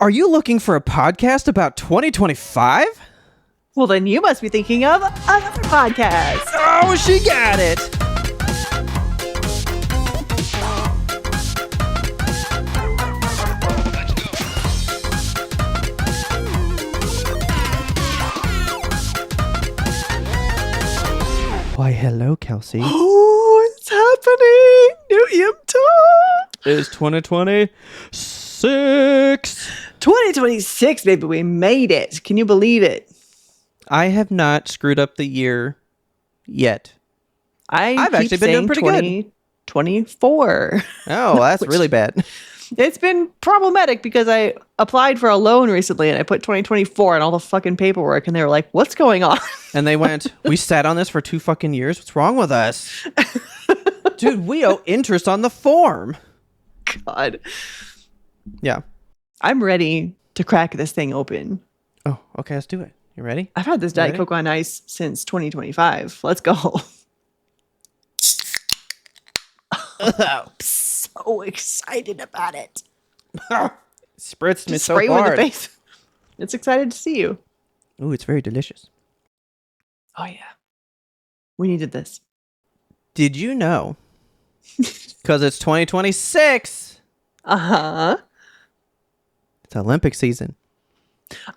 Are you looking for a podcast about 2025? Well, then you must be thinking of another podcast. Oh, she got it. Why, hello, Kelsey. Oh, it's happening. New YMBToAP. It's 2026. 2026, baby. We made it. Can you believe it? I have not screwed up the year yet. I've actually been doing pretty good. 2024. Oh, that's really bad. It's been problematic because I applied for a loan recently and I put 2024 in all the fucking paperwork and they were like, what's going on? And they went, we sat on this for 2 fucking years. What's wrong with us? Dude, we owe interest on the form. God. Yeah. I'm ready to crack this thing open. Oh, okay, let's do it. You ready? I've had this Diet Coke on ice since 2025. Let's go. Oh, so excited about it. Spritzed me so spray you in hard. the face. It's excited to see you. Ooh, it's very delicious. Oh, yeah. We needed this. Did you know? Because it's 2026. Uh-huh. It's Olympic season.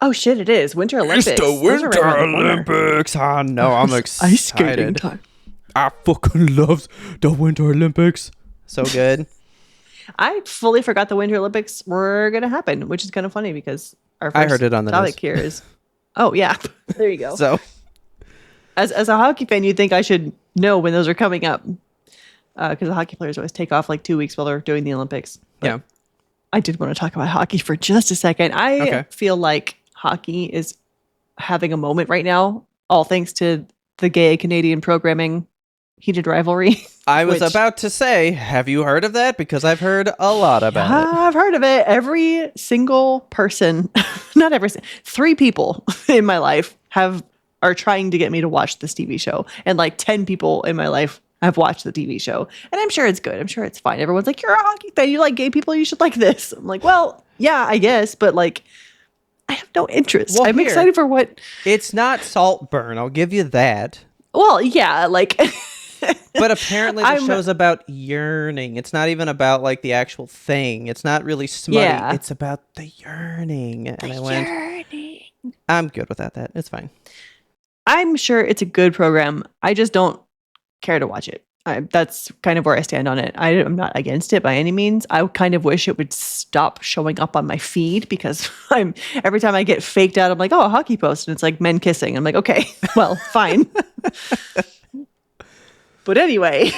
Oh, shit, it is. Winter Olympics. It's the Those are Winter right around the corner. Olympics. I know, I'm excited. Ice skating time. I fucking love the Winter Olympics. So good. I fully forgot the Winter Olympics were going to happen, which is kind of funny because our first I heard it on the topic news. here is... Oh, yeah. There you go. So, As a hockey fan, you'd think I should know when those are coming up. Because the hockey players always take off like 2 weeks while they're doing the Olympics. But yeah. I did want to talk about hockey for just a second. I feel like hockey is having a moment right now, all thanks to the gay Canadian programming heated rivalry. I was about to say, have you heard of that? Because I've heard a lot about it. I've heard of it. Every single person, not every, 3 people in my life are trying to get me to watch this TV show. And like 10 people in my life have watched the TV show. And I'm sure it's good. I'm sure it's fine. Everyone's like, you're a hockey fan. You like gay people. You should like this. I'm like, well, yeah, I guess. But like, I have no interest. Well, I'm excited for what. It's not Saltburn. I'll give you that. Well, yeah, like. But apparently the show's about yearning. It's not even about like the actual thing. It's not really smutty. Yeah. It's about the yearning. And I went, yearning. I'm good without that. It's fine. I'm sure it's a good program. I just don't care to watch it. That's kind of where I stand on it. I'm not against it by any means. I kind of wish it would stop showing up on my feed because every time I get faked out, I'm like, oh, a hockey post. And it's like men kissing. I'm like, okay, well, fine. But anyway,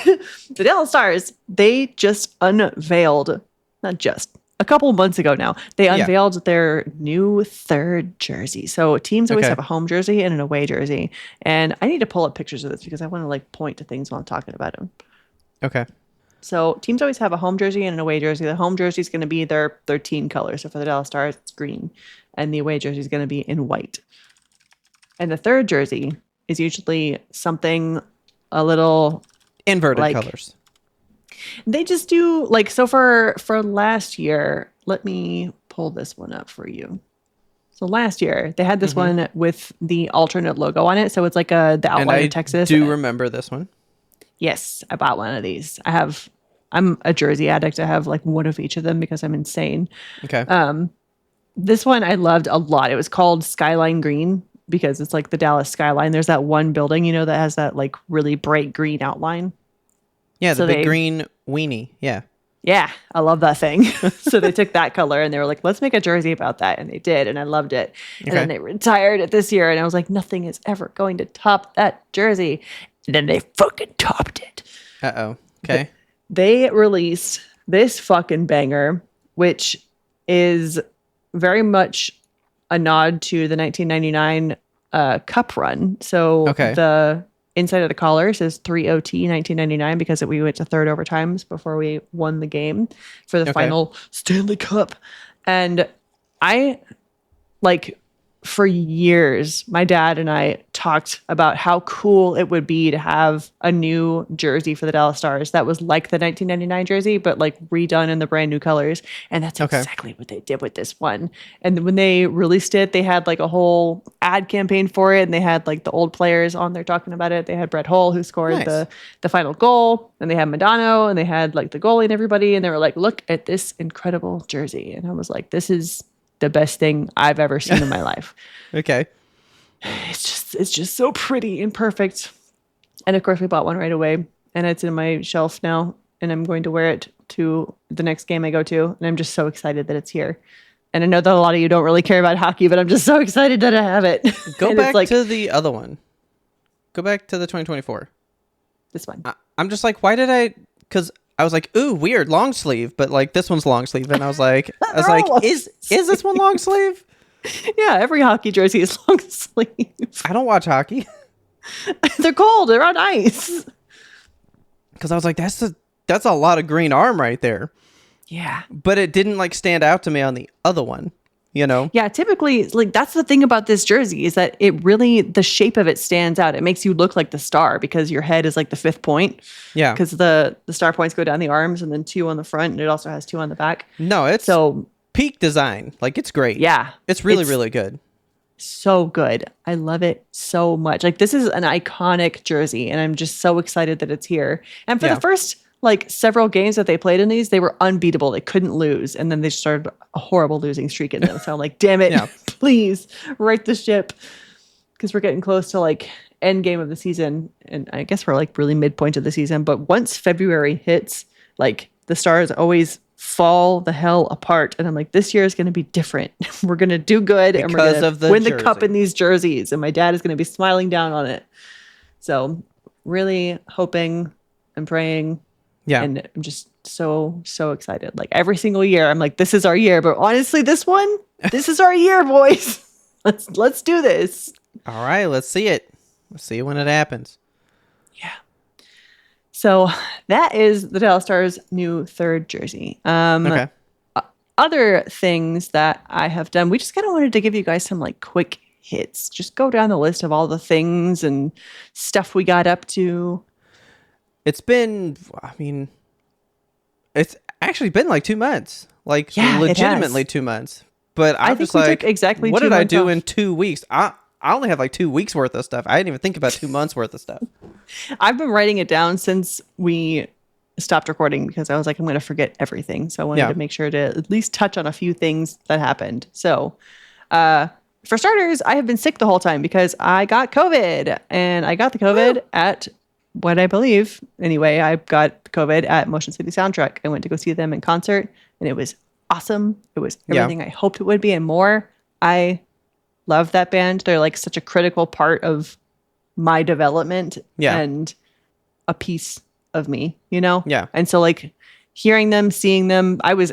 the Dallas Stars, they just unveiled, not just, a couple months ago now, they unveiled their new 3rd jersey. So teams always have a home jersey and an away jersey. And I need to pull up pictures of this because I want to like point to things while I'm talking about them. Okay. So teams always have a home jersey and an away jersey. The home jersey is going to be their team color. So for the Dallas Stars, it's green. And the away jersey is going to be in white. And the 3rd jersey is usually something a little inverted colors. They just do like, so for last year, let me pull this one up for you. So last year they had this one with the alternate logo on it. So it's like the outline of Texas. I do remember this one. Yes. I bought one of these. I'm a jersey addict. I have like one of each of them because I'm insane. Okay. This one I loved a lot. It was called Skyline Green because it's like the Dallas skyline. There's that one building, that has that like really bright green outline. Yeah, the big green weenie. Yeah. Yeah, I love that thing. So they took that color and they were like, let's make a jersey about that. And they did. And I loved it. And then they retired it this year. And I was like, nothing is ever going to top that jersey. And then they fucking topped it. Uh-oh. Okay. They released this fucking banger, which is very much a nod to the 1999 Cup run. So the inside of the collar says 3OT 1999 because we went to 3rd overtimes before we won the game for the final Stanley Cup. And I like for years, my dad and I talked about how cool it would be to have a new jersey for the Dallas Stars that was like the 1999 jersey, but like redone in the brand new colors. And that's Okay. exactly what they did with this one. And when they released it, they had like a whole ad campaign for it. And they had like the old players on there talking about it. They had Brett Hull, who scored Nice. the final goal. And they had Madonna, and they had like the goalie and everybody. And they were like, look at this incredible jersey. And I was like, this is the best thing I've ever seen in my life. Okay. It's just so pretty and perfect. And of course we bought one right away, and it's in my shelf now, and I'm going to wear it to the next game I go to, and I'm just so excited that it's here. And I know that a lot of you don't really care about hockey, but I'm just so excited that I have it. Go And back it's to the other one. Go back to the 2024. this one. I'm just like, why did I? Because I was like, ooh, weird, long sleeve, but like this one's long sleeve, and I was like, They're all long is this one long sleeve? Yeah, every hockey jersey is long sleeve. I don't watch hockey They're cold. They're on ice. because I was like, that's a lot of green arm right there, Yeah. but it didn't like stand out to me on the other one, you know? Yeah, typically, like that's the thing about this jersey is that it really, the shape of it stands out. It makes you look like the star because your head is like the fifth point. Yeah. Because the star points go down the arms and then two on the front, and it also has two on the back. No, it's So peak design. Like it's great. yeah, It's really good. so good. I love it so much. Like this is an iconic jersey, and I'm just so excited that it's here. And for Yeah. the first like several games that they played in these, they were unbeatable. They couldn't lose, and then they started a horrible losing streak in them. So I'm like, damn it, Yeah. please right the ship, because we're getting close to like end game of the season, and I guess we're like really midpoint of the season. But once February hits, like the Stars always fall the hell apart, and I'm like, this year is going to be different. We're going to do good, and we're Because going of the to win the cup jersey. in these jerseys, and my dad is going to be smiling down on it. So really hoping and praying. Yeah. And I'm just so excited. Like every single year I'm like, this is our year. But honestly, this is our year, boys. Let's do this. All right, let's see it. Let's see it when it happens. Yeah. So that is the Dallas Stars' new third jersey. Okay. Other things that I have done, we just kind of wanted to give you guys some like quick hits. Just go down the list of all the things and stuff we got up to. It's been, I mean, it's actually been like 2 months. Like Yeah, it legitimately has. 2 months. But I I'm think just we like, took exactly what 2 did I months do off. in 2 weeks? I only have like 2 weeks worth of stuff. I didn't even think about 2 months worth of stuff. I've been writing it down since we stopped recording because I was like, I'm going to forget everything. So I wanted Yeah. to make sure to at least touch on a few things that happened. So, for starters, I have been sick the whole time because I got COVID, and I got the COVID at what I believe, anyway, I got COVID at Motion City Soundtrack. I went to go see them in concert, and it was awesome. It was Yeah. everything I hoped it would be and more. I love that band. They're like such a critical part of my development Yeah. and a piece of me, you know? Yeah. And so like hearing them, seeing them, I was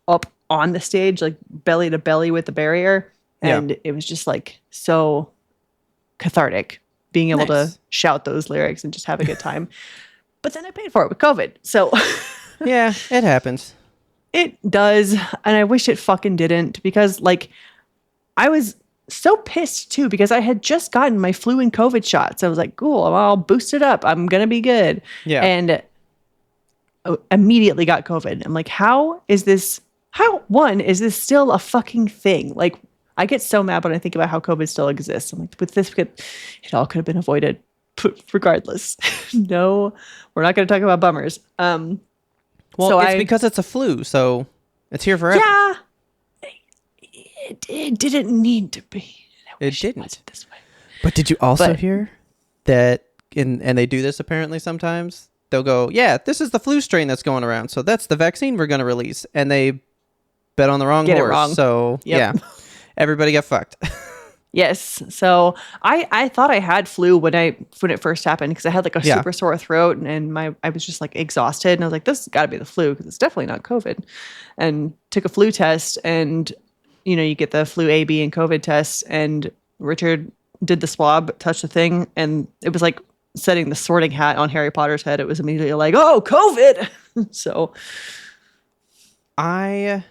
up on the stage, like belly to belly with the barrier. And it was just like so cathartic being able Nice. to shout those lyrics and just have a good time. But then I paid for it with COVID. So Yeah, it happens. it does. And I wish it fucking didn't, because like I was so pissed too, because I had just gotten my flu and COVID shots. I was like, cool, I'm all boosted up. I'm going to be good. Yeah. And immediately got COVID. I'm like, is this still a fucking thing? Like, I get so mad when I think about how COVID still exists. I'm like, with this, it all could have been avoided regardless. No, we're not going to talk about bummers. Well, so it's because it's a flu, so it's here forever. Yeah, it didn't need to be. I It wish didn't. wasn't this way. But did you also But- hear that, and they do this apparently sometimes, they'll go, yeah, this is the flu strain that's going around, so that's the vaccine we're going to release. And they bet on the wrong Get it horse. wrong. So, Yep. yeah, everybody got fucked. Yes. So I thought I had flu when it first happened, because I had like a Yeah. super sore throat, and I was just like exhausted, and I was like, this has got to be the flu, because it's definitely not COVID. And took a flu test, and you get the flu A, B, and COVID test, and Richard did the swab, touched the thing, and it was like setting the sorting hat on Harry Potter's head. It was immediately like, oh, COVID. So I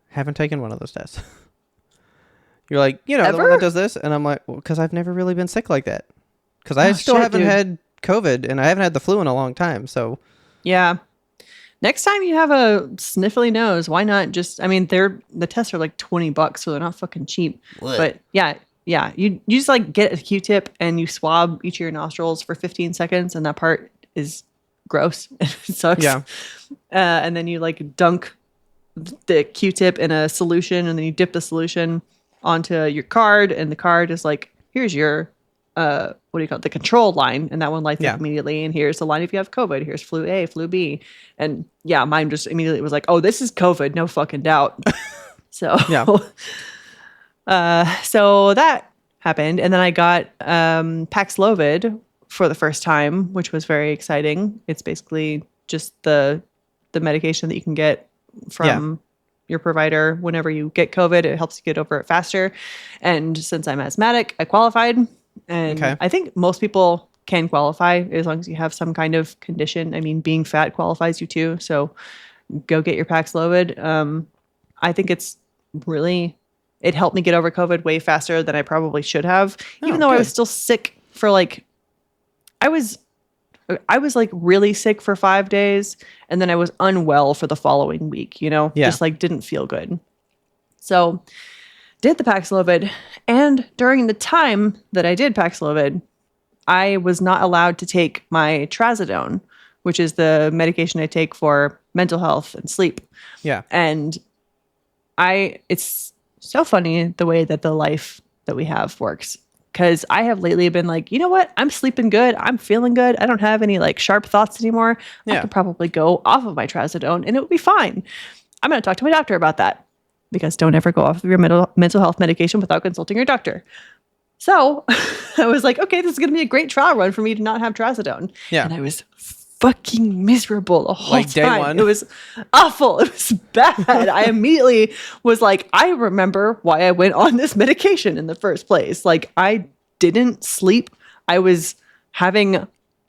haven't taken one of those tests. You're like, the one Ever? that does this, and I'm like, well, because I've never really been sick like that. Because I Oh still shit, haven't dude. had COVID, and I haven't had the flu in a long time. So Yeah. Next time you have a sniffly nose, why not just, I mean, the tests are like $20, so they're not fucking cheap. Blech. But yeah, yeah. You just like get a Q-tip and you swab each of your nostrils for 15 seconds, and that part is gross. It sucks. yeah, And then you like dunk the Q-tip in a solution, and then you dip the solution onto your card, and the card is like, here's your what do you call it, the control line, and that one lights yeah, up immediately, and here's the line if you have COVID, here's flu A, flu B. And yeah, mine just immediately was like, oh, this is COVID, no fucking doubt. So yeah. so that happened, and then I got Paxlovid for the first time, which was very exciting. It's basically just the medication that you can get from your provider whenever you get COVID. It helps you get over it faster. And since I'm asthmatic, I qualified. And Okay. I think most people can qualify as long as you have some kind of condition. I mean, being fat qualifies you too. So go get your Paxlovid. I think it helped me get over COVID way faster than I probably should have, even though I was Good. still sick for like, I was like really sick for 5 days, and then I was unwell for the following week, Yeah. just like didn't feel good. So did the Paxlovid. And during the time that I did Paxlovid, I was not allowed to take my trazodone, which is the medication I take for mental health and sleep. Yeah. And it's so funny the way that the life that we have works. Because I have lately been like, you know what? I'm sleeping good. I'm feeling good. I don't have any like sharp thoughts anymore. I Yeah. could probably go off of my trazodone and it would be fine. I'm going to talk to my doctor about that, because don't ever go off of your mental health medication without consulting your doctor. So I was like, okay, this is going to be a great trial run for me to not have trazodone. Yeah. And I was fucking miserable the whole Like day time. one. It was awful. It was bad. I immediately was like, I remember why I went on this medication in the first place. Like, I didn't sleep. I was having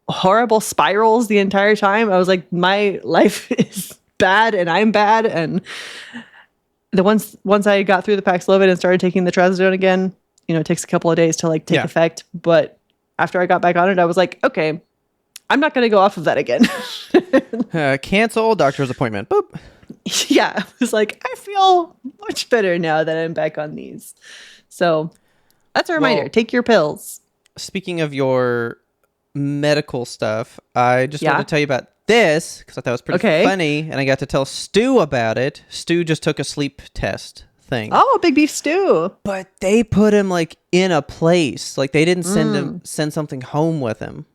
horrible spirals the entire time. I was like, my life is bad and I'm bad. And once I got through the Paxlovid and started taking the trazodone again, it takes a couple of days to like take Yeah. effect. But after I got back on it, I was like, okay, I'm not going to go off of that again. Cancel doctor's appointment. Boop. Yeah, I was like, I feel much better now that I'm back on these. So that's a reminder. Well, Take your pills. Speaking of your medical stuff, I just Yeah. wanted to tell you about this because I thought it was pretty Okay. funny, and I got to tell Stu about it. Stu just took a sleep test thing. Oh, big beef stew. But they put him like in a place. Like they didn't send something home with him.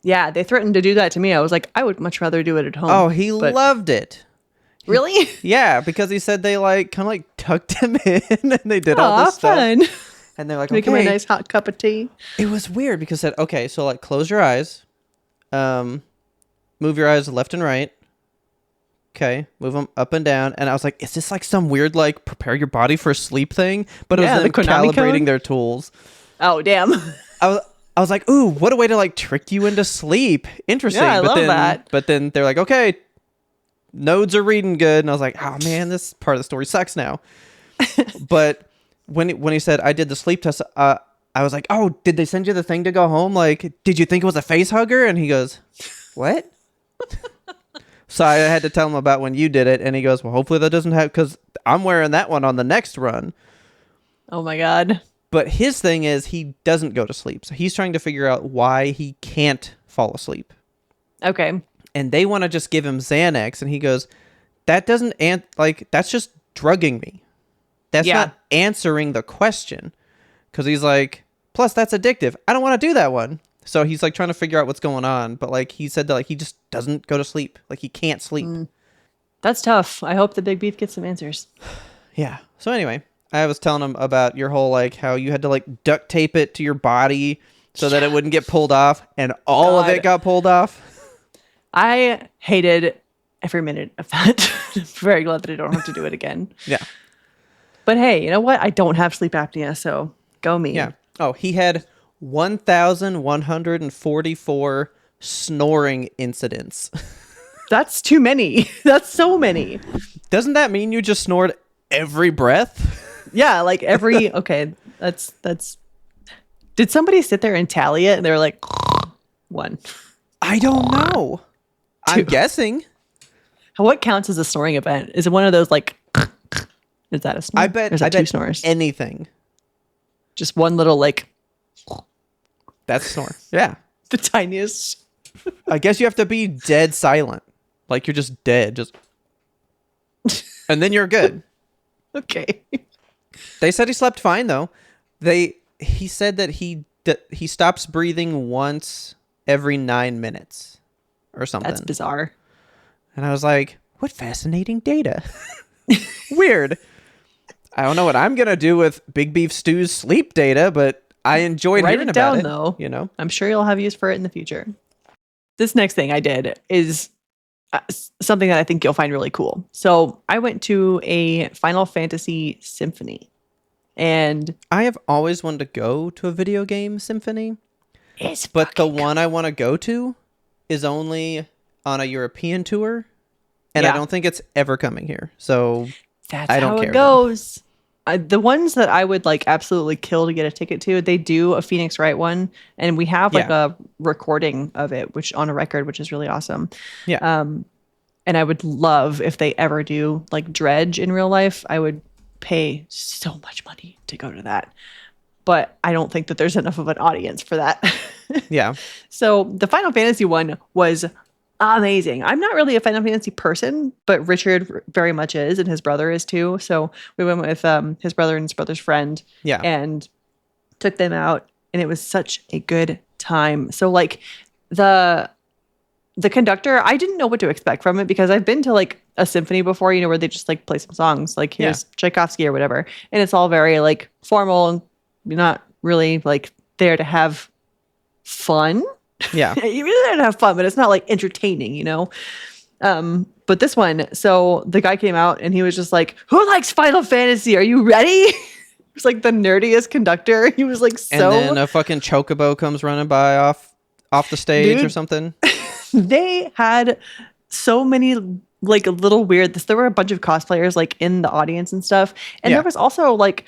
Yeah, they threatened to do that to me. I was like, I would much rather do it at home. Oh, he But- loved it. Really? Yeah, because he said they like kind of like tucked him in and they did all Aw, this stuff. fun. And they're like, Make okay. him a nice hot cup of tea. It was weird because it said, okay, so like close your eyes, move your eyes left and right. Okay, move them up and down. And I was like, is this like some weird like prepare your body for sleep thing? But it Yeah, was the them Konami calibrating code? their tools. Oh, damn. I was like, ooh, what a way to like trick you into sleep. Interesting. Yeah, I love then, that. But then they're like, okay, nodes are reading good. And I was like, oh man, this part of the story sucks now. But when he said I did the sleep test, I was like, oh, did they send you the thing to go home? Like, did you think it was a face hugger? And he goes, what? So I had to tell him about when you did it. And he goes, well, hopefully that doesn't have, because I'm wearing that one on the next run. Oh, my God. But his thing is he doesn't go to sleep. So he's trying to figure out why he can't fall asleep. Okay. And they want to just give him Xanax. And he goes, that doesn't, that's just drugging me. That's Yeah. not answering the question. Because he's like, plus that's addictive. I don't want to do that one. So he's like trying to figure out what's going on. But like he said that like he just doesn't go to sleep. Like he can't sleep. That's tough. I hope the big beef gets some answers. Yeah. So anyway, I was telling him about your whole like how you had to like duct tape it to your body so that it wouldn't get pulled off, and all of God. it got pulled off. I hated every minute of that. I'm very glad that I don't have to do it again. Yeah. But hey, you know what? I don't have sleep apnea, so go me. Yeah. Oh, he had 1,144 snoring incidents. That's too many. That's so many. Doesn't that mean you just snored every breath? Yeah, like every okay, that's did somebody sit there and tally it and they were like 1, I don't know. I'm 2. guessing. What counts as a snoring event? Is it one of those like is that a snore? I Or bet is I that 2 bet snores? anything. Just one little like That's snore. Yeah. the tiniest. I guess you have to be dead silent. Like you're just dead. Just and then you're good. Okay. They said he slept fine though. He said that he stops breathing once every 9 minutes or something. That's bizarre. And I was like, what fascinating data. Weird. I don't know what I'm going to do with Big Beef Stew's sleep data, but I enjoyed Write hearing it about down it. though. You know? I'm sure you'll have use for it in the future. This next thing I did is something that I think you'll find really cool. So I went to a Final Fantasy symphony, and I have always wanted to go to a video game symphony, it's but the fucking one I want to go to is only on a European tour, and I Yeah. don't think it's ever coming here. So That's I don't how care it then. goes. The ones that I would like absolutely kill to get a ticket to, they do a Phoenix Wright one, and we have like Yeah. a recording of it, which on a record, which is really awesome. Yeah. And I would love if they ever do like Dredge in real life. I would pay so much money to go to that, but I don't think that there's enough of an audience for that. Yeah. So the Final Fantasy one was amazing. I'm not really a Final Fantasy person, but Richard very much is, and his brother is too. So we went with his brother and his brother's friend, Yeah. and took them out, and it was such a good time. So like the conductor, I didn't know what to expect from it because I've been to like a symphony before, you know, where they just like play some songs, like here's Tchaikovsky or whatever, and it's all very like formal and you're not really like there to have fun. Yeah. You're really there to have fun, but it's not like entertaining, you know? But this one, so the guy came out and he was just like, who likes Final Fantasy? Are you ready? It was like the nerdiest conductor. He was like so... And then a fucking chocobo comes running by off the stage or Dude. something. They had so many like little weird... There were a bunch of cosplayers like in the audience and stuff. And there was also like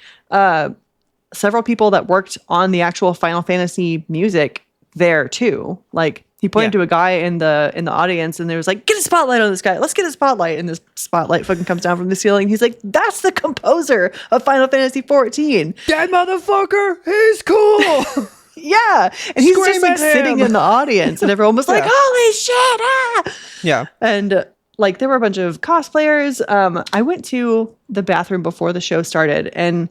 several people that worked on the actual Final Fantasy music there too. Like he pointed to a guy in the audience and there was like, get a spotlight on this guy. Let's get a spotlight. And this spotlight fucking comes down from the ceiling. He's like, that's the composer of Final Fantasy 14. That motherfucker, he's cool. Yeah. And he's just Scream like at sitting him. in the audience and everyone was like, holy shit. Ah! Yeah. And like there were a bunch of cosplayers. I went to the bathroom before the show started, and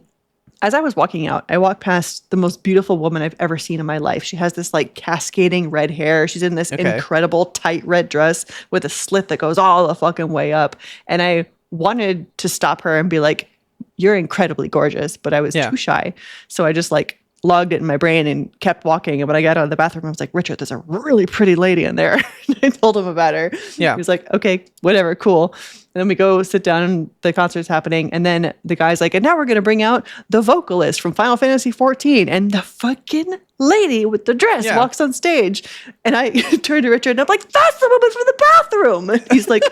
as I was walking out, I walked past the most beautiful woman I've ever seen in my life. She has this like cascading red hair. She's in this incredible tight red dress with a slit that goes all the fucking way up. And I wanted to stop her and be like, you're incredibly gorgeous, but I was too shy. So I just like logged it in my brain and kept walking. And when I got out of the bathroom, I was like, Richard, there's a really pretty lady in there. And I told him about her. Yeah. He was like, okay, whatever, cool. And then we go sit down and the concert's happening. And then the guy's like, and now we're going to bring out the vocalist from Final Fantasy 14. And the fucking lady with the dress walks on stage. And I turned to Richard and I'm like, that's the woman from the bathroom. And he's like,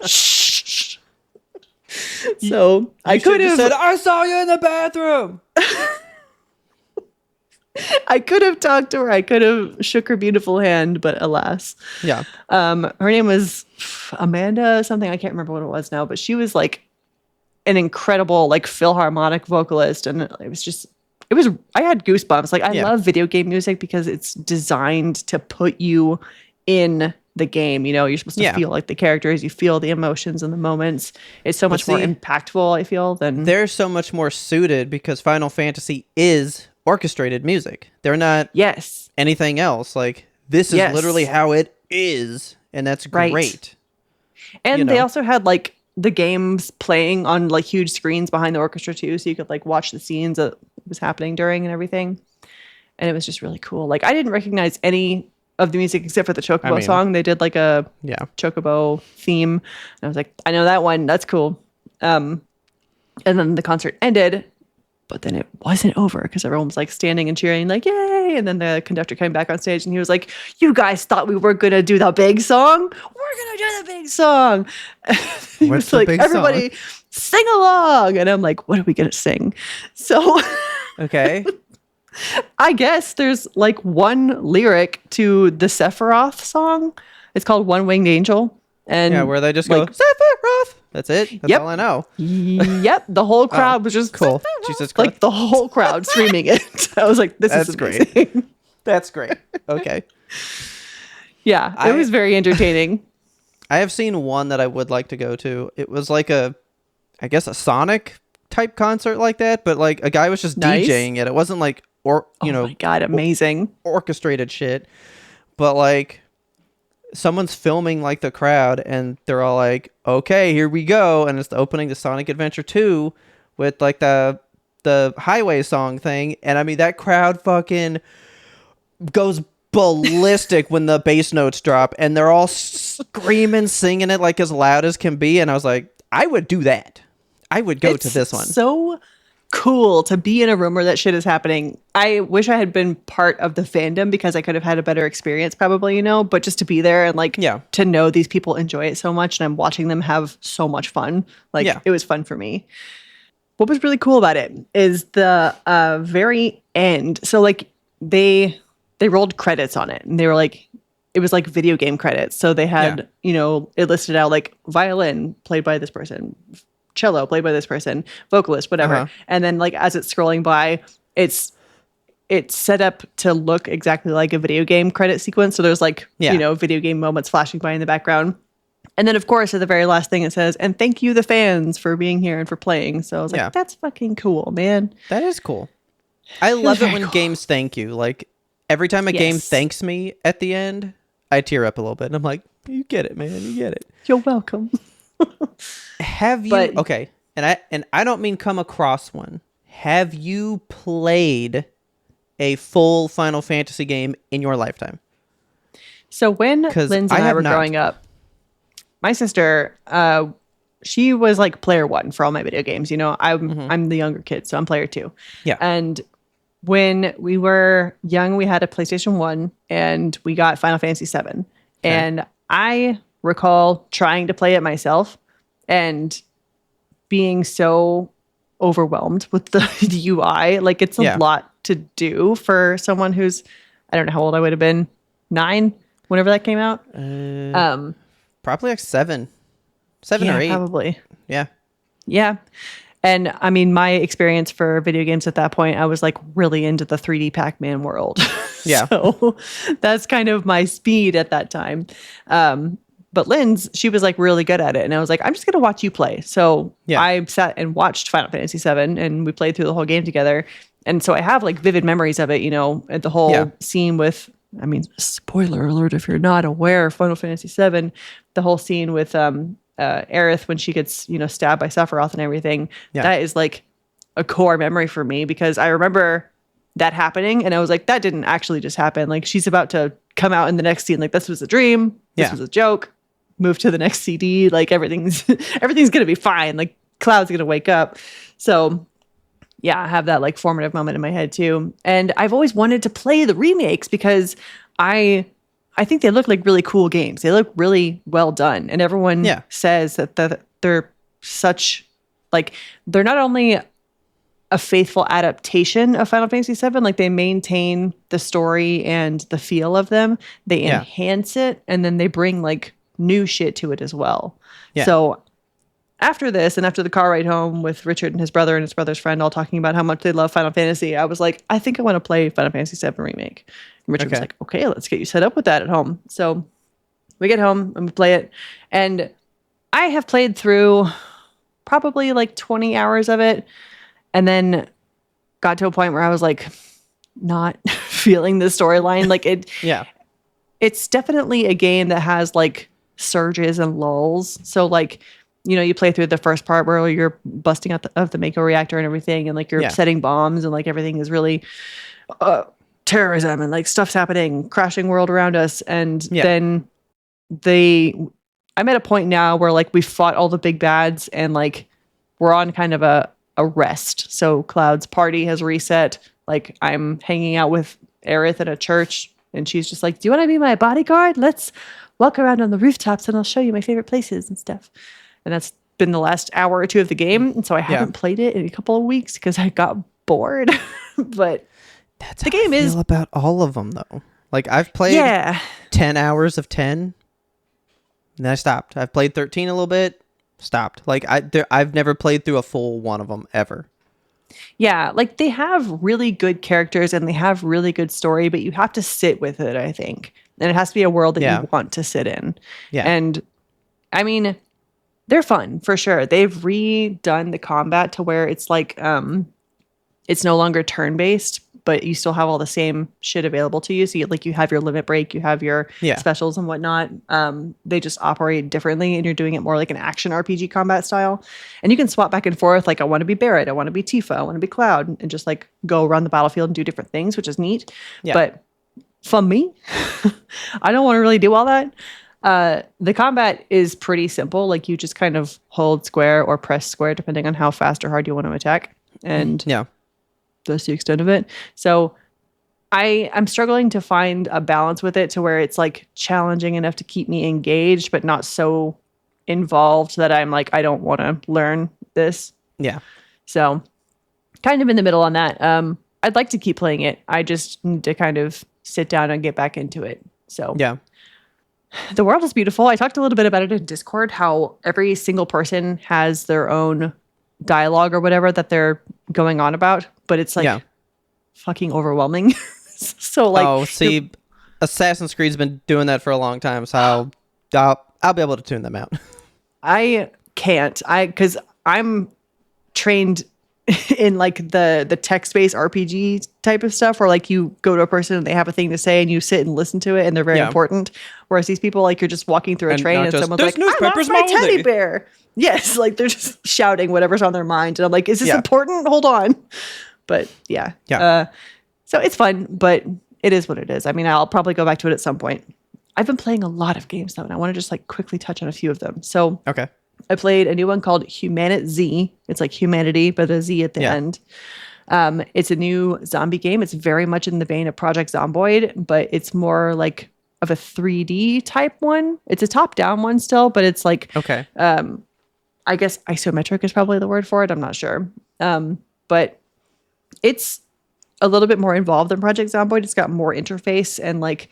shh. So I could have said, I saw you in the bathroom. I could have talked to her. I could have shook her beautiful hand, but alas. Yeah. Her name was Amanda something. I can't remember what it was now, but she was like an incredible like Philharmonic vocalist. And I had goosebumps. Like I love video game music because it's designed to put you in the game. You know, you're supposed to feel like the characters, you feel the emotions and the moments. It's so much more impactful, I feel, than... They're so much more suited because Final Fantasy is orchestrated music. They're not anything else. Like, this is literally how it is, and that's great. And they also had, like, the games playing on, like, huge screens behind the orchestra, too, so you could, like, watch the scenes that was happening during and everything. And it was just really cool. Like, I didn't recognize any of the music except for the Chocobo song. They did, like, a Chocobo theme. And I was like, I know that one. That's cool. And then the concert ended, but then it wasn't over because everyone was like standing and cheering, like, yay. And then the conductor came back on stage and he was like, you guys thought we were going to do the big song? We're going to do the big song. What's the like, big everybody song? sing along. And I'm like, what are we going to sing? So Okay. I guess there's like one lyric to the Sephiroth song. It's called One Winged Angel. And Yeah, where they just like, go, Sephiroth. That's it. That's yep. all I know. Yep. The whole crowd was just cool. Sephiroth. Jesus Christ. Like the whole crowd screaming it. I was like, this That's is great. amazing. That's great. Okay. Yeah, it was very entertaining. I have seen one that I would like to go to. It was like a Sonic type concert like that, but like a guy was just Nice. DJing it. It wasn't like, oh my God, amazing. orchestrated shit, but like someone's filming like the crowd and they're all like, okay, here we go. And it's the opening to Sonic Adventure 2 with like the highway song thing. And I mean, that crowd fucking goes ballistic when the bass notes drop and they're all screaming, singing it like as loud as can be. And I was like, I would do that. I would go to this one. So cool to be in a room where that shit is happening. I wish I had been part of the fandom because I could have had a better experience probably, but just to be there and like to know these people enjoy it so much and I'm watching them have so much fun. Like it was fun for me. What was really cool about it is the very end. So like they rolled credits on it and they were like, it was like video game credits. So they had, it listed out like violin played by this person, cello played by this person, vocalist, whatever. And then like as it's scrolling by, it's set up to look exactly like a video game credit sequence. So there's like, video game moments flashing by in the background. And then of course at the very last thing it says, and thank you the fans for being here and for playing. So I was like, that's fucking cool, man. That is cool. I love it when games thank you. Like every time a game thanks me at the end, I tear up a little bit and I'm like, you get it, man. You get it. You're welcome. Have you okay? And I don't mean come across one. Have you played a full Final Fantasy game in your lifetime? So when Lindsay and I were growing up, my sister, she was like player 1 for all my video games. I'm the younger kid, so I'm player 2. Yeah. And when we were young, we had a PlayStation 1 and we got Final Fantasy 7. Okay. And I recall trying to play it myself and being so overwhelmed with the UI. Like it's a lot to do for someone who's, I don't know how old I would have been, 9, whenever that came out. Probably like 7 or 8. Probably. Yeah. Yeah. And I mean, my experience for video games at that point, I was like really into the 3D Pac-Man world. Yeah. So that's kind of my speed at that time. But Lynn's, she was like really good at it. And I was like, I'm just going to watch you play. So I sat and watched Final Fantasy 7 and we played through the whole game together. And so I have like vivid memories of it, and the whole scene with, I mean, spoiler alert if you're not aware, Final Fantasy 7, the whole scene with Aerith when she gets, stabbed by Sephiroth and everything. That is like a core memory for me because I remember that happening and I was like, that didn't actually just happen. Like she's about to come out in the next scene. Like this was a dream. This was a joke. Move to the next CD. Like everything's going to be fine. Like Cloud's going to wake up. So yeah, I have that like formative moment in my head too. And I've always wanted to play the remakes because I think they look like really cool games. They look really well done. And everyone says that they're such, like, they're not only a faithful adaptation of Final Fantasy VII, like they maintain the story and the feel of them. They enhance it and then they bring like new shit to it as well. Yeah. So after this and after the car ride home with Richard and his brother's friend all talking about how much they love Final Fantasy, I was like, I think I want to play Final Fantasy VII Remake. And Richard was like, okay, let's get you set up with that at home. So we get home and we play it. And I have played through probably like 20 hours of it and then got to a point where I was like not feeling the storyline. Like it's definitely a game that has like surges and lulls. So like, you play through the first part where you're busting out the Mako reactor and everything, and like you're setting bombs and like everything is really terrorism and like stuff's happening, crashing world around us. And then I'm at a point now where like we fought all the big bads and like we're on kind of a rest. So Cloud's party has reset. Like I'm hanging out with Aerith at a church and she's just like, do you want to be my bodyguard? Let's walk around on the rooftops and I'll show you my favorite places and stuff. And that's been the last hour or two of the game, and so I haven't played it in a couple of weeks because I got bored. But That's the how game I is feel about all of them though. Like I've played 10 hours of 10, and then I stopped. I've played 13 a little bit, stopped. Like I've never played through a full one of them ever. Yeah, like they have really good characters and they have really good story, but you have to sit with it, I think. And it has to be a world that you want to sit in. Yeah. And I mean, they're fun for sure. They've redone the combat to where it's like it's no longer turn-based, but you still have all the same shit available to you. So you have your limit break, you have your specials and whatnot. They just operate differently, and you're doing it more like an action RPG combat style. And you can swap back and forth. Like I want to be Barret, I want to be Tifa, I want to be Cloud, and just like go around the battlefield and do different things, which is neat. Yeah. But for me, I don't want to really do all that. The combat is pretty simple. Like you just kind of hold square or press square, depending on how fast or hard you want to attack. And that's the extent of it. So I'm struggling to find a balance with it to where it's like challenging enough to keep me engaged, but not so involved that I'm like, I don't want to learn this. Yeah. So kind of in the middle on that. I'd like to keep playing it. I just need to kind of sit down and get back into it. So yeah. The world is beautiful. I talked a little bit about it in Discord, how every single person has their own dialogue or whatever that they're going on about, but it's like fucking overwhelming. So like, see, Assassin's Creed's been doing that for a long time, so I'll be able to tune them out. I can't. Because I'm trained in like the text-based RPG type of stuff where like you go to a person and they have a thing to say and you sit and listen to it and they're very important. Whereas these people, like you're just walking through a train and someone's like, I lost my teddy bear. Yes, like they're just shouting whatever's on their mind. And I'm like, is this important? Hold on. But yeah. So it's fun, but it is what it is. I mean, I'll probably go back to it at some point. I've been playing a lot of games though, and I want to just like quickly touch on a few of them. So I played a new one called Humanity. It's like humanity, but a Z at the end. It's a new zombie game. It's very much in the vein of Project Zomboid, but it's more like of a 3D type one. It's a top-down one still, but it's like, I guess isometric is probably the word for it. I'm not sure. But it's a little bit more involved than Project Zomboid. It's got more interface and like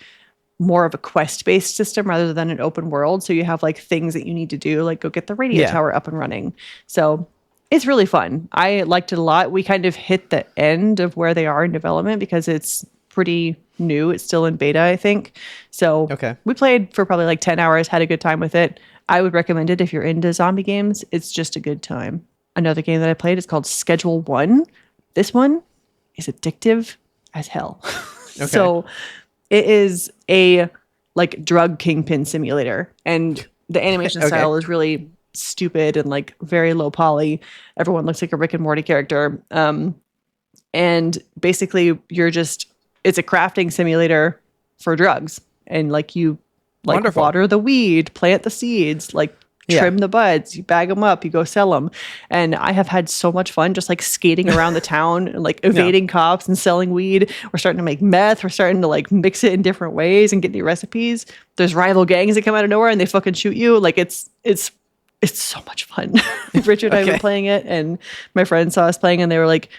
more of a quest-based system rather than an open world. So you have like things that you need to do, like go get the radio tower up and running. So it's really fun. I liked it a lot. We kind of hit the end of where they are in development because it's pretty new. It's still in beta, I think. So we played for probably like 10 hours, had a good time with it. I would recommend it if you're into zombie games. It's just a good time. Another game that I played is called Schedule 1. This one is addictive as hell. So it is a like drug kingpin simulator, and the animation style is really stupid and like very low poly. Everyone looks like a Rick and Morty character. And basically it's a crafting simulator for drugs, and like you like water the weed, plant the seeds, like trim the buds, you bag them up, you go sell them. And I have had so much fun just like skating around the town and like evading cops and selling weed. We're starting to make meth. We're starting to like mix it in different ways and get new recipes. There's rival gangs that come out of nowhere and they fucking shoot you. Like it's so much fun. Richard and I have been playing it, and my friends saw us playing and they were like,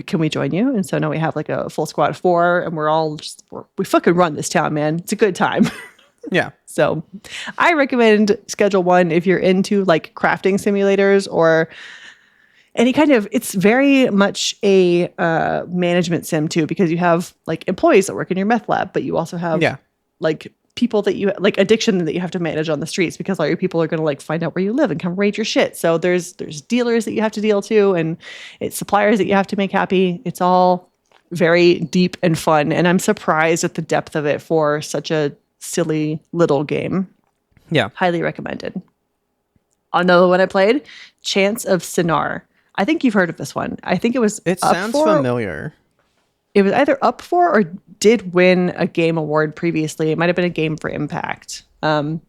can we join you? And so now we have like a full squad of 4 and we fucking run this town, man. It's a good time. So I recommend Schedule 1 if you're into like crafting simulators or any kind of, it's very much a management sim too, because you have like employees that work in your meth lab, but you also have like people that you like addiction that you have to manage on the streets because all your people are going to like find out where you live and come raid your shit. So there's dealers that you have to deal to, and it's suppliers that you have to make happy. It's all very deep and fun. And I'm surprised at the depth of it for such a silly little game. Highly recommended. Another one I played, Chance of Sinar. I think you've heard of this one. I think it sounds familiar. It was either up for or did win a game award previously. It might have been a game for Impact. It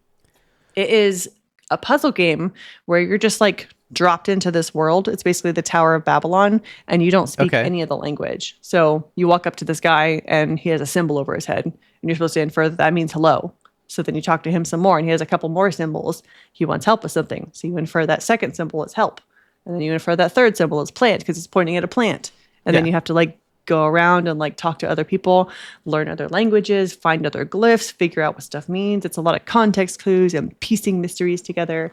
is a puzzle game where you're just like dropped into this world. It's basically the Tower of Babylon, and you don't speak any of the language. So you walk up to this guy and he has a symbol over his head, and you're supposed to infer that means hello. So then you talk to him some more and he has a couple more symbols. He wants help with something. So you infer that second symbol as help. And then you infer that third symbol as plant because it's pointing at a plant. And then you have to like go around and like talk to other people, learn other languages, find other glyphs, figure out what stuff means. It's a lot of context clues and piecing mysteries together.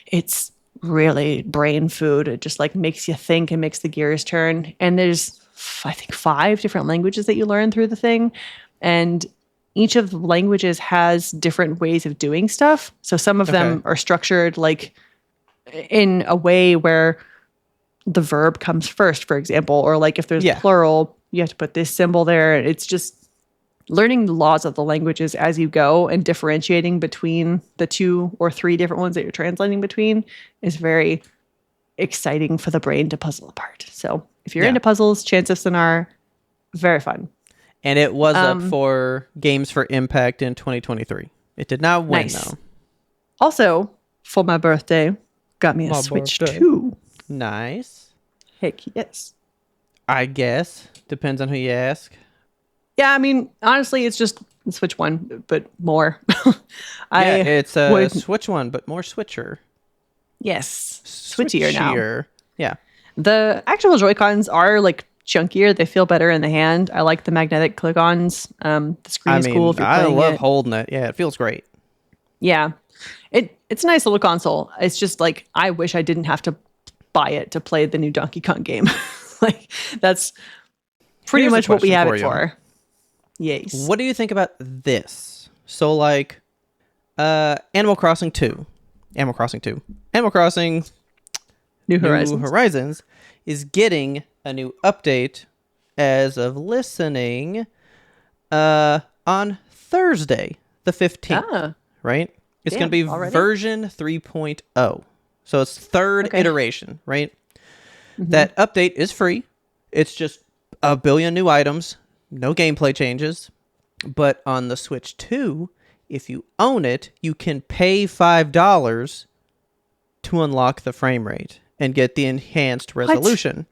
It's really brain food. It just like makes you think and makes the gears turn. And there's, I think, 5 different languages that you learn through the thing. And each of the languages has different ways of doing stuff. So some of them are structured like in a way where the verb comes first, for example, or like if there's plural, you have to put this symbol there. It's just learning the laws of the languages as you go and differentiating between the 2 or 3 different ones that you're translating between is very exciting for the brain to puzzle apart. So if you're into puzzles, chances are very fun. And it was up for Games for Impact in 2023. It did not win, though. Also, for my birthday, got me a Switch 2. Nice. Heck yes. I guess. Depends on who you ask. Yeah, I mean, honestly, it's just Switch 1, but more. It's a Switch 1, but more Switcher. Yes. Switchier now. Yeah. The actual Joy-Cons are like chunkier. They feel better in the hand. I like the magnetic click-ons. The screen is cool if you're playing it. I love holding it. Yeah, it feels great. Yeah. It's a nice little console. It's just like, I wish I didn't have to buy it to play the new Donkey Kong game. Like, that's pretty much what we have it for. Yes. What do you think about this? So, like, Animal Crossing New Horizons is getting a new update as of listening on Thursday, the 15th, right? It's going to be version 3.0. So it's third iteration, right? Mm-hmm. That update is free. It's just a billion new items, no gameplay changes. But on the Switch 2, if you own it, you can pay $5 to unlock the frame rate and get the enhanced resolution. What?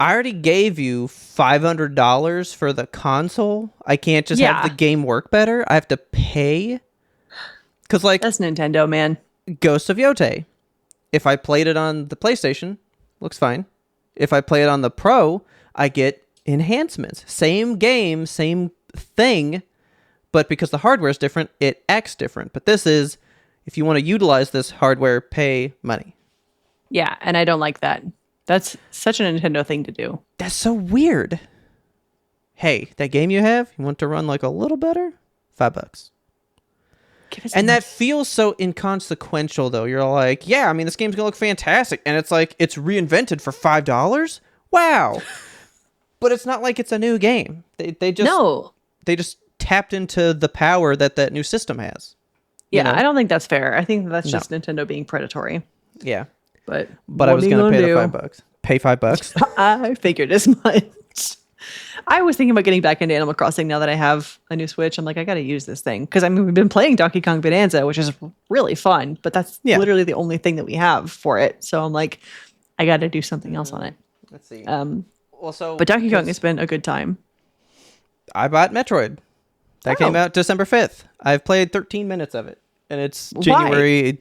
I already gave you $500 for the console. I can't just have the game work better. I have to pay. Because, like, that's Nintendo, man. Ghost of Yotei. If I played it on the PlayStation, looks fine. If I play it on the Pro, I get enhancements. Same game, same thing, but because the hardware is different, it acts different. But this is, if you want to utilize this hardware, pay money. Yeah, and I don't like that. That's such a Nintendo thing to do. That's so weird. Hey, that game you have, you want to run like a little better? $5. And that feels so inconsequential, though. You're like, yeah, I mean, this game's gonna look fantastic, and it's like it's reinvented for $5. Wow. But it's not like it's a new game. They just tapped into the power that new system has. Yeah, I don't think that's fair. I think that's just Nintendo being predatory. Yeah. But I was gonna pay the $5. Pay $5. I figured as much. I was thinking about getting back into Animal Crossing now that I have a new Switch. I'm like, I got to use this thing. Because I mean, we've been playing Donkey Kong Bonanza, which is really fun, but that's literally the only thing that we have for it. So I'm like, I got to do something else on it. Let's see. But Donkey Kong has been a good time. I bought Metroid. That came out December 5th. I've played 13 minutes of it. And it's January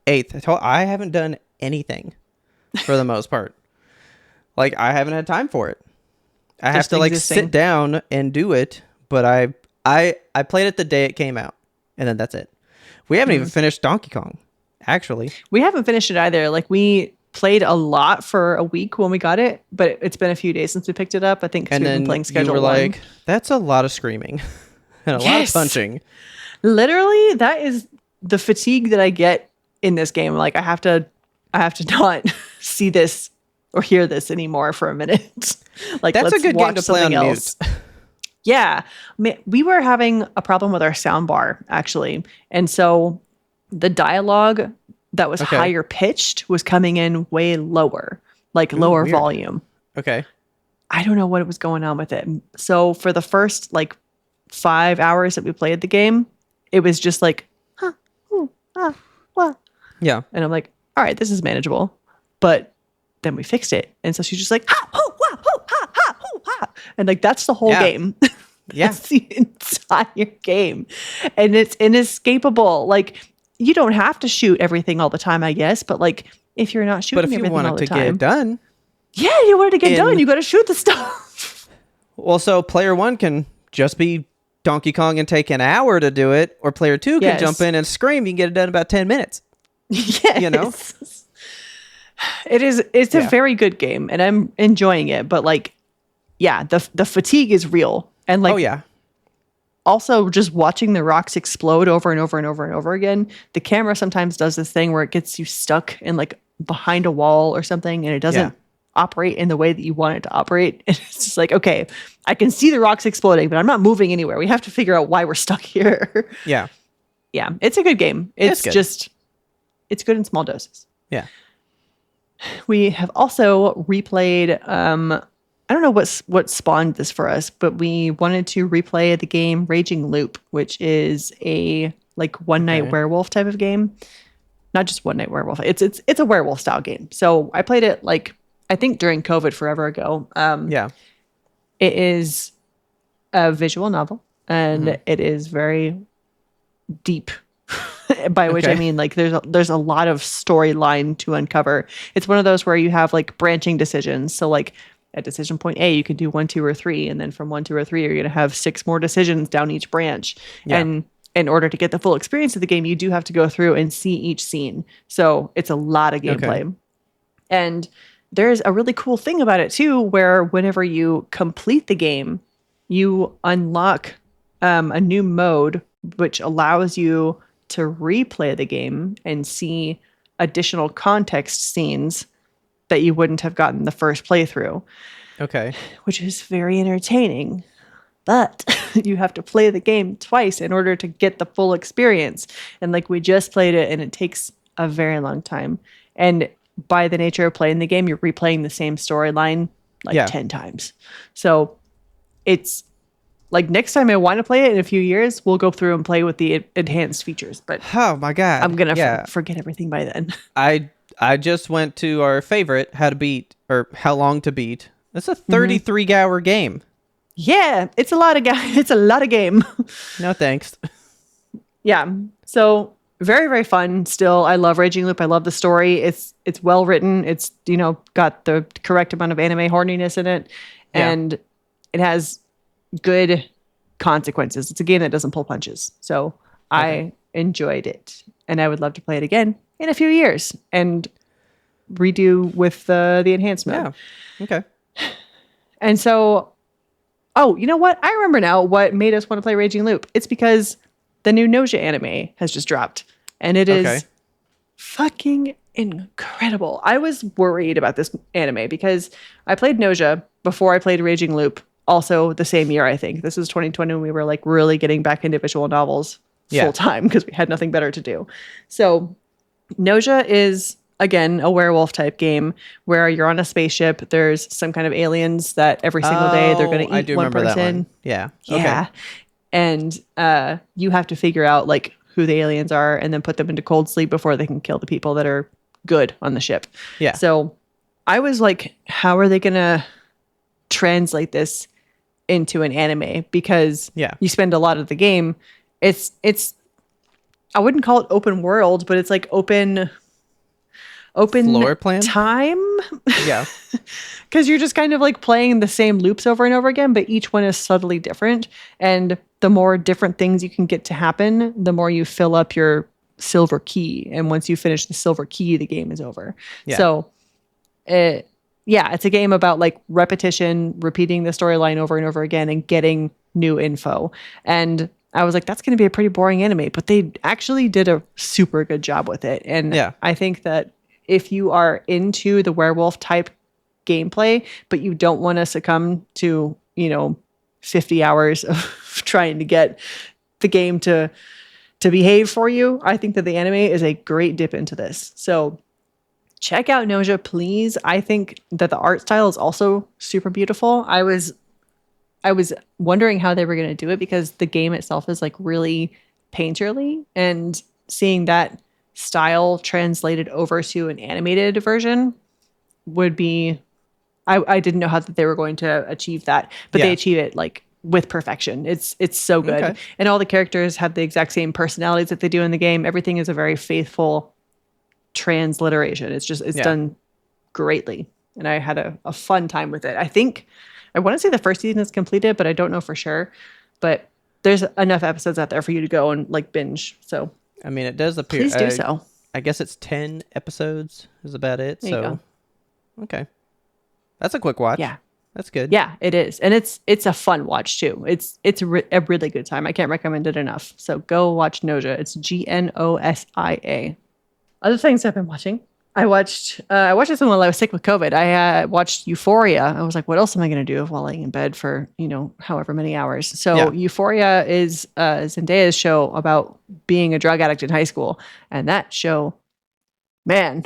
8th. I haven't done anything for the most part. Like, I haven't had time for it. I have to like sit down and do it, but I played it the day it came out, and then that's it. We haven't even finished Donkey Kong, actually. We haven't finished it either. Like, we played a lot for a week when we got it, but it's been a few days since we picked it up. I think because we've been playing Schedule 1. You were like, that's a lot of screaming and a lot of punching. Literally, that is the fatigue that I get in this game. Like, I have to not see this or hear this anymore for a minute. Like, that's a good game to play on mute. Yeah. We were having a problem with our sound bar, actually. And so the dialogue that was higher pitched was coming in way lower, like lower volume. Okay. I don't know what was going on with it. So for the first like 5 hours that we played the game, it was just like, huh, ooh, ah, wah. Yeah. And I'm like, all right, this is manageable. But then we fixed it. And so she's just like, ha, hoo, wah, hoo, ha, ha, hoo, ha. And like, that's the whole game. Yeah. That's the entire game. And it's inescapable. Like, you don't have to shoot everything all the time, I guess, but like if you're not But shooting if you everything all wanted the to get it time, done, yeah, you want it to get done, in you got to shoot the stuff. well, so player one can just be Donkey Kong and take an hour to do it, or player two can Yes. jump in and scream. You can get it done in about 10 minutes. Yes. You know? It's a Yeah. very good game and I'm enjoying it, but like, yeah, the fatigue is real. And like, Oh, yeah. also just watching the rocks explode over and over and over and over again. The camera sometimes does this thing where it gets you stuck in like behind a wall or something and it doesn't Yeah. operate in the way that you want it to operate. And it's just like, okay, I can see the rocks exploding, but I'm not moving anywhere. We have to figure out why we're stuck here. Yeah. Yeah, it's a good game. It's good. just, it's good in small doses. Yeah. We have also replayed, I don't know what spawned this for us, but we wanted to replay the game Raging Loop, which is a like one night Okay. werewolf type of game. Not just one night werewolf. It's a werewolf style game. So I played it like I think during COVID forever ago. Yeah. It is a visual novel and Mm-hmm. it is very deep. By which I Okay. mean like there's a lot of storyline to uncover. It's one of those where you have like branching decisions. So like at decision point A, you can do 1, 2, or 3, and then from 1, 2, or 3, you're going to have 6 more decisions down each branch. Yeah. And in order to get the full experience of the game, you do have to go through and see each scene. So it's a lot of gameplay. Okay. And there's a really cool thing about it too, where whenever you complete the game, you unlock a new mode which allows you to replay the game and see additional context scenes that you wouldn't have gotten the first playthrough, Okay. which is very entertaining. But you have to play the game twice in order to get the full experience. And like we just played it and it takes a very long time. And by the nature of playing the game, you're replaying the same storyline like Yeah. 10 times. So it's like next time I want to play it in a few years, we'll go through and play with the enhanced features. But Oh, my God. I'm going to Yeah. forget everything by then. I just went to our favorite, How to Beat, or How Long to Beat. It's a Mm-hmm. 33-hour game. Yeah, it's a lot of it's a lot of game. No thanks. Yeah. So very, very fun still. I love Raging Loop. I love the story. It's well written. It's, got the correct amount of anime horniness in it. Yeah. And it has good consequences. It's a game that doesn't pull punches. So I enjoyed it. And I would love to play it again in a few years and redo with the enhanced mode. Yeah. Okay. And so, oh, you know what? I remember now what made us want to play Raging Loop. It's because the new Nausea anime has just dropped. And it is Okay. fucking incredible. I was worried about this anime because I played Nausea before I played Raging Loop. Also the same year, I think. This was 2020 when we were like really getting back into visual novels Yeah. full time because we had nothing better to do. So Nausea is again a werewolf type game where you're on a spaceship. There's some kind of aliens that every single day they're going to I eat do one remember person. that one. Yeah. Yeah. Okay. And you have to figure out like who the aliens are and then put them into cold sleep before they can kill the people that are good on the ship. Yeah. So I was like, how are they going to translate this into an anime? Because Yeah. you spend a lot of the game. It's I wouldn't call it open world, but it's like open Floor plan? time. Yeah. Because you're just kind of like playing the same loops over and over again, but each one is subtly different. And the more different things you can get to happen, the more you fill up your silver key. And once you finish the silver key, the game is over. Yeah. So, it's a game about like repetition, repeating the storyline over and over again and getting new info. And I was like, that's going to be a pretty boring anime, but they actually did a super good job with it. And Yeah. I think that if you are into the werewolf type gameplay, but you don't want to succumb to, 50 hours of trying to get the game to behave for you, I think that the anime is a great dip into this. So check out Nausea, please. I think that the art style is also super beautiful. I was wondering how they were going to do it because the game itself is like really painterly, and seeing that style translated over to an animated version would be I didn't know how that they were going to achieve that, but they Yeah. achieve it like with perfection. It's so good. Okay. And all the characters have the exact same personalities that they do in the game. Everything is a very faithful transliteration. It's Yeah. done greatly. And I had a fun time with it. I want to say the first season is completed, but I don't know for sure. But there's enough episodes out there for you to go and like binge. So I mean, it does appear. please do so. I guess it's 10 episodes is about it. There you So, go. okay. That's a quick watch. Yeah. That's good. Yeah, it is. And it's a fun watch too. It's a really good time. I can't recommend it enough. So go watch Nosia. It's Gnosia. Other things I've been watching. I watched this one while I was sick with COVID. I watched Euphoria. I was like, what else am I going to do while laying in bed for, however many hours? So Yeah. Euphoria is Zendaya's show about being a drug addict in high school. And that show, man,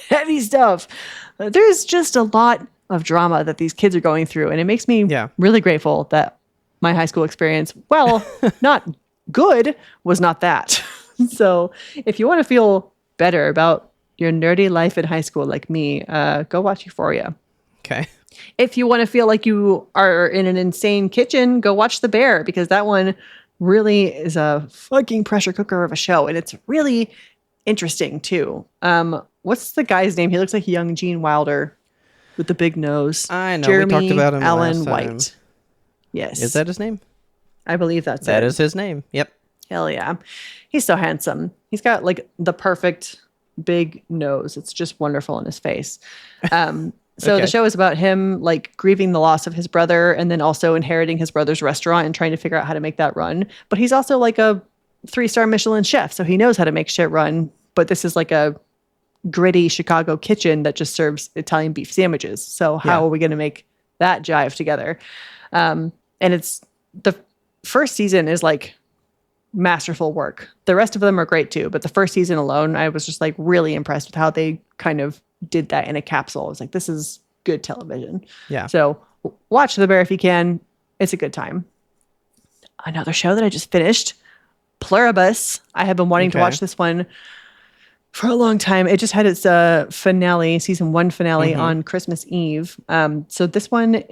heavy stuff. There's just a lot of drama that these kids are going through. And it makes me really grateful that my high school experience, well, not good, was not that. So if you want to feel better about your nerdy life in high school like me, go watch Euphoria. Okay. If you want to feel like you are in an insane kitchen, go watch The Bear, because that one really is a fucking pressure cooker of a show. And it's really interesting too. What's the guy's name? He looks like young Gene Wilder with the big nose. I know. Jeremy We talked about him Allen last time. White. Yes. Is that his name? I believe that's That it. is his name. Yep. Hell yeah. He's so handsome. He's got like the perfect big nose. It's just wonderful in his face. So Okay. the show is about him like grieving the loss of his brother and then also inheriting his brother's restaurant and trying to figure out how to make that run. But he's also like a 3-star Michelin chef, so he knows how to make shit run. But this is like a gritty Chicago kitchen that just serves Italian beef sandwiches. So how are we going to make that jive together? And it's the first season is like masterful work. The rest of them are great too, but the first season alone, I was just like really impressed with how they kind of did that in a capsule. I was like, this is good television. Yeah. So watch The Bear if you can. It's a good time. Another show that I just finished, Pluribus. I have been wanting to watch this one for a long time. It just had its finale, season 1 finale on Christmas Eve. So this one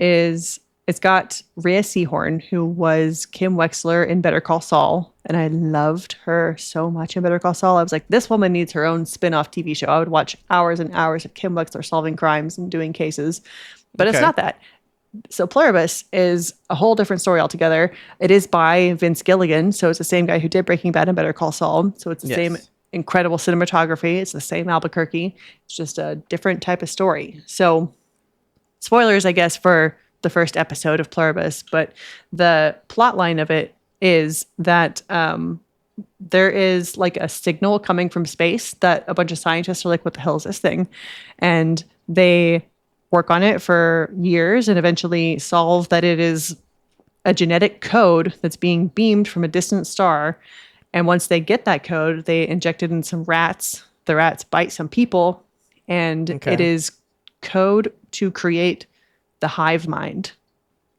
it's got Rhea Seehorn, who was Kim Wexler in Better Call Saul. And I loved her so much in Better Call Saul. I was like, this woman needs her own spin-off TV show. I would watch hours and hours of Kim Wexler solving crimes and doing cases. But it's not that. So Pluribus is a whole different story altogether. It is by Vince Gilligan. So it's the same guy who did Breaking Bad and Better Call Saul. So it's the same incredible cinematography. It's the same Albuquerque. It's just a different type of story. So spoilers, I guess, for the first episode of Pluribus, but the plot line of it is that there is like a signal coming from space that a bunch of scientists are like, what the hell is this thing? And they work on it for years and eventually solve that it is a genetic code that's being beamed from a distant star. And once they get that code, they inject it in some rats. The rats bite some people, and it is code to create the hive mind.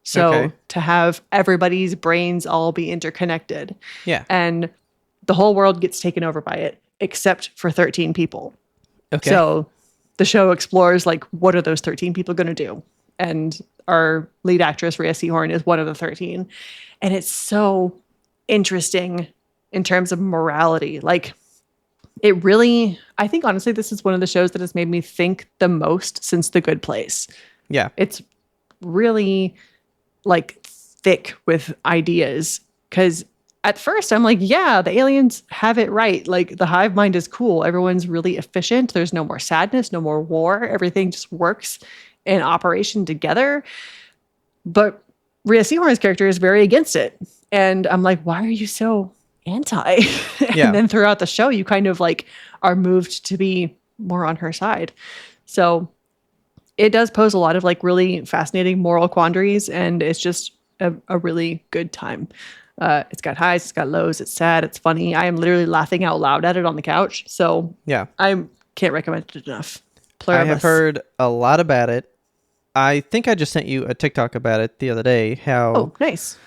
So to have everybody's brains all be interconnected. Yeah. And the whole world gets taken over by it, except for 13 people. Okay. So the show explores like, what are those 13 people going to do? And our lead actress, Rhea Seehorn, is one of the 13. And it's so interesting in terms of morality. Like, it really, I think honestly, this is one of the shows that has made me think the most since The Good Place. Yeah. It's really like thick with ideas, because at first I'm like, yeah, the aliens have it right. Like, the hive mind is cool. Everyone's really efficient. There's no more sadness, no more war. Everything just works in operation together. But Rhea Seehorn's character is very against it. And I'm like, why are you so anti? And then throughout the show, you kind of like are moved to be more on her side. So it does pose a lot of like really fascinating moral quandaries, and it's just a really good time. It's got highs, it's got lows, it's sad, it's funny. I am literally laughing out loud at it on the couch. So I can't recommend it enough. Pluribus. I have heard a lot about it. I think I just sent you a TikTok about it the other day. How nice.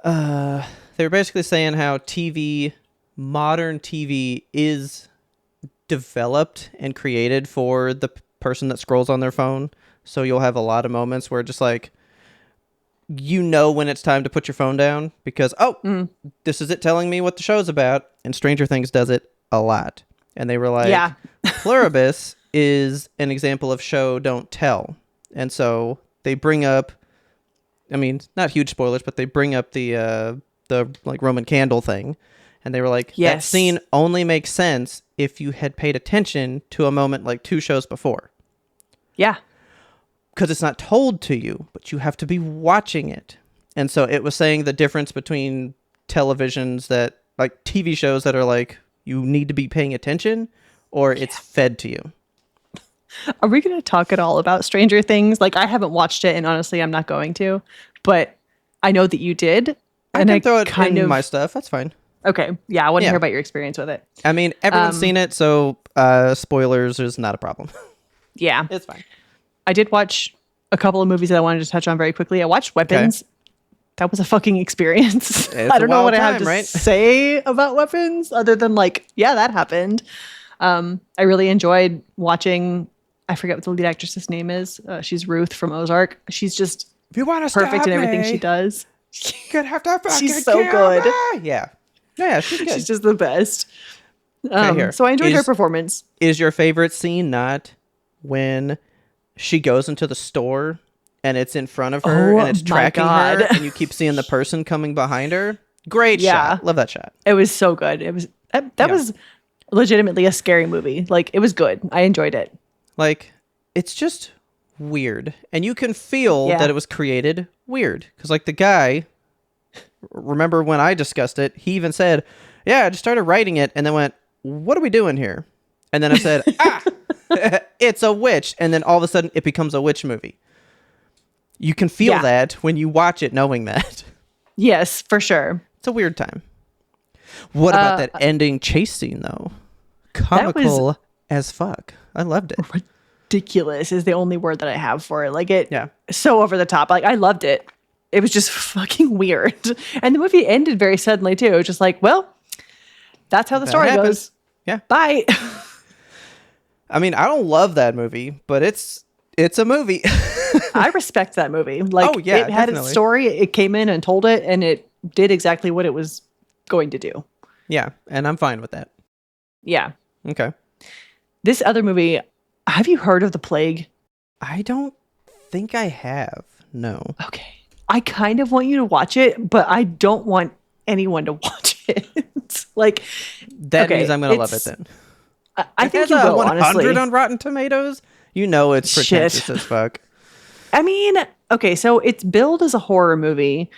They were basically saying how modern TV is developed and created for the person that scrolls on their phone. So you'll have a lot of moments where just like you know when it's time to put your phone down because, this is it telling me what the show's about. And Stranger Things does it a lot. And they were like, Yeah. Pluribus is an example of show, don't tell. And so they bring up, I mean, not huge spoilers, but they bring up the like Roman candle thing. And they were like, that Yes. scene only makes sense if you had paid attention to a moment like 2 shows before. Yeah. Because it's not told to you, but you have to be watching it. And so it was saying the difference between televisions that, like TV shows that are like, you need to be paying attention, or it's fed to you. Are we going to talk at all about Stranger Things? Like, I haven't watched it, and honestly, I'm not going to. But I know that you did. I can throw it in my stuff. That's fine. Okay. Yeah, I want to hear about your experience with it. I mean, everyone's seen it, so spoilers is not a problem. Yeah. It's fine. I did watch a couple of movies that I wanted to touch on very quickly. I watched Weapons. Okay. That was a fucking experience. It's I don't know what I have time, to say about Weapons other than like, yeah, that happened. I really enjoyed watching, I forget what the lead actress's name is. She's Ruth from Ozark. She's just If you want to perfect in everything she does. you're gonna have to She's so good. Yeah. Yeah, she's good. She's just the best. Here. So I enjoyed her performance. Is your favorite scene not when she goes into the store and it's in front of her and it's tracking her and you keep seeing the person coming behind her? Great shot. Love that shot. It was so good. It was that was legitimately a scary movie. Like, it was good. I enjoyed it. Like, it's just weird. And you can feel that it was created weird. Because, like, the guy, remember when I discussed it, he even said, yeah, I just started writing it and then went, what are we doing here? And then I said, it's a witch. And then all of a sudden it becomes a witch movie. You can feel that when you watch it knowing that. Yes, for sure. It's a weird time. What about that ending chase scene, though? Comical as fuck. I loved it. Ridiculous is the only word that I have for it. Like, so over the top. Like, I loved it. It was just fucking weird. And the movie ended very suddenly, too. It was just like, well, that's how the story goes. Yeah. Bye. I mean, I don't love that movie, but it's a movie. I respect that movie. Like, it had its story. It came in and told it, and it did exactly what it was going to do. Yeah, and I'm fine with that. Yeah. Okay. This other movie, have you heard of The Plague? I don't think I have. No. Okay. I kind of want you to watch it, but I don't want anyone to watch it. Like, that means I'm going to love it then. I think you will, 100 honestly. On Rotten Tomatoes? You know it's pretentious as fuck. I mean, okay, so it's billed as a horror movie.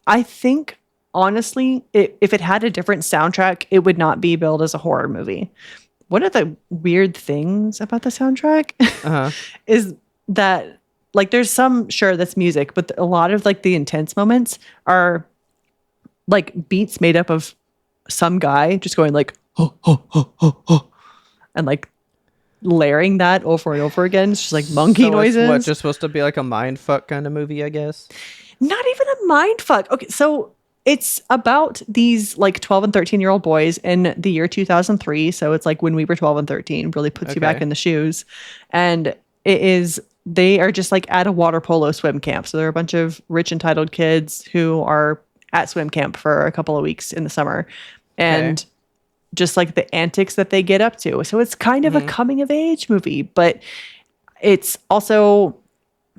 I think, honestly, if it had a different soundtrack, it would not be billed as a horror movie. One of the weird things about the soundtrack is that, like, there's some, sure, that's music, but a lot of, like, the intense moments are, like, beats made up of some guy just going, like, and, like, layering that over and over again. It's just, like, monkey noises. It's what, just supposed to be, like, a mindfuck kind of movie, I guess? Not even a mindfuck. Okay, so it's about these, like, 12 and 13-year-old boys in the year 2003. So it's like when we were 12 and 13, really puts you back in the shoes. And they are just, like, at a water polo swim camp. So they're a bunch of rich, entitled kids who are at swim camp for a couple of weeks in the summer. And just, like, the antics that they get up to. So it's kind of a coming of age movie, but it's also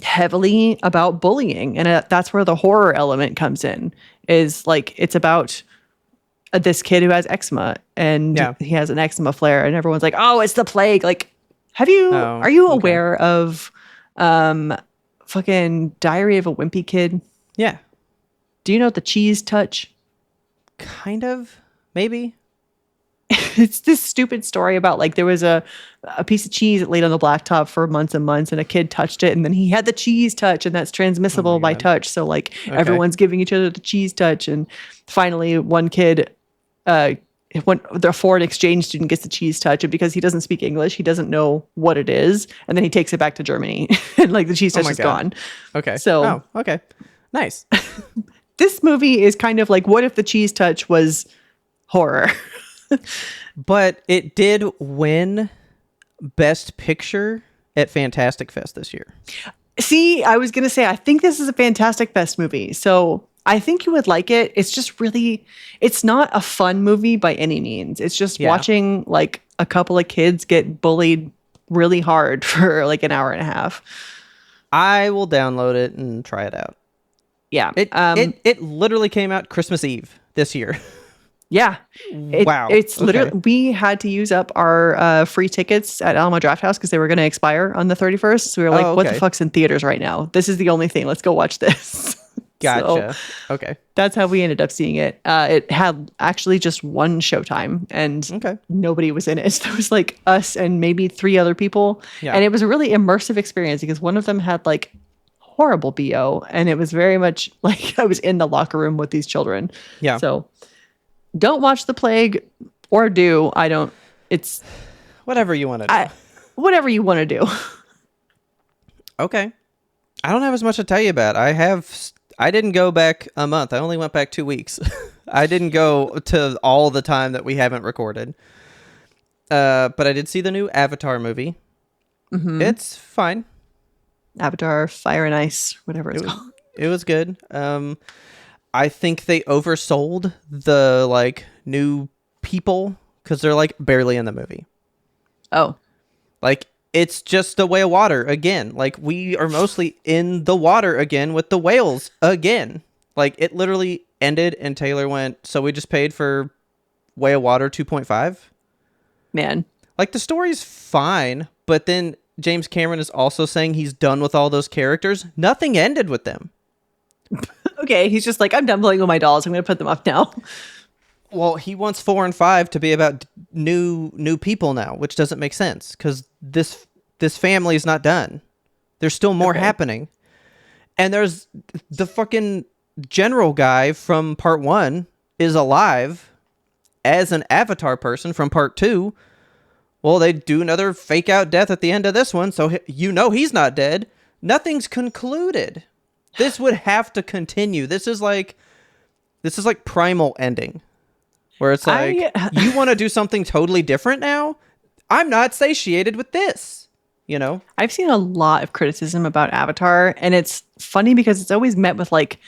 heavily about bullying. And that's where the horror element comes in, is, like, it's about this kid who has eczema and he has an eczema flare and everyone's like, oh, it's the plague. Like, are you aware of fucking Diary of a Wimpy Kid? Yeah. Do you know the cheese touch? Kind of, maybe. It's this stupid story about, like, there was a piece of cheese that laid on the blacktop for months and months, and a kid touched it, and then he had the cheese touch, and that's transmissible by touch. So, like, everyone's giving each other the cheese touch, and finally one kid, the foreign exchange student gets the cheese touch, and because he doesn't speak English, he doesn't know what it is, and then he takes it back to Germany, and, like, the cheese touch is gone. Okay. So, okay. Nice. This movie is kind of like, what if the cheese touch was horror? But it did win Best Picture at Fantastic Fest this year. See, I was going to say, I think this is a Fantastic Fest movie. So I think you would like it. It's just really, it's not a fun movie by any means. It's just Yeah. watching like a couple of kids get bullied really hard for like an hour and a half. I will download it and try it out. Yeah. It literally came out Christmas Eve this year. Yeah. Wow. It's Okay. literally, we had to use up our free tickets at Alamo Draft House because they were going to expire on the 31st. So we were like, what the okay. fuck's in theaters right now? This is the only thing. Let's go watch this. Gotcha. So Okay. that's how we ended up seeing it. It had actually just one showtime and Okay. nobody was in it. There was like us and maybe 3 other people. Yeah. And it was a really immersive experience because one of them had like horrible BO. And it was very much like I was in the locker room with these children. Yeah. So don't watch The Plague or do. It's Whatever you want to do. whatever you want to do. Okay. I don't have as much to tell you about. I didn't go back a month. I only went back 2 weeks. I didn't go to all the time that we haven't recorded. But I did see the new Avatar movie. Mm-hmm. It's fine. Avatar, Fire and Ice, whatever it's called. It was good. I think they oversold the like new people because they're like barely in the movie. Oh. Like it's just the way of water again. Like we are mostly in the water again with the whales again. Like it literally ended and Taylor went, so we just paid for Way of Water 2.5. Man. Like the story's fine, but then James Cameron is also saying he's done with all those characters. Nothing ended with them. Okay, he's just like, I'm done playing with my dolls. I'm going to put them up now. Well, he wants 4 and 5 to be about new people now, which doesn't make sense because this family is not done. There's still more happening, and there's the fucking general guy from part 1 is alive as an Avatar person from part 2. Well, they do another fake out death at the end of this one, so he's not dead. Nothing's concluded. This would have to continue. This is like Primal ending, where it's like, you want to do something totally different now? I'm not satiated with this, you know? I've seen a lot of criticism about Avatar, and it's funny because it's always met with like,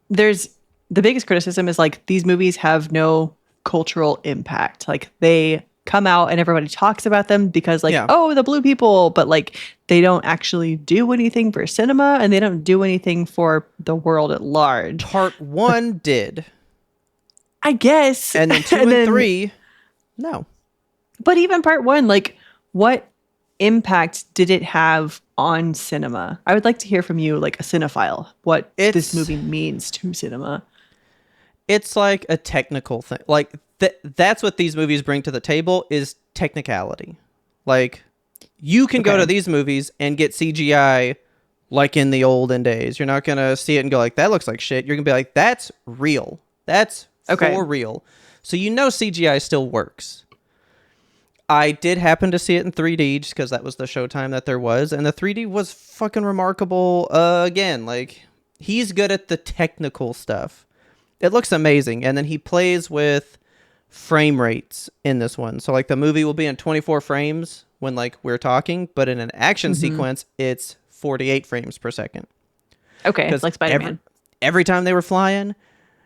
the biggest criticism is like, these movies have no cultural impact. Like they come out and everybody talks about them because like, oh, the blue people, but like they don't actually do anything for cinema and they don't do anything for the world at large. Part 1 did. I guess. And then 2 and 3, no. But even part 1, like what impact did it have on cinema? I would like to hear from you, like a cinephile, what this movie means to cinema. It's like a technical thing. Like that's what these movies bring to the table is technicality. Like you can go to these movies and get CGI like in the olden days. You're not going to see it and go like, that looks like shit. You're going to be like, that's real. That's for real. So CGI still works. I did happen to see it in 3D just because that was the showtime that there was. And the 3D was fucking remarkable. Again, like he's good at the technical stuff. It looks amazing. And then he plays with frame rates in this one. So like the movie will be in 24 frames when like we're talking, but in an action sequence, it's 48 frames per second. Okay, it's like Spider-Man. Every time they were flying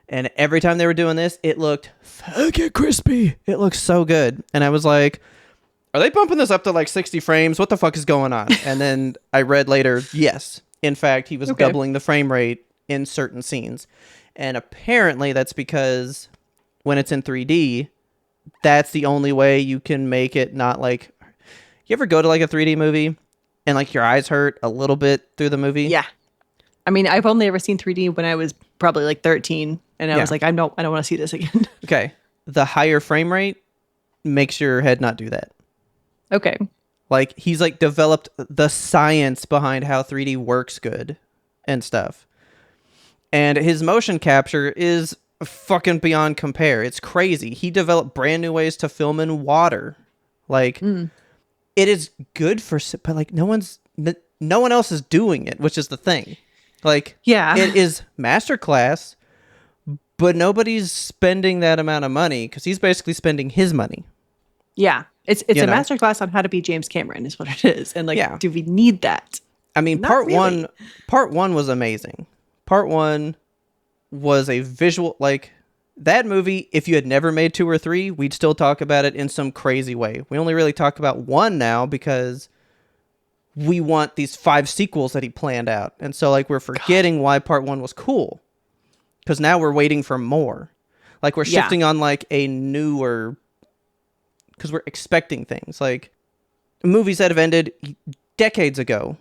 and every time they were doing this, it looked fucking crispy. It looks so good. And I was like, are they bumping this up to like 60 frames? What the fuck is going on? And then I read later, yes. In fact, he was doubling the frame rate in certain scenes. And apparently that's because when it's in 3D, that's the only way you can make it not like... You ever go to like a 3D movie and like your eyes hurt a little bit through the movie? Yeah. I mean, I've only ever seen 3D when I was probably like 13 and I was like, I don't want to see this again. Okay. The higher frame rate makes your head not do that. Okay. Like he's like developed the science behind how 3D works good and stuff. And his motion capture is fucking beyond compare. It's crazy. He developed brand new ways to film in water. Like it is good for, but like no one else is doing it, which is the thing. Like it is masterclass, but nobody's spending that amount of money because he's basically spending his money. Yeah. It's a masterclass on how to be James Cameron is what it is. And like, do we need that? I mean, Not really. part one was amazing. Part one was a visual, like, that movie, if you had never made 2 or 3, we'd still talk about it in some crazy way. We only really talk about 1 now because we want these 5 sequels that he planned out. And so, like, we're forgetting why part 1 was cool. Because now we're waiting for more. Like, we're shifting on, like, a newer... Because we're expecting things. Like, movies that have ended decades ago.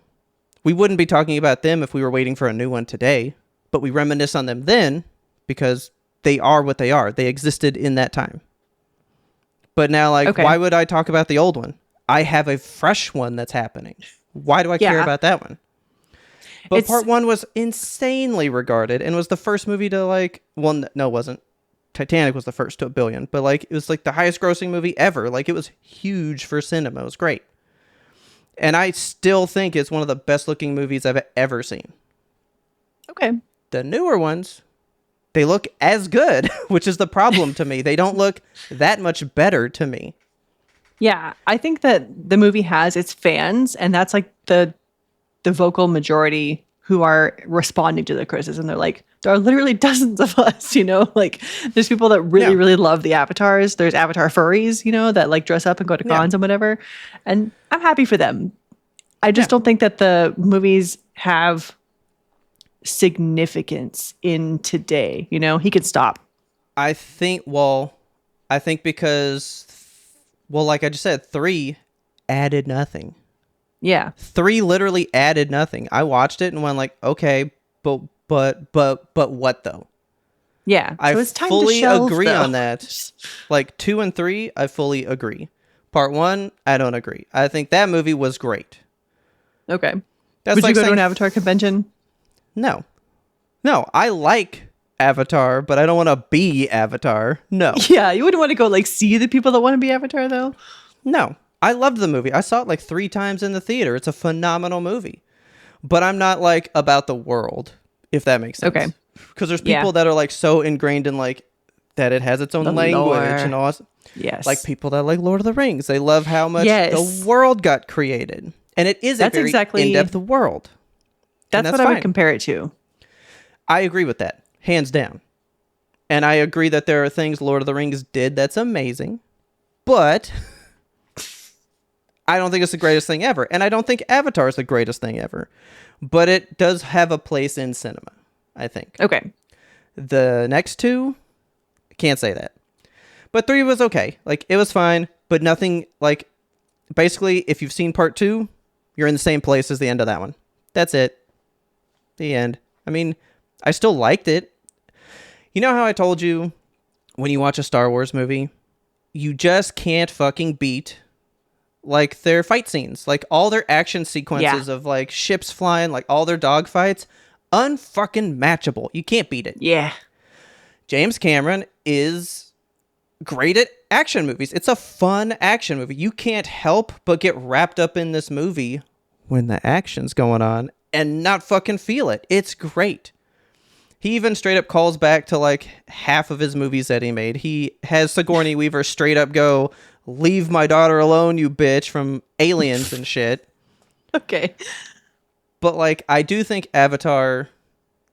We wouldn't be talking about them if we were waiting for a new one today. But we reminisce on them then because they are what they are. They existed in that time. But now, like, why would I talk about the old one? I have a fresh one that's happening. Why do I care about that one? But part 1 was insanely regarded and was the first movie to, like... Well, no, it wasn't. Titanic was the first to $1 billion. But, like, it was, like, the highest grossing movie ever. Like, it was huge for cinema. It was great. And I still think it's one of the best looking movies I've ever seen. Okay. The newer ones, they look as good, which is the problem to me. They don't look that much better to me. Yeah, I think that the movie has its fans, and that's like the vocal majority who are responding to the criticism. They're like, there are literally dozens of us, you know? Like, there's people that really, really love the avatars. There's avatar furries, you know, that like dress up and go to cons and whatever. And I'm happy for them. I just don't think that the movies have significance in today, you know? He could stop. I think because, well, like I just said, 3 added nothing. Yeah. 3 literally added nothing. I watched it and went like, okay, but what though? Yeah. So I it's time fully to shelve, agree though. on that. Like 2 and 3, I fully agree. Part 1, I don't agree. I think that movie was great. Okay. That's Would like you go to saying, an Avatar convention? No, I like Avatar, but I don't want to be Avatar. No. Yeah, you wouldn't want to go like see the people that want to be Avatar though. No. I loved the movie. I saw it like 3 times in the theater. It's a phenomenal movie. But I'm not like about the world, if that makes sense. Okay. Because there's people that are like so ingrained in like that it has its own language lore. and all. Yes. Like people that like Lord of the Rings. They love how much the world got created. And it is a very in-depth world. That's what I would compare it to. I agree with that, hands down. And I agree that there are things Lord of the Rings did that's amazing. But I don't think it's the greatest thing ever. And I don't think Avatar is the greatest thing ever. But it does have a place in cinema, I think. Okay. The next 2, can't say that. But 3 was okay. Like, it was fine, but nothing, like, basically, if you've seen part 2, you're in the same place as the end of that one. That's it. The end. I mean, I still liked it. You know how I told you when you watch a Star Wars movie, you just can't fucking beat like their fight scenes, like all their action sequences of like ships flying, like all their dogfights, unfucking matchable. You can't beat it. Yeah. James Cameron is great at action movies. It's a fun action movie. You can't help but get wrapped up in this movie when the action's going on and not fucking feel it. It's great. He even straight up calls back to like half of his movies that he made. He has Sigourney Weaver straight up go, "Leave my daughter alone, you bitch," from Aliens and shit. Okay. But like, I do think Avatar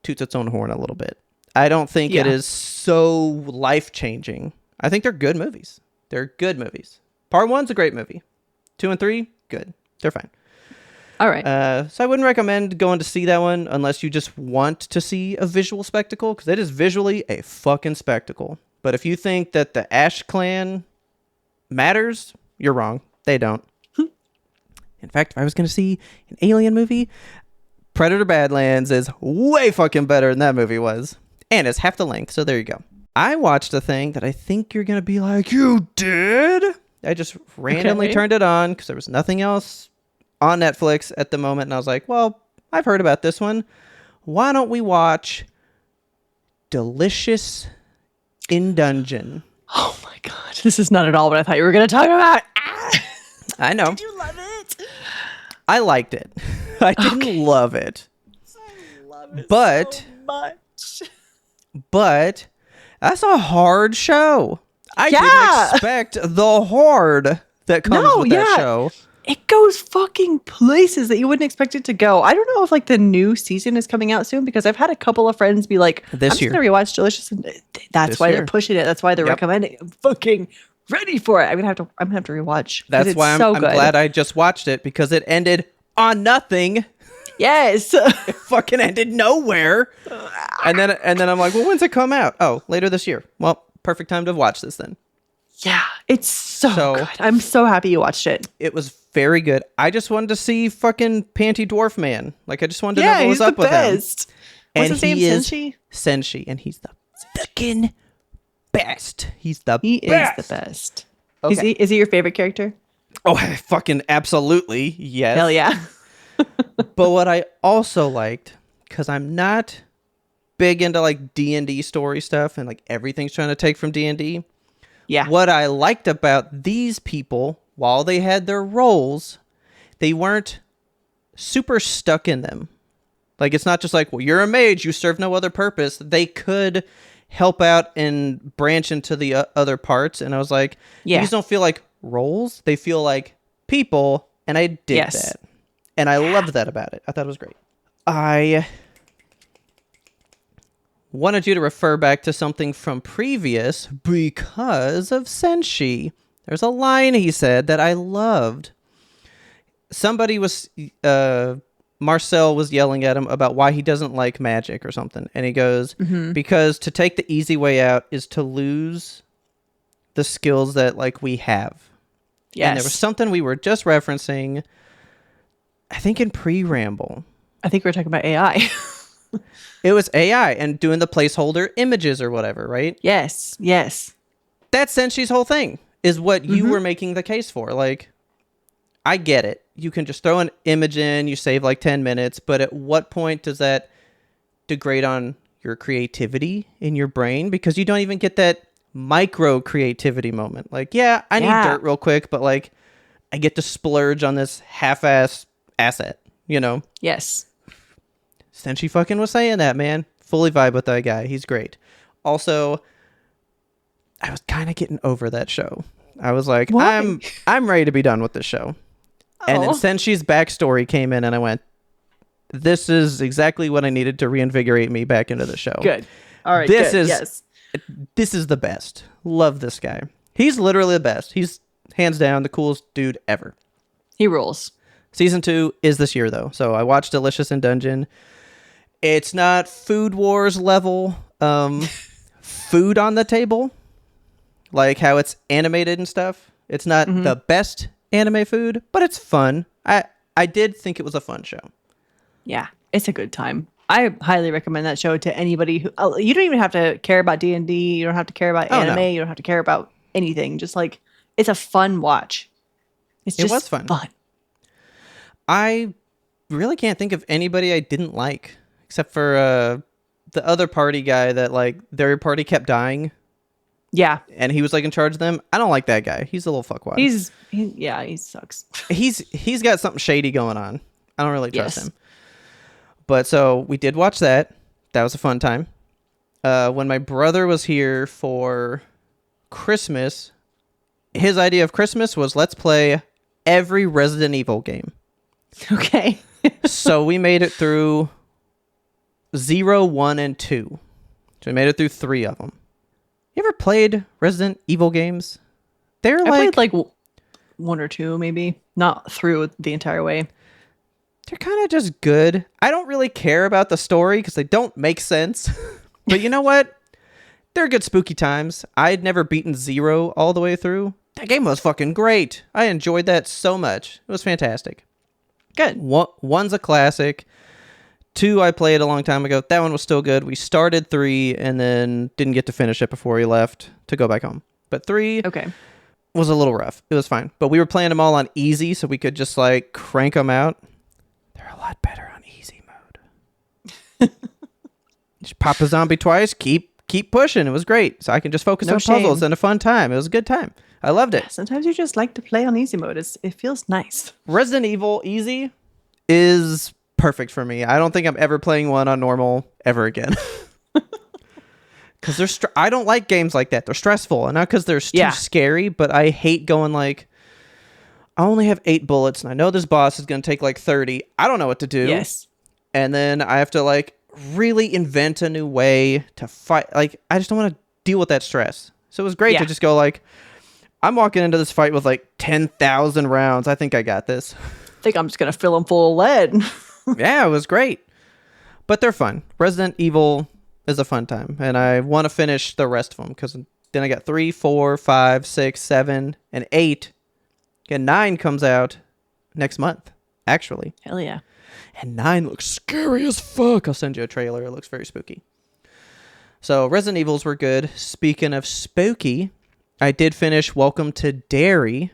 toots its own horn a little bit. I don't think it is so life-changing. I think they're good movies. They're good movies. Part 1's a great movie. 2 and 3, good. They're fine. All right. So I wouldn't recommend going to see that one unless you just want to see a visual spectacle, because it is visually a fucking spectacle. But if you think that the Ash Clan matters, you're wrong. They don't. In fact, if I was going to see an alien movie, Predator Badlands is way fucking better than that movie was. And it's half the length, so there you go. I watched a thing that I think you're going to be like, "You did?" I just randomly turned it on because there was nothing else on Netflix at the moment. And I was like, well, I've heard about this one. Why don't we watch Delicious in Dungeon? Oh my God. This is not at all what I thought you were going to talk about. I know. Did you love it? I liked it. I didn't love it. I love it but, so much. But that's a hard show. I didn't expect the horde that comes with that show. it goes fucking places that you wouldn't expect it to go. I don't know if like the new season is coming out soon because I've had a couple of friends be like, I'm just gonna rewatch Delicious, and that's why they're pushing it. That's why they're recommending it. I'm fucking ready for it. I'm gonna have to rewatch. That's why I'm glad I just watched it, because it ended on nothing. Yes. It fucking ended nowhere. And then I'm like, well, when's it come out? Oh, later this year. Well, perfect time to watch this then. Yeah, it's so good. I'm so happy you watched it. It was very good. I just wanted to see fucking Panty Dwarf Man. Like, I just wanted to know what was up with him. What's his name? Senshi? Senshi, and he's the fucking best. He is the best. Okay. Is he your favorite character? Oh, fucking absolutely. Yes. Hell yeah. But what I also liked, because I'm not big into like D&D story stuff and like everything's trying to take from D&D. Yeah. What I liked about these people, while they had their roles, they weren't super stuck in them. Like, it's not just like, well, you're a mage, you serve no other purpose. They could help out and branch into the other parts. And I was like, these don't feel like roles. They feel like people. And I did that. And I loved that about it. I thought it was great. I wanted you to refer back to something from previous because of Senshi. There's a line he said that I loved. Somebody was, Marcel was yelling at him about why he doesn't like magic or something. And he goes, because to take the easy way out is to lose the skills that like we have. Yes. And there was something we were just referencing, I think in pre-ramble. I think we were talking about AI. It was AI and doing the placeholder images or whatever, right? Yes, yes. That's Senshi's whole thing, is what you were making the case for. Like, I get it. You can just throw an image in, you save like 10 minutes, but at what point does that degrade on your creativity in your brain? Because you don't even get that micro creativity moment. Like, yeah, I need dirt real quick, but like, I get to splurge on this half-ass asset, you know? Yes. Senshi fucking was saying that, man. Fully vibe with that guy. He's great. Also, I was kind of getting over that show. I was like, why? I'm ready to be done with this show. And then Senshi's backstory came in and I went, this is exactly what I needed to reinvigorate me back into the show. Good. All right. This is the best. Love this guy. He's literally the best. He's hands down the coolest dude ever. He rules. Season 2 is this year though. So I watched Delicious in Dungeon. It's not Food Wars level food on the table, like how it's animated and stuff. It's not the best anime food, but it's fun. I did think it was a fun show. Yeah, it's a good time. I highly recommend that show to anybody who. You don't even have to care about D&D. You don't have to care about anime. No. You don't have to care about anything. Just like, it's a fun watch. It was fun. I really can't think of anybody I didn't like. Except for the other party guy that, like, their party kept dying. Yeah. And he was, like, in charge of them. I don't like that guy. He's a little fuckwad. He sucks. He's got something shady going on. I don't really trust him. But so we did watch that. That was a fun time. When my brother was here for Christmas, his idea of Christmas was let's play every Resident Evil game. Okay. So we made it through 0, 1, and 2. So we made it through 3 of them. You ever played Resident Evil games? I played like 1 or 2, maybe. Not through the entire way. They're kind of just good. I don't really care about the story because they don't make sense. But you know what? They're good spooky times. I had never beaten 0 all the way through. That game was fucking great. I enjoyed that so much. It was fantastic. Good. 1's a classic. 2 I played a long time ago. That one was still good. We started 3 and then didn't get to finish it before we left to go back home. But 3 was a little rough. It was fine. But we were playing them all on easy so we could just like crank them out. They're a lot better on easy mode. Just pop a zombie twice, keep pushing. It was great. So I can just focus on puzzles and a fun time. It was a good time. I loved it. Sometimes you just like to play on easy mode. It feels nice. Resident Evil easy is perfect for me. I don't think I'm ever playing one on normal ever again. Because I don't like games like that. They're stressful. And not because they're too scary, but I hate going like, I only have 8 bullets, and I know this boss is going to take like 30. I don't know what to do. Yes. And then I have to like really invent a new way to fight. Like, I just don't want to deal with that stress. So it was great to just go like, I'm walking into this fight with like 10,000 rounds. I think I got this. I think I'm just going to fill them full of lead. Yeah, it was great. But they're fun. Resident Evil is a fun time. And I want to finish the rest of them because then I got 3, 4, 5, 6, 7, and 8. And 9 comes out next month, actually. Hell yeah. And 9 looks scary as fuck. I'll send you a trailer. It looks very spooky. So Resident Evils were good. Speaking of spooky, I did finish Welcome to Derry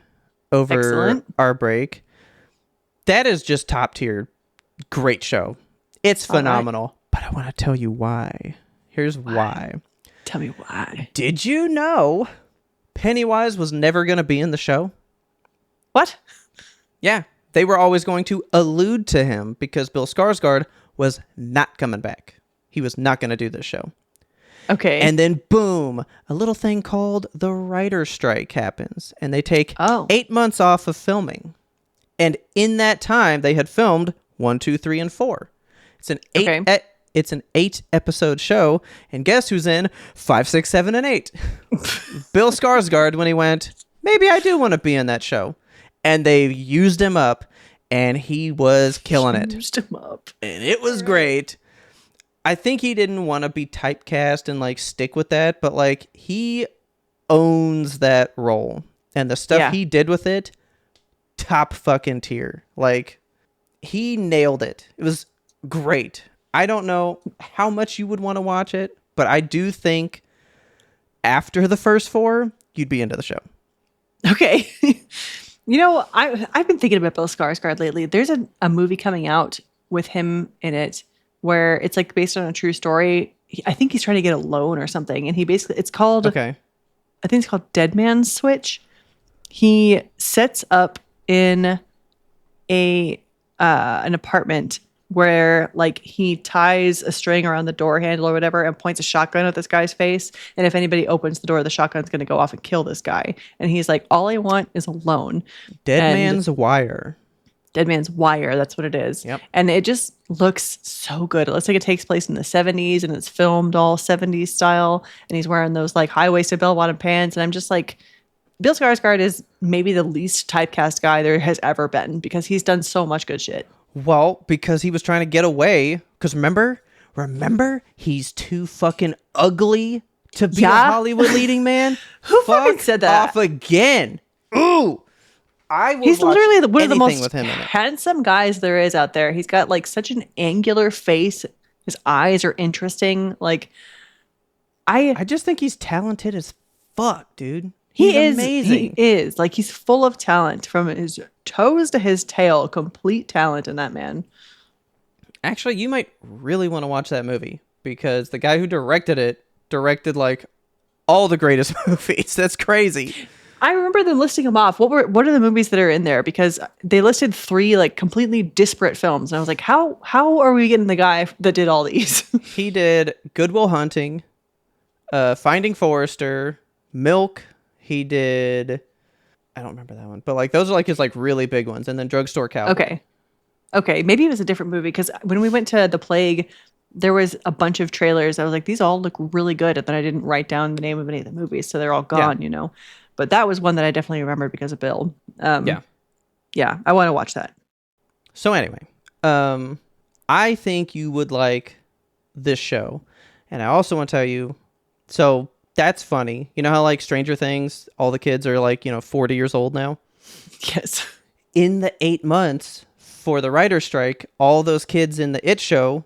over our break. That is just top tier. Great show. It's phenomenal. But I want to tell you why. Here's why. Tell me why. Did you know Pennywise was never going to be in the show? What? Yeah. They were always going to allude to him because Bill Skarsgård was not coming back. He was not going to do this show. Okay. And then boom, a little thing called the writer's strike happens. And they take 8 months off of filming. And in that time, they had filmed 1, 2, 3, and 4. It's an 8 episode show. And guess who's in 5, 6, 7, and 8? Bill Skarsgård, when he went, maybe I do want to be in that show. And they used him up, and he was killing it. Used him up. And it was great. I think he didn't want to be typecast and like stick with that, but like he owns that role. And the stuff he did with it, top fucking tier. Like, he nailed it. It was great. I don't know how much you would want to watch it, but I do think after the first 4, you'd be into the show. Okay. You know, I've been thinking about Bill Skarsgård lately. There's a movie coming out with him in it where it's like based on a true story. I think he's trying to get a loan or something. And he basically, it's called, I think it's called Dead Man's Switch. He sets up in an apartment where like he ties a string around the door handle or whatever and points a shotgun at this guy's face. And if anybody opens the door, the shotgun's going to go off and kill this guy. And he's like, all I want is a loan. Dead Man's Wire. Dead Man's Wire. That's what it is. Yep. And it just looks so good. It looks like it takes place in the 70s and it's filmed all 70s style. And he's wearing those like high-waisted bell-bottom pants. And I'm just like, Bill Skarsgård is maybe the least typecast guy there has ever been because he's done so much good shit. Well, because he was trying to get away. Because remember, he's too fucking ugly to be a Hollywood leading man. Who fucking said that? Off again. Ooh. He's literally one of the most handsome guys there is out there. He's got like such an angular face. His eyes are interesting. Like, I just think he's talented as fuck, dude. He is amazing. He is. Like, he's full of talent from his toes to his tail. Complete talent in that man. Actually, you might really want to watch that movie because the guy who directed it directed like all the greatest movies. That's crazy. I remember them listing them off. What are the movies that are in there? Because they listed 3 like completely disparate films. And I was like, how are we getting the guy that did all these? He did Good Will Hunting, Finding Forrester, Milk. He did, I don't remember that one, but like those are like his like really big ones. And then Drugstore Cowboy. Okay. Maybe it was a different movie because when we went to The Plague, there was a bunch of trailers. I was like, these all look really good. And then I didn't write down the name of any of the movies. So they're all gone, you know. But that was one that I definitely remembered because of Bill. Yeah, I want to watch that. So anyway, I think you would like this show. And I also want to tell you, so that's funny. You know how like Stranger Things, all the kids are like, 40 years old now? Yes. In the 8 months for the writer's strike, all those kids in the It show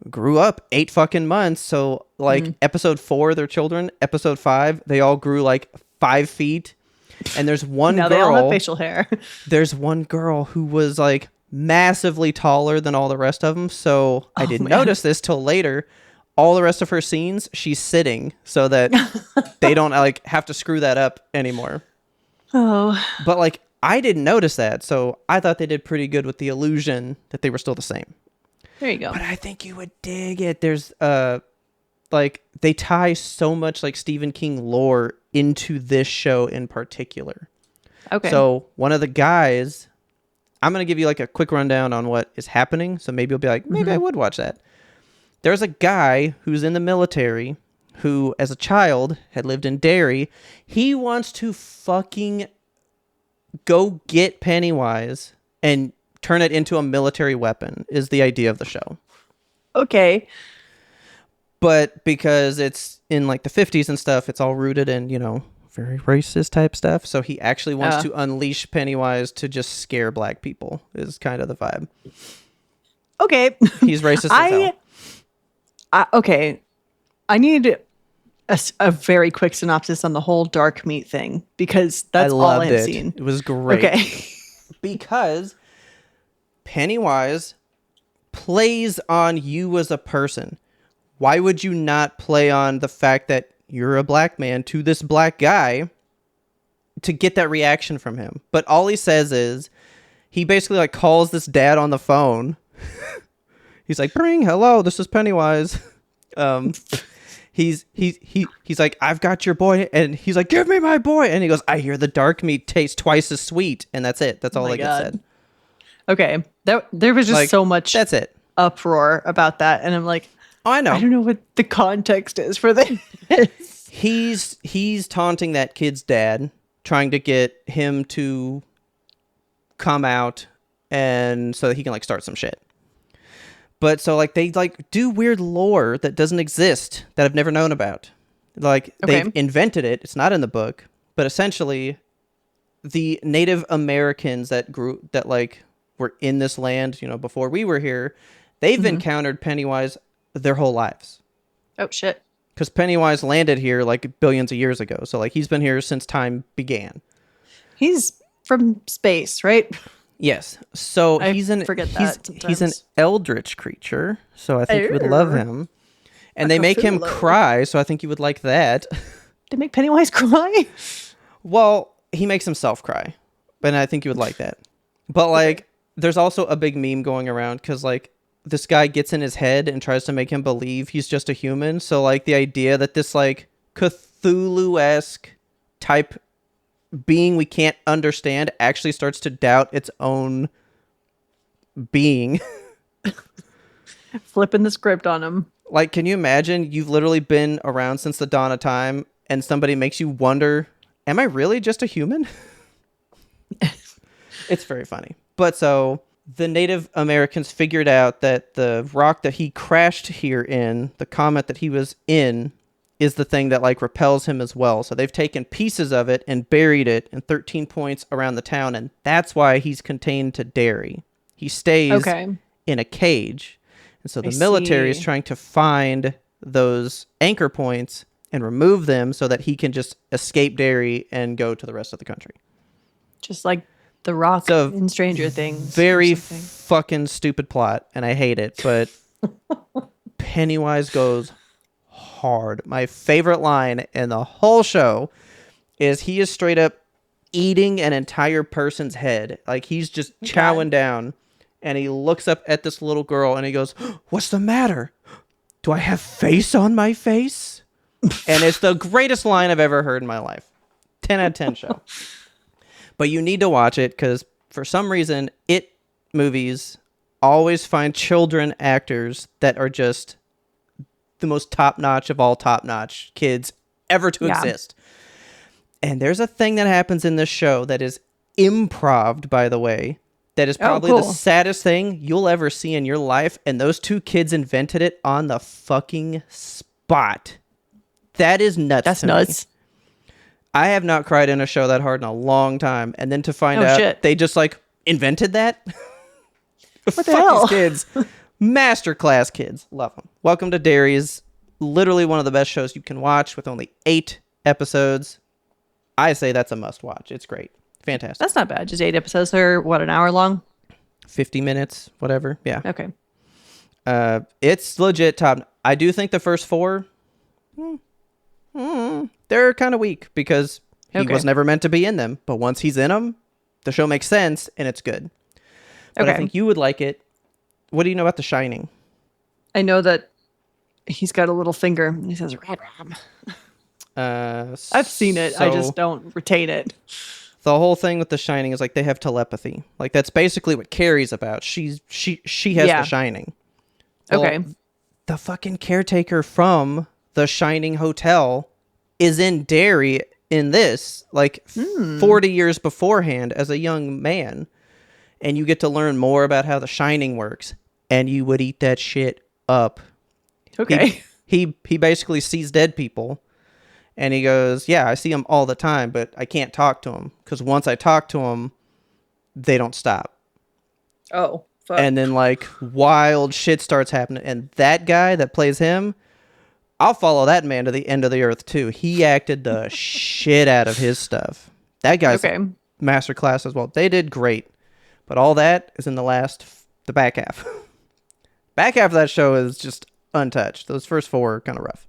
grew up 8 fucking months. So like episode 4, their children, episode 5, they all grew like 5 feet. And there's one girl. They all have facial hair. There's one girl who was like massively taller than all the rest of them. So I didn't notice this till later. All the rest of her scenes, she's sitting so that they don't like have to screw that up anymore. Oh. But like, I didn't notice that. So I thought they did pretty good with the illusion that they were still the same. There you go. But I think you would dig it. There's like they tie so much like Stephen King lore into this show in particular. Okay. So one of the guys, I'm going to give you like a quick rundown on what is happening. So maybe you'll be like, maybe I would watch that. There's a guy who's in the military who, as a child, had lived in Derry. He wants to fucking go get Pennywise and turn it into a military weapon, is the idea of the show. Okay. But because it's in like the 50s and stuff, it's all rooted in, very racist type stuff. So he actually wants to unleash Pennywise to just scare black people, is kind of the vibe. Okay. He's racist as hell. Okay. I need a very quick synopsis on the whole dark meat thing because that's all I've seen. It was great. Okay. Because Pennywise plays on you as a person. Why would you not play on the fact that you're a black man to this black guy to get that reaction from him? But all he says is he basically like calls this dad on the phone. He's like, "Bring, hello, this is Pennywise." He's like, "I've got your boy," and he's like, "Give me my boy," and he goes, "I hear the dark meat tastes twice as sweet," and that's it. That's all that gets said. Okay, there was just Like, so much. That's it. Uproar about that, and I'm like, oh, I know. I don't know what the context is for this. He's taunting that kid's dad, trying to get him to come out, and so that he can like start some shit. But so like they like do weird lore that doesn't exist that I've never known about. Like they've invented it. It's not in the book, but essentially the Native Americans that like were in this land, before we were here, they've encountered Pennywise their whole lives. Oh shit. Because Pennywise landed here like billions of years ago. So like he's been here since time began. He's from space, right? Yes. So he's an eldritch creature. So I think you would love him. And they make him cry, so I think you would like that. They make Pennywise cry? Well, he makes himself cry. And I think you would like that. But like there's also a big meme going around because like this guy gets in his head and tries to make him believe he's just a human. So like the idea that this like Cthulhu-esque type being we can't understand actually starts to doubt its own being. Flipping the script on him. Like, can you imagine you've literally been around since the dawn of time and somebody makes you wonder, am I really just a human? It's very funny. But so the Native Americans figured out that the rock that he crashed here in, the comet that he was in, is the thing that like repels him as well. So they've taken pieces of it and buried it in 13 points around the town, and that's why he's contained to Derry. He stays in a cage. And so the military is trying to find those anchor points and remove them so that he can just escape Derry and go to the rest of the country. Just like the Rock in Stranger Things. Very fucking stupid plot, and I hate it, but Pennywise goes hard. My favorite line in the whole show is he is straight up eating an entire person's head. Like he's just chowing down, and he looks up at this little girl and he goes, "What's the matter? Do I have face on my face?" And it's the greatest line I've ever heard in my life. 10 out of 10 show. But you need to watch it because for some reason, movies always find children actors that are just the most top-notch of all top-notch kids ever to exist. And there's a thing that happens in this show that is improv, by the way, that is probably the saddest thing you'll ever see in your life. And those two kids invented it on the fucking spot. That is nuts. That's nuts. I have not cried in a show that hard in a long time. And then to find out they just like invented that. What the hell? These kids. Masterclass kids. Love them. Welcome to Derry's. Literally one of the best shows you can watch with only 8 episodes. I say that's a must watch. It's great. Fantastic. That's not bad. Just 8 episodes. They're what, an hour long? 50 minutes, whatever. Yeah. Okay. It's legit top. I do think the first 4, they're kind of weak because he was never meant to be in them. But once he's in them, the show makes sense and it's good. But I think you would like it. What do you know about The Shining? I know that he's got a little finger and he says, "Ram." I've seen it. I just don't retain it. The whole thing with The Shining is like they have telepathy. Like that's basically what Carrie's about. She has Yeah. The Shining. Well, Okay. the fucking caretaker from the Shining Hotel is in Derry in this, like 40 years beforehand as a young man. And you get to learn more about how the Shining works. And you would eat that shit up. Okay. He basically sees dead people. And he goes, yeah, I see them all the time, but I can't talk to them. Because once I talk to them, they don't stop. Oh, fuck. And then, like, wild shit starts happening. And that guy that plays him, I'll follow that man to the end of the earth, too. He acted the shit out of his stuff. That guy's Okay. master class as well. They did great. But all that is in the back half. Back half of that show is just untouched. Those first 4 are kind of rough.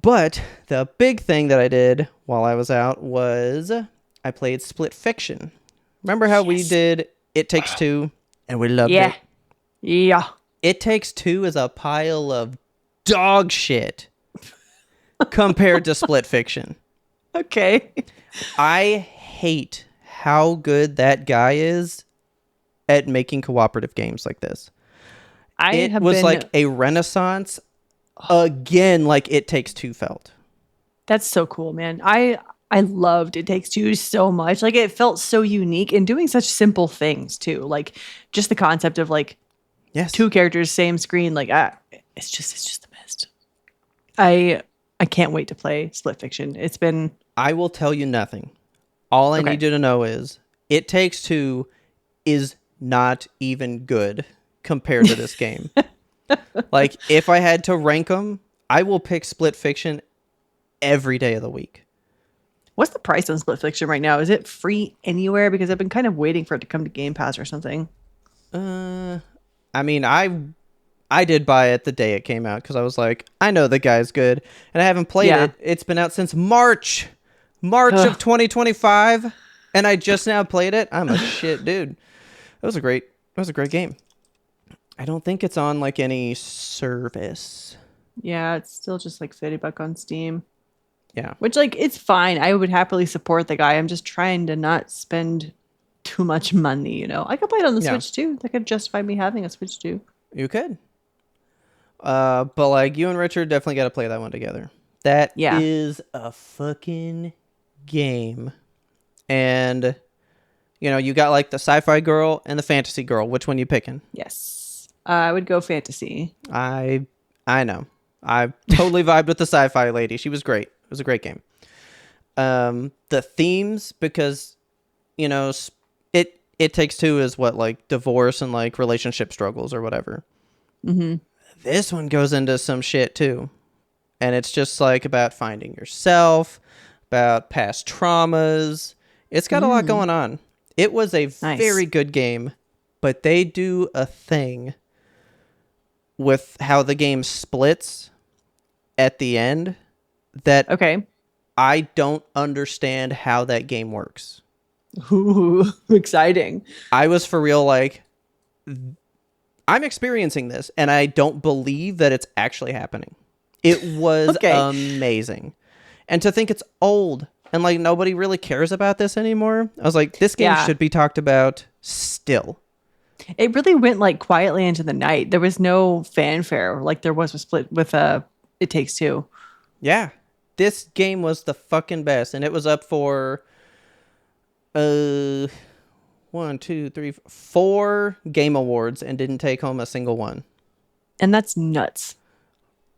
But the big thing that I did while I was out was I played Split Fiction. Remember how we did It Takes Two and we loved it? Yeah. It Takes Two is a pile of dog shit compared to Split Fiction. Okay. I hate how good that guy is at making cooperative games like this. It was like a renaissance again, like It Takes Two felt. That's so cool, man. I loved It Takes Two so much. Like it felt so unique and doing such simple things too. Like just the concept of like Yes. 2 characters, same screen. Like it's just the best. I can't wait to play Split Fiction. It's been. I will tell you nothing. All I need you to know is It Takes Two is not even good compared to this game. Like, if I had to rank them, I will pick Split Fiction every day of the week. What's the price on Split Fiction right now? Is it free anywhere? Because I've been kind of waiting for it to come to Game Pass or something. I mean, I did buy it the day it came out because I was like, I know the guy's good, and I haven't played it. It's been out since March of 2025, and I just now played it. I'm a shit dude. It was a great game. I don't think it's on like any service. Yeah, it's still just like $50 on Steam. Yeah. Which like it's fine. I would happily support the guy. I'm just trying to not spend too much money, you know. I could play it on the Switch too. That could justify me having a Switch too. You could. But like you and Richard definitely got to play that one together. That is a fucking game. And you know, you got like the sci-fi girl and the fantasy girl. Which one you picking? Yes. I would go fantasy. I know. I totally vibed with the sci-fi lady. She was great. It was a great game. The themes, because you know, it Takes Two is what, like divorce and like relationship struggles or whatever. Mm-hmm. This one goes into some shit too, and it's just like about finding yourself, about past traumas. It's got a lot going on. It was a very good game, but they do a thing with how the game splits at the end that I don't understand how that game works. Ooh, exciting. I was for real like, I'm experiencing this and I don't believe that it's actually happening. It was amazing. And to think it's old and like nobody really cares about this anymore. I was like, this game should be talked about still. It really went like quietly into the night. There was no fanfare like there was with It Takes Two. Yeah. This game was the fucking best, and it was up for 4 Game Awards and didn't take home a single one. And that's nuts.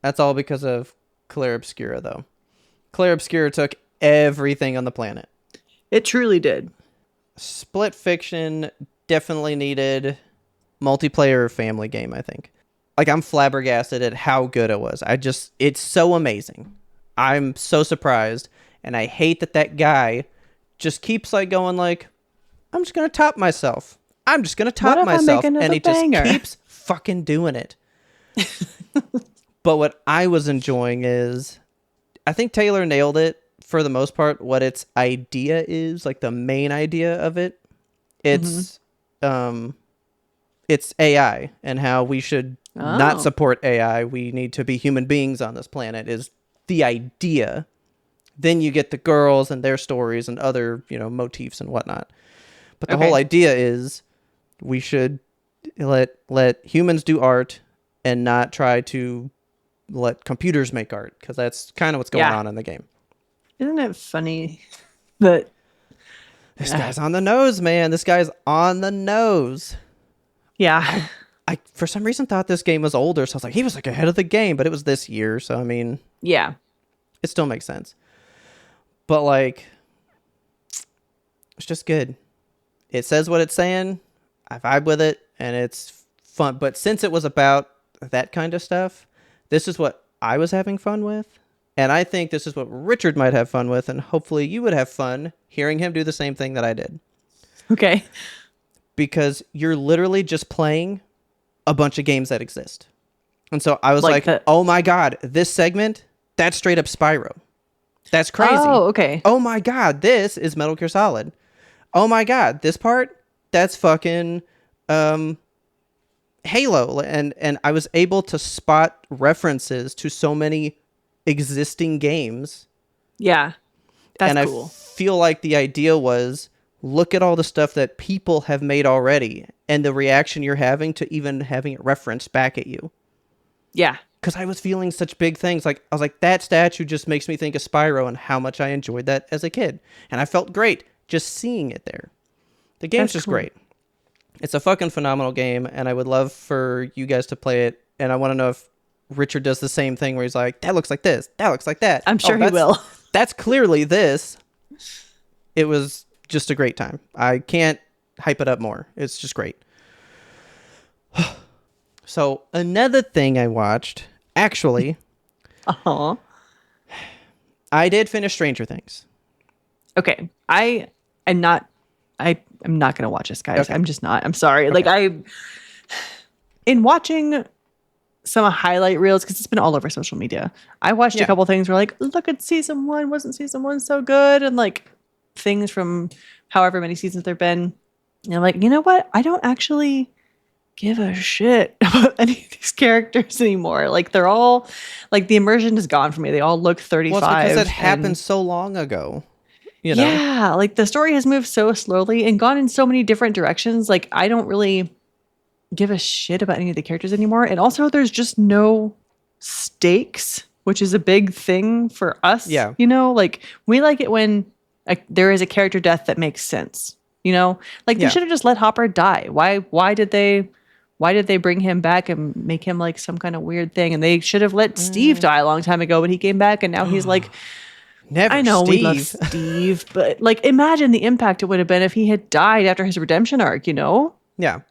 That's all because of Claire Obscura, though. Claire Obscura took everything on the planet. It truly did. Split Fiction definitely needed multiplayer family game, I think. Like, I'm flabbergasted at how good it was. It's so amazing. I'm so surprised, and I hate that guy just keeps like going like, I'm just gonna top myself. I'm just gonna top myself, and he just keeps fucking doing it. But what I was enjoying is, I think Taylor nailed it for the most part. What its idea is, like the main idea of it, it's AI and how we should not support AI. We need to be human beings on this planet is the idea. then you get the girls and their stories and other, motifs and whatnot. But the Okay. whole idea is we should let humans do art and not try to let computers make art, because that's kind of what's going Yeah. on in the game. Isn't it funny that This guy's on the nose, man. This guy's on the nose. yeah. I for some reason thought this game was older, so I was like, he was like ahead of the game, but it was this year, so I mean, Yeah. it still makes sense. But like, it's just good. It says what it's saying. I vibe with it, and it's fun. But since it was about that kind of stuff, this is what I was having fun with. And I think this is what Richard might have fun with, and hopefully you would have fun hearing him do the same thing that I did. Okay. Because you're literally just playing a bunch of games that exist. And so I was like, oh my God, this segment, that's straight up Spyro. That's crazy. Oh, okay. Oh my God, this is Metal Gear Solid. Oh my God, this part, that's fucking Halo. And I was able to spot references to so many existing games. Yeah. That's and cool. I feel like the idea was, look at all the stuff that people have made already and the reaction you're having to even having it referenced back at you. Yeah. Because I was feeling such big things. Like, I was like, that statue just makes me think of Spyro and how much I enjoyed that as a kid. And I felt great just seeing it there. The game's just great. It's a fucking phenomenal game, and I would love for you guys to play it. And I want to know if Richard does the same thing where he's like, that looks like this, that looks like that. I'm sure he will. That's clearly this. It was just a great time. I can't hype it up more. It's just great. So another thing I watched, actually, I did finish Stranger Things. Okay. I'm not gonna watch this, guys. Okay. I'm just not. I'm sorry. Okay. Like in watching some highlight reels, because it's been all over social media, I watched a couple things where like, look at season 1, wasn't season 1 so good? And like things from however many seasons there've been. And I'm like, you know what? I don't actually give a shit about any of these characters anymore. Like they're all like, the immersion is gone for me. They all look 35. Well, it's because it happened so long ago. You know? Yeah, like the story has moved so slowly and gone in so many different directions. Like I don't really give a shit about any of the characters anymore. And also there's just no stakes, which is a big thing for us. Yeah. You know, like we like it when there is a character death that makes sense. You know, like they should have just let Hopper die. Why did they bring him back and make him like some kind of weird thing? And they should have let Steve die a long time ago, but he came back and now he's like, never. I know Steve. we love Steve, but like imagine the impact it would have been if he had died after his redemption arc, you know? Yeah.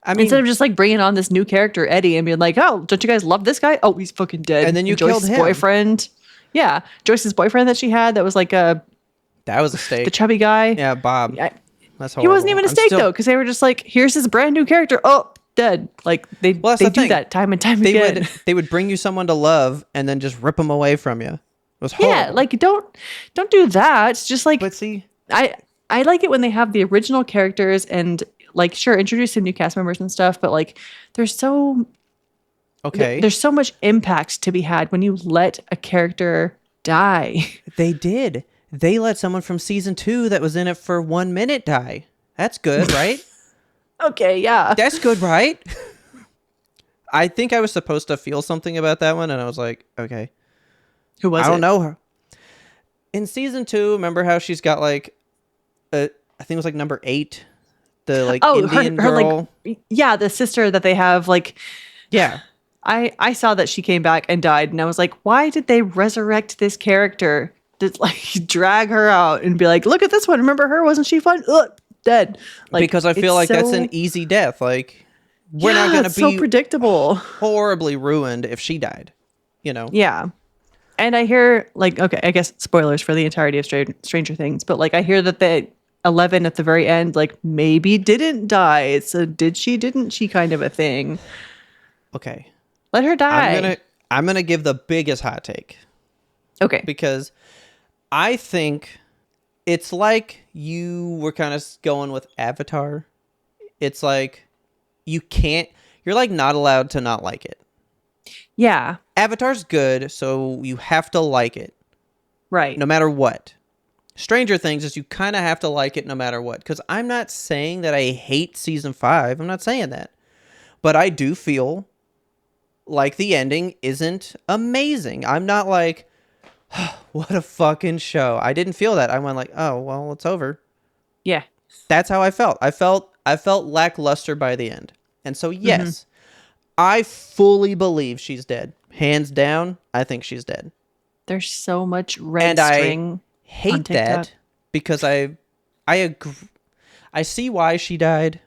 I mean, instead of just like bringing on this new character, Eddie, and being like, oh, don't you guys love this guy? Oh, he's fucking dead. And then you Joyce's killed him. boyfriend. Yeah. Joyce's boyfriend that she had that was like that was a stake. the chubby guy. Yeah, Bob. That's horrible. He wasn't even a stake though, because they were just like, here's this brand new character. Oh, dead. Like they do that time and time again. They would bring you someone to love and then just rip them away from you. It was horrible. Yeah, like don't do that. It's just like, But see, I like it when they have the original characters and like, sure, introduce some new cast members and stuff, but like there's so much impact to be had when you let a character die. They did. They let someone from season 2 that was in it for 1 minute die. That's good, right? Okay, yeah. That's good, right? I think I was supposed to feel something about that one, and I was like, okay. Who was it? I don't know her. In season 2, remember how she's got like, I think it was like number 8, the like Indian girl. Like, yeah, the sister that they have. Like, yeah, I saw that she came back and died, and I was like, why did they resurrect this character to like drag her out and be like, look at this one, remember her? Wasn't she fun? Ugh, dead. Like, because I feel like that's an easy death. Like, we're not going to be so predictable, horribly ruined if she died. You know? Yeah. And I hear, like, okay, I guess spoilers for the entirety of Stranger Things, but like I hear that the 11 at the very end, like maybe didn't die. It's a did she, didn't she kind of a thing. Okay. Let her die. I'm gonna give the biggest hot take. Okay. Because I think it's like you were kind of going with Avatar. It's like you're like not allowed to not like it. Yeah. Avatar's good, so you have to like it. Right. No matter what. Stranger Things is you kind of have to like it no matter what. Because I'm not saying that I hate season 5. I'm not saying that. But I do feel like the ending isn't amazing. I'm not like, oh, what a fucking show. I didn't feel that. I went like, oh, well, it's over. Yeah. That's how I felt. I felt lackluster by the end. And so, yes, I fully believe she's dead. Hands down, I think she's dead. There's so much red And I string on hate TikTok. that because I agree. I see why she died,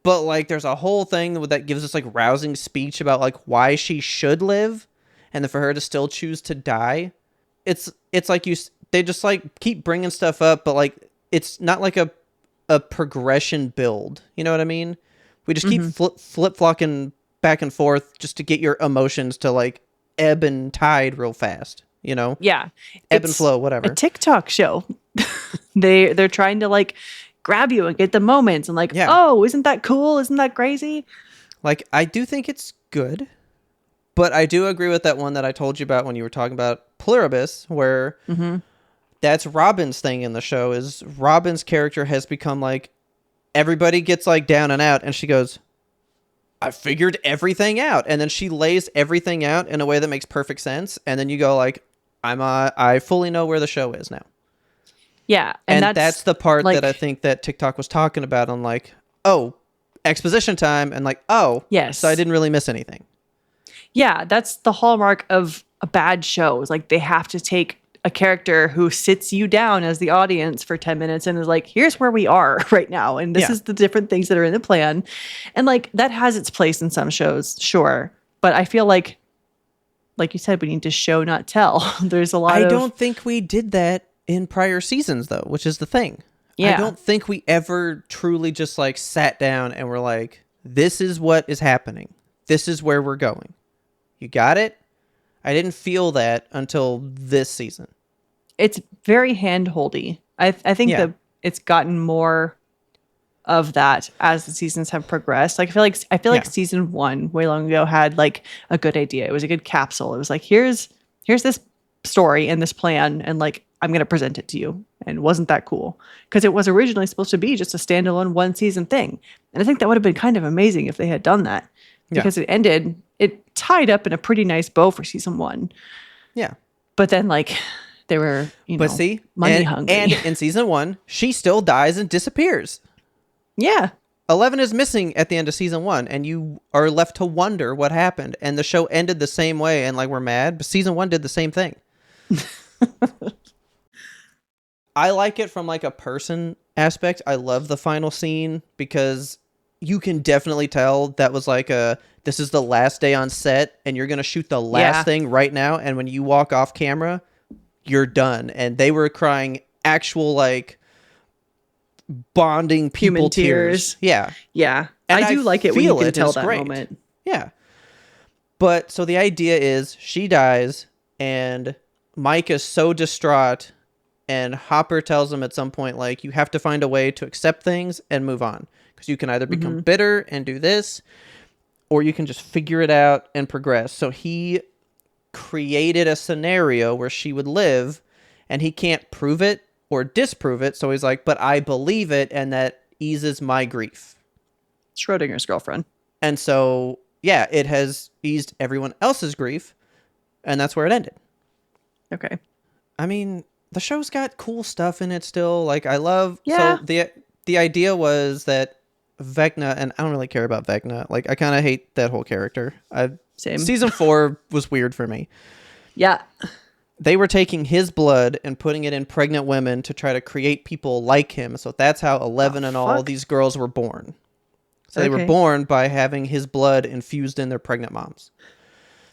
but like there's a whole thing that gives us like rousing speech about like why she should live, and then for her to still choose to die. It's like they just like keep bringing stuff up, but like it's not like a progression build. You know what I mean? We just keep flip-flopping back and forth just to get your emotions to like ebb and tide real fast, you know? Yeah. Ebb and flow, A whatever. TikTok show. They're trying to like grab you and get the moments and like, Yeah. oh, isn't that cool? Isn't that crazy? Like, I do think it's good, but I do agree with that one that I told you about when you were talking about Pluribus, where that's Robin's thing in the show, is Robin's character has become like, everybody gets like down and out, and she goes, I figured everything out. And then she lays everything out in a way that makes perfect sense. And then you go like, I fully know where the show is now. Yeah. And that's the part like, that I think that TikTok was talking about on like, oh, exposition time. And like, oh, yes. so I didn't really miss anything. Yeah. That's the hallmark of a bad show. Is like they have to take a character who sits you down as the audience for 10 minutes and is like, here's where we are right now. And this is the different things that are in the plan. And like, that has its place in some shows. Sure. But I feel like you said, we need to show, not tell. There's a lot I don't think we did that in prior seasons though, which is the thing. Yeah. I don't think we ever truly just like sat down and were like, this is what is happening. This is where we're going. You got it? I didn't feel that until this season. It's very hand-holdy. I think that it's gotten more of that as the seasons have progressed. Like I feel like season 1 way long ago had like a good idea. It was a good capsule. It was like, here's this story and this plan, and like I'm going to present it to you. And wasn't that cool? Because it was originally supposed to be just a standalone 1 season thing. And I think that would have been kind of amazing if they had done that. Because it tied up in a pretty nice bow for season 1. Yeah. But then like they were, money hungry. And in season 1, she still dies and disappears. Yeah. 11 is missing at the end of season 1, and you are left to wonder what happened. And the show ended the same way, and like we're mad, but season 1 did the same thing. I like it from like a person aspect. I love the final scene because you can definitely tell that was like this is the last day on set, and you're going to shoot the last thing right now. And when you walk off camera, you're done. And they were crying actual like bonding people human tears. Yeah. Yeah. And I do like it when you can tell that moment. Yeah. But so the idea is she dies and Mike is so distraught, and Hopper tells him at some point, like, you have to find a way to accept things and move on. Because you can either become bitter and do this, or you can just figure it out and progress. So he created a scenario where she would live, and he can't prove it or disprove it. So he's like, but I believe it, and that eases my grief. Schrodinger's girlfriend. And so, yeah, it has eased everyone else's grief, and that's where it ended. Okay. I mean, the show's got cool stuff in it still. Like, I love... Yeah. So the idea was that Vecna, and I don't really care about Vecna. Like, I kind of hate that whole character. Same. Season 4 was weird for me. Yeah. They were taking his blood and putting it in pregnant women to try to create people like him. So that's how 11 and all these girls were born. So they were born by having his blood infused in their pregnant moms.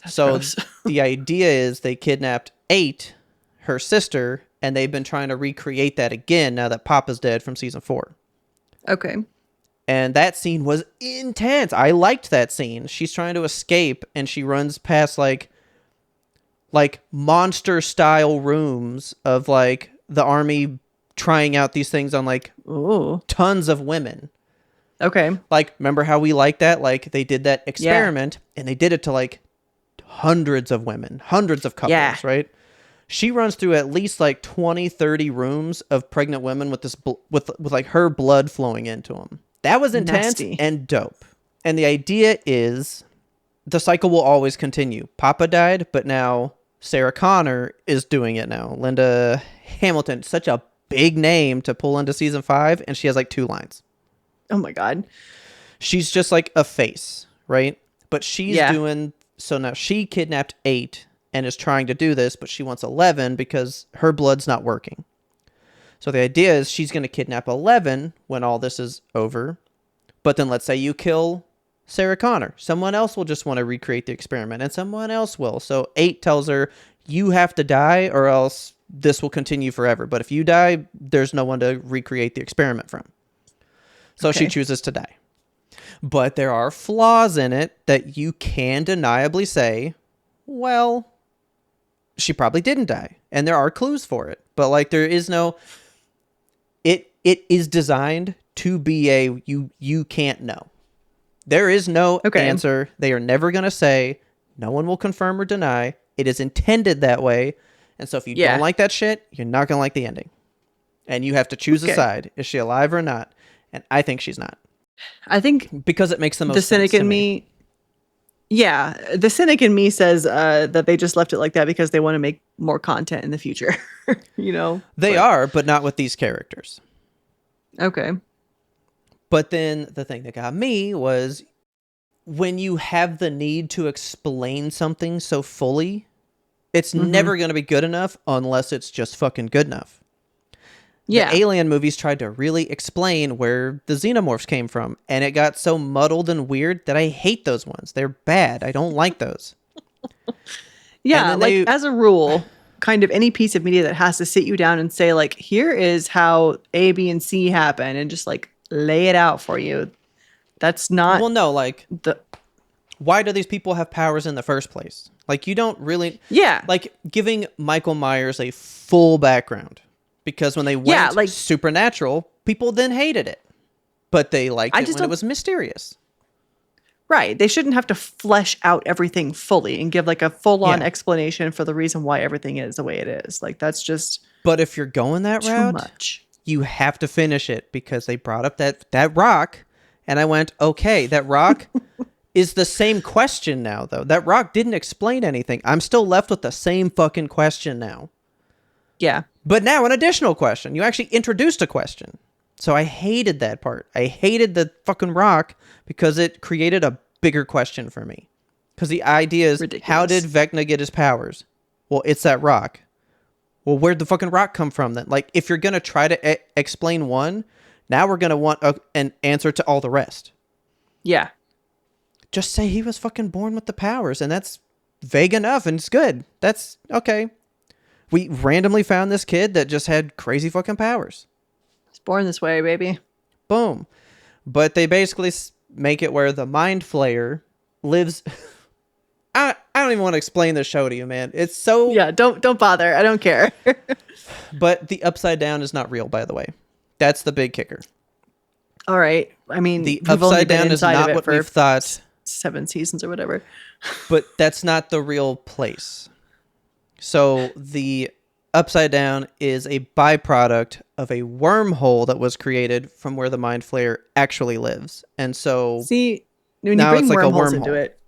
That's so gross. The idea is they kidnapped 8, her sister, and they've been trying to recreate that again now that Papa's dead from season 4. Okay. And that scene was intense. I liked that scene. She's trying to escape, and she runs past like monster style rooms of like the army trying out these things on like tons of women. Okay. Like, remember how we liked that? Like, they did that experiment, and they did it to like hundreds of women, hundreds of couples, right? She runs through at least like 20, 30 rooms of pregnant women with this with like her blood flowing into them. That was intense Nasty. and dope. And the idea is the cycle will always continue. Papa died, but now Sarah Connor is doing it now. Linda Hamilton, such a big name to pull into season 5, and she has like 2 lines. Oh my God. She's just like a face, right? But she's Yeah. doing, so now she kidnapped 8 and is trying to do this, but she wants 11 because her blood's not working. So the idea is she's going to kidnap 11 when all this is over. But then let's say you kill Sarah Connor. Someone else will just want to recreate the experiment, and someone else will. So 8 tells her, you have to die or else this will continue forever. But if you die, there's no one to recreate the experiment from. So she chooses to die. But there are flaws in it that you can deniably say, well, she probably didn't die. And there are clues for it. But like there is no... It is designed to be a you can't know. There is no answer. They are never going to say. No one will confirm or deny. It is intended that way. And so if you don't like that shit, you're not going to like the ending. And you have to choose a side. Is she alive or not? And I think she's not. I think because it makes the most the cynic sense in to me. Yeah, the cynic in me says that they just left it like that because they want to make more content in the future. You know, they are, but not with these characters. Okay. But then the thing that got me was when you have the need to explain something so fully, it's never going to be good enough unless it's just fucking good enough. Yeah. The Alien movies tried to really explain where the xenomorphs came from, and it got so muddled and weird that I hate those ones. They're bad. I don't like those. Yeah, like as a rule, kind of any piece of media that has to sit you down and say like, here is how A, B, and C happen, and just like lay it out for you. That's not... Well, no, like, why do these people have powers in the first place? Like, you don't really... Yeah. Like, giving Michael Myers a full background. Because when they went like, supernatural, people then hated it. But they liked it when it was mysterious. Right. They shouldn't have to flesh out everything fully and give like a full-on explanation for the reason why everything is the way it is. Like, that's just... But if you're going that route, much. You have to finish it because they brought up that rock. And I went, okay, that rock is the same question now, though. That rock didn't explain anything. I'm still left with the same fucking question now. Yeah. But now an additional question. You actually introduced a question. So I hated that part. I hated the fucking rock because it created a bigger question for me. Because the idea is, how did Vecna get his powers? Well, it's that rock. Well, where'd the fucking rock come from then? Like, if you're going to try to explain one, now we're going to want an answer to all the rest. Yeah. Just say he was fucking born with the powers, and that's vague enough, and it's good. That's okay. We randomly found this kid that just had crazy fucking powers. It's born this way, baby. Boom. But they basically make it where the Mind Flayer lives... I don't even want to explain the show to you, man. It's so... Yeah, don't bother. I don't care. But the Upside Down is not real, by the way. That's the big kicker. All right. I mean, the Upside Down is not what we've thought. 7 seasons or whatever. But that's not the real place. So the Upside Down is a byproduct of a wormhole that was created from where the Mind Flayer actually lives. And so... See, when you bring wormholes into it,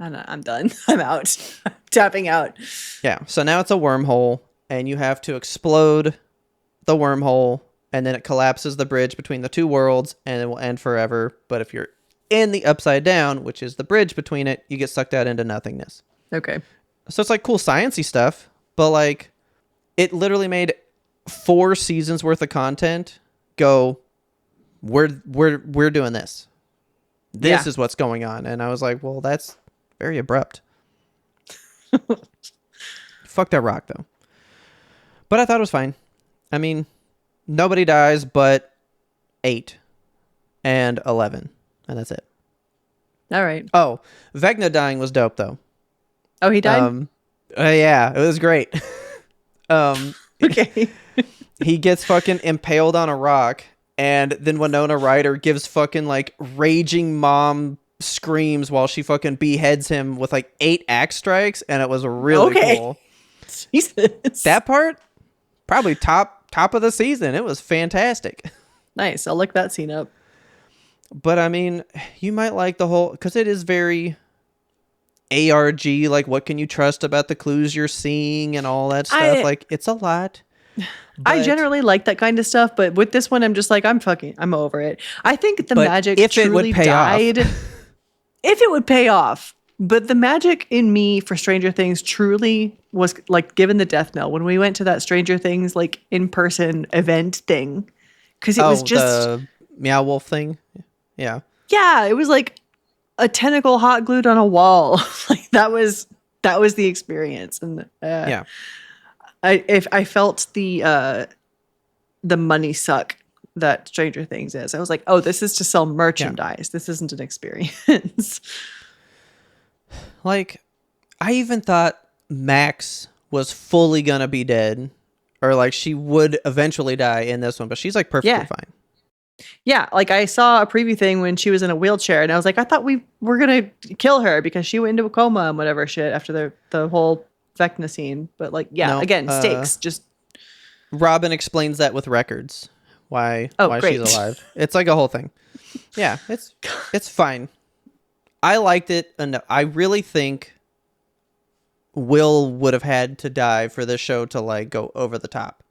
I'm done. I'm out. I'm tapping out. Yeah. So now it's a wormhole, and you have to explode the wormhole, and then it collapses the bridge between the two worlds, and it will end forever. But if you're in the Upside Down, which is the bridge between it, you get sucked out into nothingness. Okay. So it's like cool sciencey stuff, but like it literally made 4 seasons worth of content go, we're doing this. This is what's going on. And I was like, well, that's very abrupt. Fuck that rock, though. But I thought it was fine. I mean, nobody dies but 8 and 11. And that's it. All right. Oh, Vecna dying was dope, though. Oh, he died? Yeah, it was great. Okay. He gets fucking impaled on a rock, and then Winona Ryder gives fucking like raging mom screams while she fucking beheads him with like 8 axe strikes, and it was really cool. Jesus. That part, probably top of the season. It was fantastic. Nice. I'll look that scene up. But I mean, you might like the whole, because it is very ARG, like what can you trust about the clues you're seeing and all that stuff. Like, it's a lot. I generally like that kind of stuff, but with this one, I'm just like, I'm over it. I think the magic if it would truly pay died. If it would pay off. But the magic in me for Stranger Things truly was like given the death knell when we went to that Stranger Things like in-person event thing. Because it was just the Meow Wolf thing. Yeah. Yeah, it was like a tentacle hot glued on a wall. Like that was the experience. And yeah. I felt the money suck that Stranger Things is. I was like, oh, this is to sell merchandise. Yeah. This isn't an experience. Like, I even thought Max was fully gonna be dead, or like she would eventually die in this one, but she's like perfectly fine. Yeah, like I saw a preview thing when she was in a wheelchair, and I was like, I thought we were gonna kill her because she went into a coma and whatever shit after the whole Vecna scene. But like, yeah, again, stakes. Just Robin explains that with records why great. She's alive. It's like a whole thing. Yeah, it's fine. I liked it enough. I really think Will would have had to die for this show to like go over the top.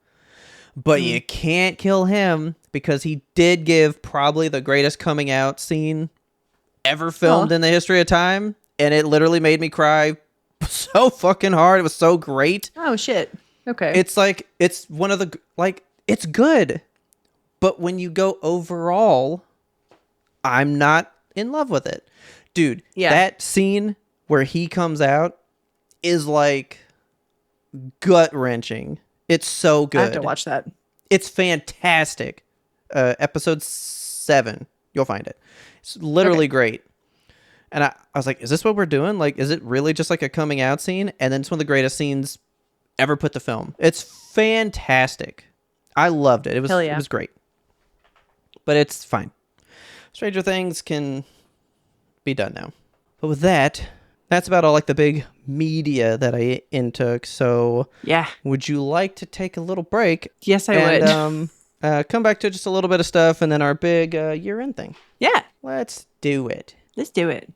But you can't kill him because he did give probably the greatest coming out scene ever filmed in the history of time. And it literally made me cry so fucking hard. It was so great. Oh, shit. Okay. It's like, it's one of the, like, it's good. But when you go overall, I'm not in love with it. Dude, that scene where he comes out is like gut-wrenching. It's so good. I have to watch that. It's fantastic. Episode 7. You'll find it. It's literally great. And I was like, is this what we're doing? Like, is it really just like a coming out scene? And then it's one of the greatest scenes ever put to film. It's fantastic. I loved it. It was great. But it's fine. Stranger Things can be done now. But with that, that's about all like the big media that I intook. So would you like to take a little break? Yes, I would. Come back to just a little bit of stuff and then our big year-end thing. Yeah. Let's do it. Let's do it.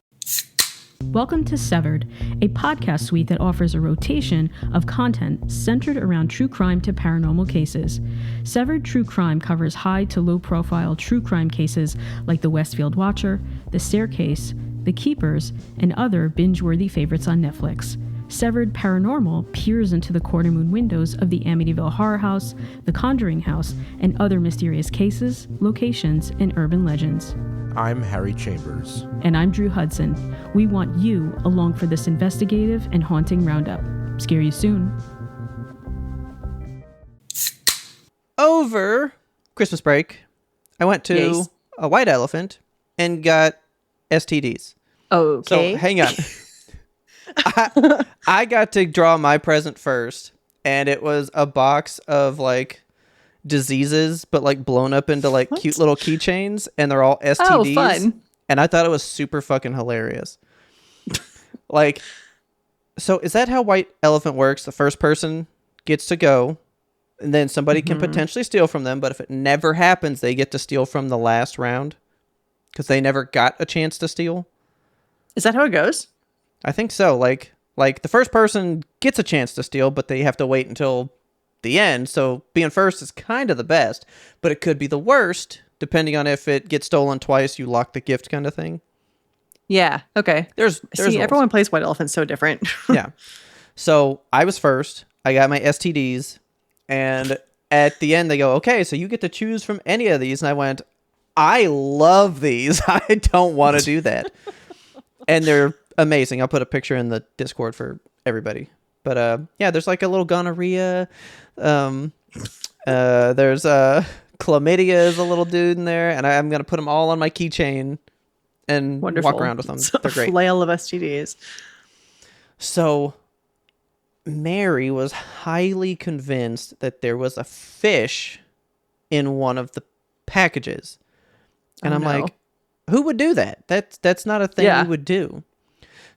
Welcome to Severed, a podcast suite that offers a rotation of content centered around true crime to paranormal cases. Severed True Crime covers high to low profile true crime cases like the Westfield Watcher, The Staircase, The Keepers, and other binge-worthy favorites on Netflix. Severed Paranormal peers into the corner moon windows of the Amityville Horror House, the Conjuring House, and other mysterious cases, locations, and urban legends. I'm Harry Chambers. And I'm Drew Hudson. We want you along for this investigative and haunting roundup. Scare you soon. Over Christmas break, I went to a White Elephant and got STDs. Okay. So hang on. I got to draw my present first, and it was a box of like diseases, but like blown up into like cute little keychains, and they're all STDs. Oh, fun. And I thought it was super fucking hilarious. Like, so is that how White Elephant works? The first person gets to go, and then somebody can potentially steal from them, but if it never happens, they get to steal from the last round because they never got a chance to steal. Is that how it goes? I think so. Like the first person gets a chance to steal, but they have to wait until the end. So being first is kind of the best, but it could be the worst depending on if it gets stolen twice, you lock the gift kind of thing. Yeah. Okay. There's everyone plays White Elephant so different. Yeah. So I was first. I got my STDs, and at the end they go, okay, so you get to choose from any of these. And I went, I love these. I don't want to do that. And they're amazing. I'll put a picture in the Discord for everybody. But yeah, there's like a little gonorrhea. There's chlamydia is a little dude in there, and I'm gonna put them all on my keychain and walk around with them. They're great. Flail of STDs. So Mary was highly convinced that there was a fish in one of the packages, and I'm like, who would do that? That's not a thing you would do.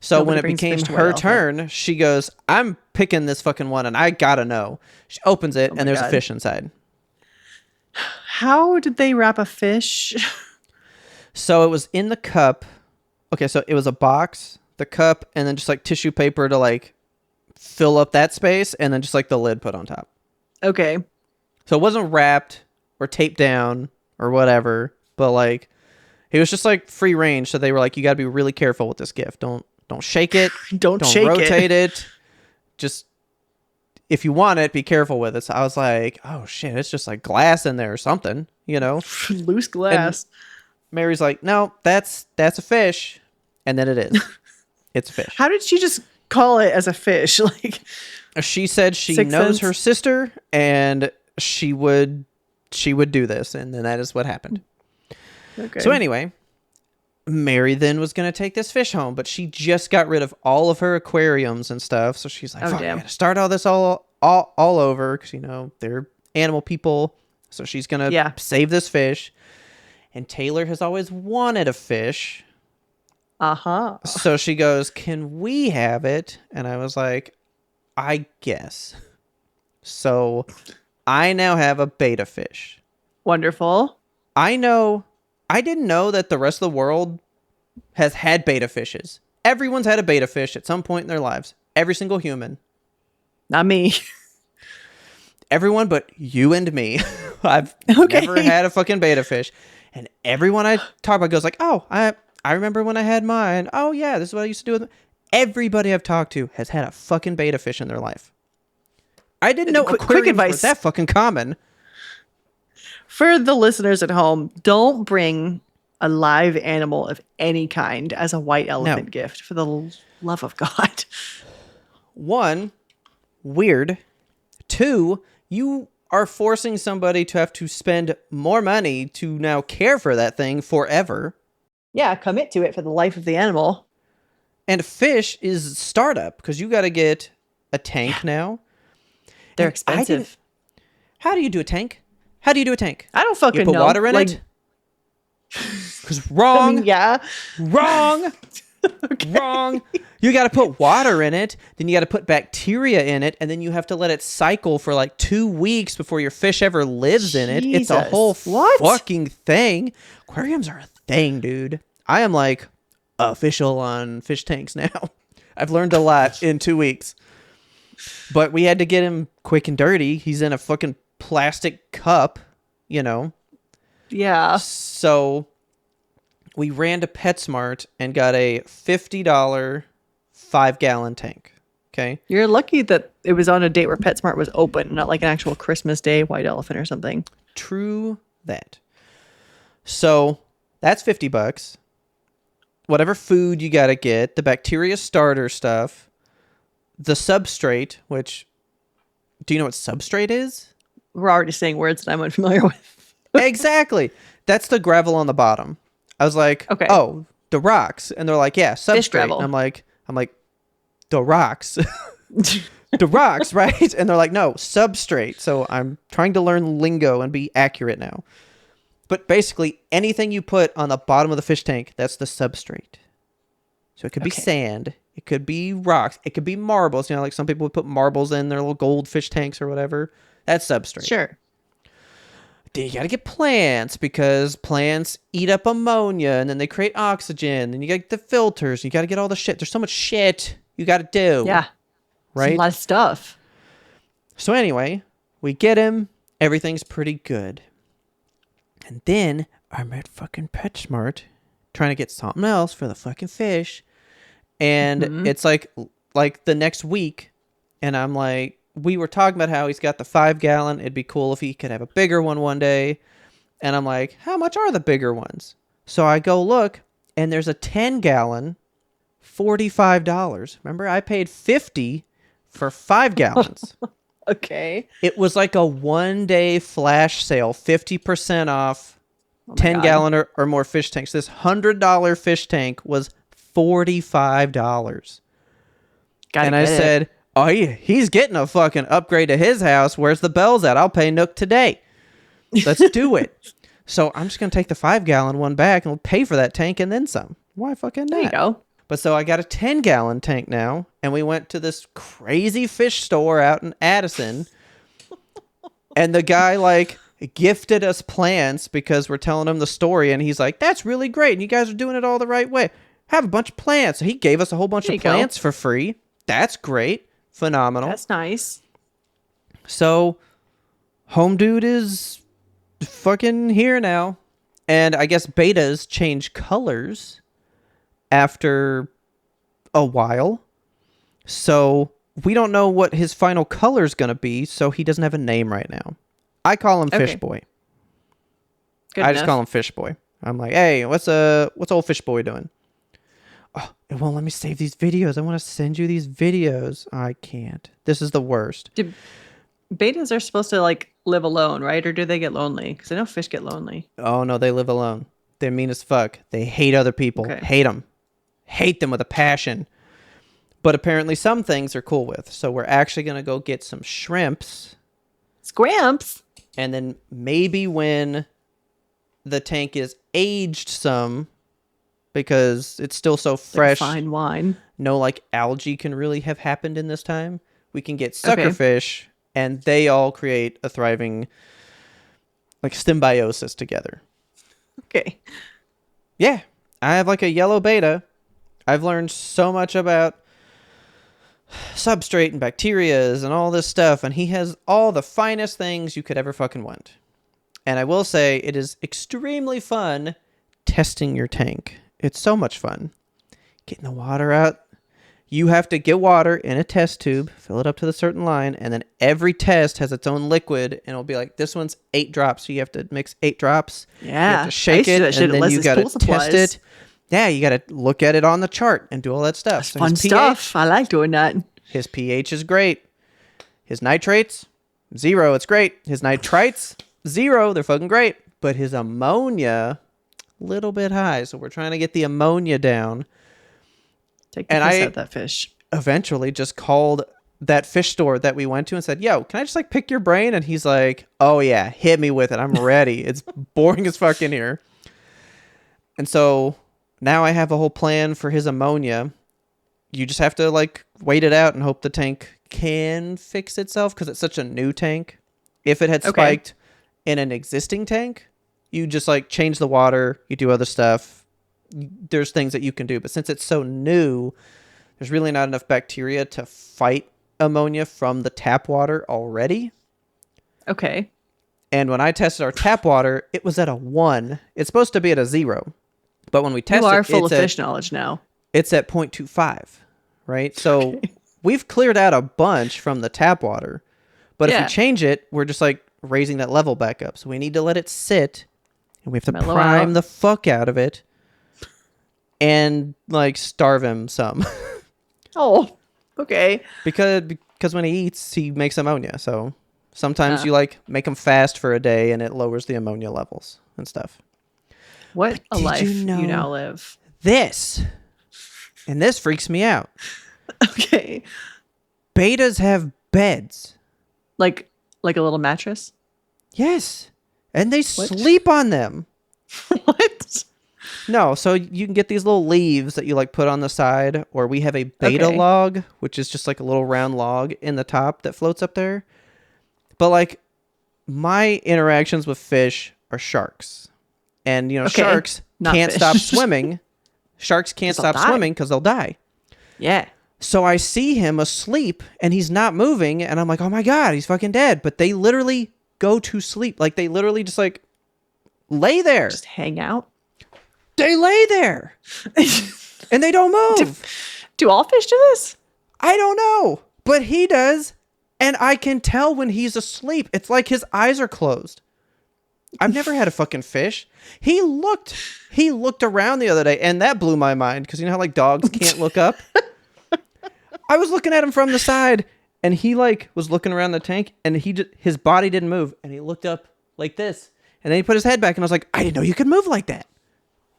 So Nobody when it brings became fish to her White Elephant. turn, she goes, I'm picking this fucking one and I gotta know. She opens it my and there's a God. fish inside. How did they wrap a fish? So it was in the cup. Okay, so it was a box, the cup, and then just like tissue paper to like fill up that space, and then just like the lid put on top. Okay. So it wasn't wrapped or taped down or whatever, but like it was just like free range. So they were like, you got to be really careful with this gift. Don't shake it. Don't shake rotate it. Just if you want it, be careful with it. So I was like, oh shit, it's just like glass in there or something, you know? Loose glass. Mary's like, no, that's a fish, and then it is. It's a fish. How did she just call it as a fish? Like, She said she Sixth knows Sense? her sister, and she would do this, and then that is what happened. okay. So anyway, Mary then was gonna take this fish home, but she just got rid of all of her aquariums and stuff. So she's like, Oh, fuck, I damn. gotta start all this all over because they're animal people. So she's gonna save this fish. And Taylor has always wanted a fish. Uh-huh. So she goes, can we have it? And I was like, I guess. So I now have a beta fish. Wonderful. I didn't know that the rest of the world has had beta fishes. Everyone's had a beta fish at some point in their lives. Every single human. Not me. Everyone but you and me. I've never had a fucking beta fish. And everyone I talk about goes like, oh, I remember when I had mine. Oh, yeah, this is what I used to do with them. Everybody I've talked to has had a fucking beta fish in their life. I didn't know Quick advice. was that fucking common. For the listeners at home, don't bring a live animal of any kind as a white elephant gift, for the love of God. 1, weird. 2, you are forcing somebody to have to spend more money to now care for that thing forever. Yeah, commit to it for the life of the animal. And fish is startup because you got to get a tank now. They're And expensive. How do you do a tank? How do you do a tank? I don't fucking You put know. water in it? Because wrong. Yeah. Wrong. Wrong. You got to put water in it, then you got to put bacteria in it, and then you have to let it cycle for like 2 weeks before your fish ever lives in it. It's a Jesus. whole What? fucking thing. Aquariums are a thing, dude. I am like official on fish tanks now. I've learned a lot in 2 weeks. But we had to get him quick and dirty. He's in a fucking plastic cup, Yeah. So we ran to PetSmart and got a $50 5-gallon tank. Okay. You're lucky that it was on a date where PetSmart was open, not like an actual Christmas Day white elephant or something. True that. So that's $50. Whatever food you got to get, the bacteria starter stuff, the substrate, which, do you know what substrate is? We're already saying words that I'm unfamiliar with. Exactly. That's the gravel on the bottom. I was like, Okay. Oh, the rocks. And they're like, yeah, substrate. Fish gravel. And I'm like, the rocks. The rocks, right? And they're like, no, substrate. So I'm trying to learn lingo and be accurate now. But basically, anything you put on the bottom of the fish tank, that's the substrate. So it could be sand. It could be rocks. It could be marbles. Like some people would put marbles in their little goldfish tanks or whatever. That's substrate. Sure. Then you got to get plants because plants eat up ammonia and then they create oxygen. Then you got to get the filters. You got to get all the shit. There's so much shit you got to do. Yeah. Right? It's a lot of stuff. So anyway, we get him. Everything's pretty good. And then I'm at fucking PetSmart trying to get something else for the fucking fish. And it's like the next week. And I'm like, we were talking about how he's got the 5-gallon. It'd be cool if he could have a bigger one day. And I'm like, how much are the bigger ones? So I go look, and there's a 10-gallon, $45. Remember, I paid $50 for 5 gallons. Okay. It was like a 1-day flash sale, 50% off 10-gallon or more fish tanks. This $100 fish tank was $45. And I said, oh, he's getting a fucking upgrade to his house. Where's the bells at? I'll pay Nook today. Let's do it. So I'm just going to take the 5-gallon one back and we'll pay for that tank and then some. Why fucking not? There you go. But so I got a 10-gallon tank now, and we went to this crazy fish store out in Addison, and the guy like gifted us plants because we're telling him the story, and he's like, "That's really great, and you guys are doing it all the right way. Have a bunch of plants." So he gave us a whole bunch of plants for free. That's great. Phenomenal. That's nice. So Home Dude is fucking here now. And I guess betas change colors after a while. So we don't know what his final color is going to be, so he doesn't have a name right now. I call him Fish Boy. I just call him Fish Boy. I'm like, "Hey, what's old Fish Boy doing?" "Oh, it won't let me save these videos. I want to send you these videos." I can't. This is the worst. Betas are supposed to like live alone, right? Or do they get lonely? Because I know fish get lonely. Oh no, they live alone. They're mean as fuck. They hate other people. Hate them with a passion. But apparently some things are cool with. So we're actually going to go get some shrimps. Scramps. And then maybe when the tank is aged some, because it's still so fresh. Like fine wine. No like algae can really have happened in this time. We can get suckerfish, and they all create a thriving like symbiosis together. Okay. Yeah. I have like a yellow beta. I've learned so much about substrate and bacterias and all this stuff, and he has all the finest things you could ever fucking want. And I will say it is extremely fun testing your tank. It's so much fun. Getting the water out. You have to get water in a test tube, fill it up to the certain line, and then every test has its own liquid, and it'll be like, this one's 8 drops, so you have to mix 8 drops. Yeah. You have to shake it, and then you got to test it. Yeah, you got to look at it on the chart and do all that stuff. So fun stuff. I like doing that. His pH is great. His nitrates, 0. It's great. His nitrites, 0. They're fucking great. But his ammonia, a little bit high. So we're trying to get the ammonia down. Take the piss out of that fish. Eventually just called that fish store that we went to and said, "Yo, can I just like pick your brain?" And he's like, "Oh yeah, hit me with it. I'm ready. It's boring as fuck in here." And so now I have a whole plan for his ammonia. You just have to like wait it out and hope the tank can fix itself because it's such a new tank. If it had spiked in an existing tank, you just like change the water, you do other stuff. There's things that you can do, but since it's so new, there's really not enough bacteria to fight ammonia from the tap water already. Okay. And when I tested our tap water, it was at a 1. It's supposed to be at a 0. But when we tested it, you are full of fish knowledge now. It's at 0.25, right? So we've cleared out a bunch from the tap water. But if we change it, we're just like raising that level back up. So we need to let it sit, and we have to prime the fuck out of it. And like starve him some. Oh, okay. Because when he eats, he makes ammonia. So sometimes you like make him fast for a day, and it lowers the ammonia levels and stuff. What a life you now live. This freaks me out. Okay. Betas have beds. Like a little mattress? Yes. And they sleep on them. What? No, so you can get these little leaves that you like put on the side, or we have a beta log, which is just like a little round log in the top that floats up there. But like my interactions with fish are sharks. And you know, sharks can't stop swimming. Sharks can't stop swimming because they'll die. Yeah. So I see him asleep and he's not moving, and I'm like, "Oh my God, he's fucking dead." But they literally go to sleep. Like they literally just like lay there. Just hang out. They lay there and they don't move. Do all fish do this? I don't know, but he does. And I can tell when he's asleep. It's like his eyes are closed. I've never had a fucking fish. He looked around the other day, and that blew my mind because you know how like dogs can't look up? I was looking at him from the side, and he like was looking around the tank, and his body didn't move, and he looked up like this, and then he put his head back, and I was like, I didn't know you could move like that.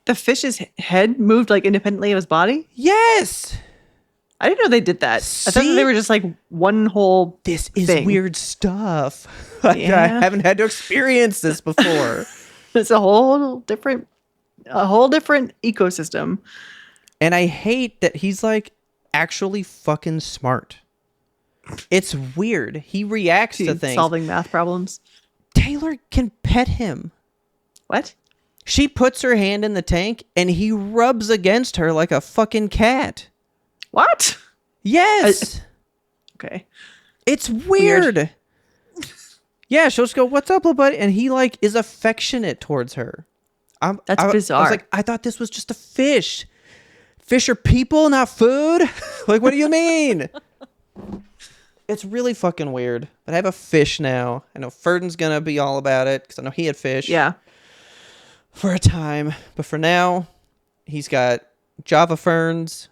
The fish's head moved like independently of his body? Yes. I didn't know they did that. I thought they were just like one whole This is thing. weird stuff. I haven't had to experience this before. It's a whole different ecosystem. And I hate that he's like actually fucking smart. It's weird. He reacts to things. Solving math problems. Taylor can pet him. What? She puts her hand in the tank and he rubs against her like a fucking cat. What? Yes. Okay. It's weird. Yeah, she'll just go, "What's up, little buddy?" And he like is affectionate towards her. That's bizarre. I was like, I thought this was just a fish. Fish are people, not food. Like, what do you mean? It's really fucking weird. But I have a fish now. I know Ferdin's gonna be all about it because I know he had fish. Yeah. For a time, but for now, he's got Java ferns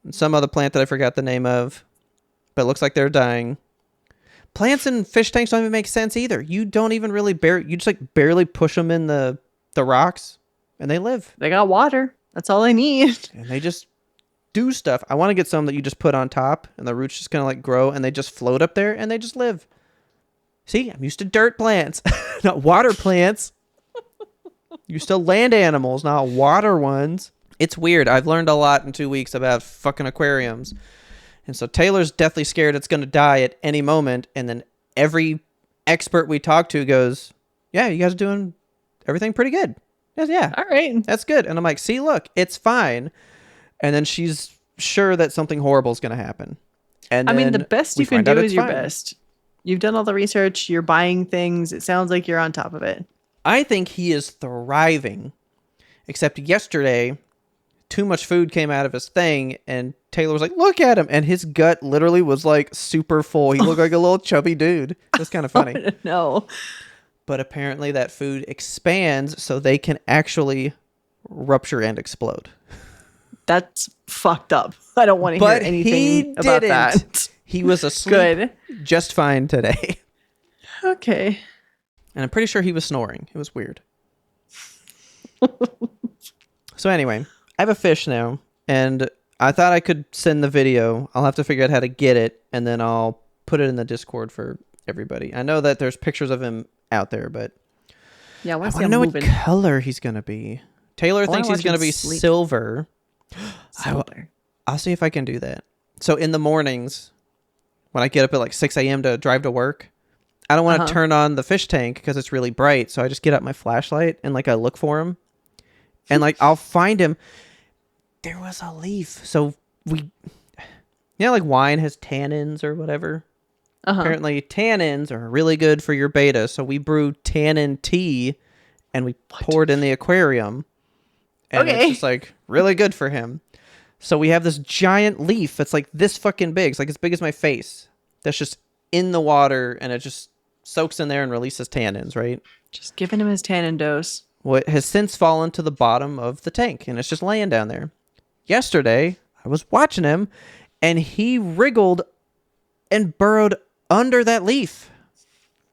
and some other plant that I forgot the name of, but it looks like they're dying. Plants and fish tanks don't even make sense either. You don't even really you just like barely push them in the rocks and they live. They got water. That's all they need. And they just do stuff. I want to get some that you just put on top and the roots just kind of like grow and they just float up there and they just live. See, I'm used to dirt plants, not water plants. You're still land animals, not water ones. It's weird. I've learned a lot in 2 weeks about fucking aquariums. And so Taylor's deathly scared it's going to die at any moment. And then every expert we talk to goes, "Yeah, you guys are doing everything pretty good." Yes, yeah. All right. That's good. And I'm like, "See, look, it's fine." And then she's sure that something horrible is going to happen. And I mean, the best you can do is your fine. best. You've done all the research. You're buying things. It sounds like you're on top of it. I think he is thriving, except yesterday, too much food came out of his thing, and Taylor was like, "Look at him," and his gut literally was like super full. He looked like a little chubby dude. It was kind of funny. No. But apparently that food expands so they can actually rupture and explode. That's fucked up. I don't want to hear anything about that. He was asleep Good. just fine today. Okay. And I'm pretty sure he was snoring. It was weird. So anyway, I have a fish now, and I thought I could send the video. I'll have to figure out how to get it, and then I'll put it in the Discord for everybody. I know that there's pictures of him out there, but Yeah, I I want to want see to him know moving. what color he's going to be. Taylor wanna thinks he's watch going to him be sleep. silver. Silver. I'll see if I can do that. So in the mornings, when I get up at like 6 a.m. to drive to work, I don't want to turn on the fish tank because it's really bright. So I just get out my flashlight and like I look for him. And like I'll find him. There was a leaf. So like wine has tannins or whatever. Apparently tannins are really good for your beta. So we brewed tannin tea and we poured in the aquarium. And it's just like really good for him. So we have this giant leaf that's like this fucking big. It's like as big as my face. That's just in the water and it just soaks in there and releases tannins, right? Just giving him his tannin dose. Well, it has since fallen to the bottom of the tank and it's just laying down there. Yesterday, I was watching him and he wriggled and burrowed under that leaf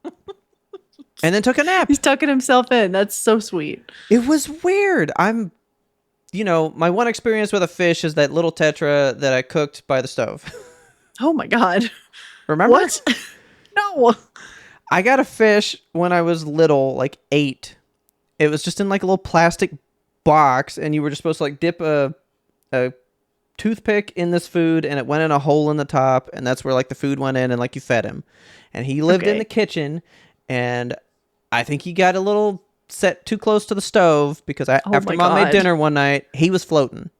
and then took a nap. He's tucking himself in. That's so sweet. It was weird. My one experience with a fish is that little tetra that I cooked by the stove. Oh my God. Remember? What? No. I got a fish when I was little, like 8. It was just in like a little plastic box, and you were just supposed to like dip a toothpick in this food, and it went in a hole in the top, and that's where like the food went in, and like you fed him. And he lived in the kitchen, and I think he got a little set too close to the stove because after Mom made dinner one night, he was floating.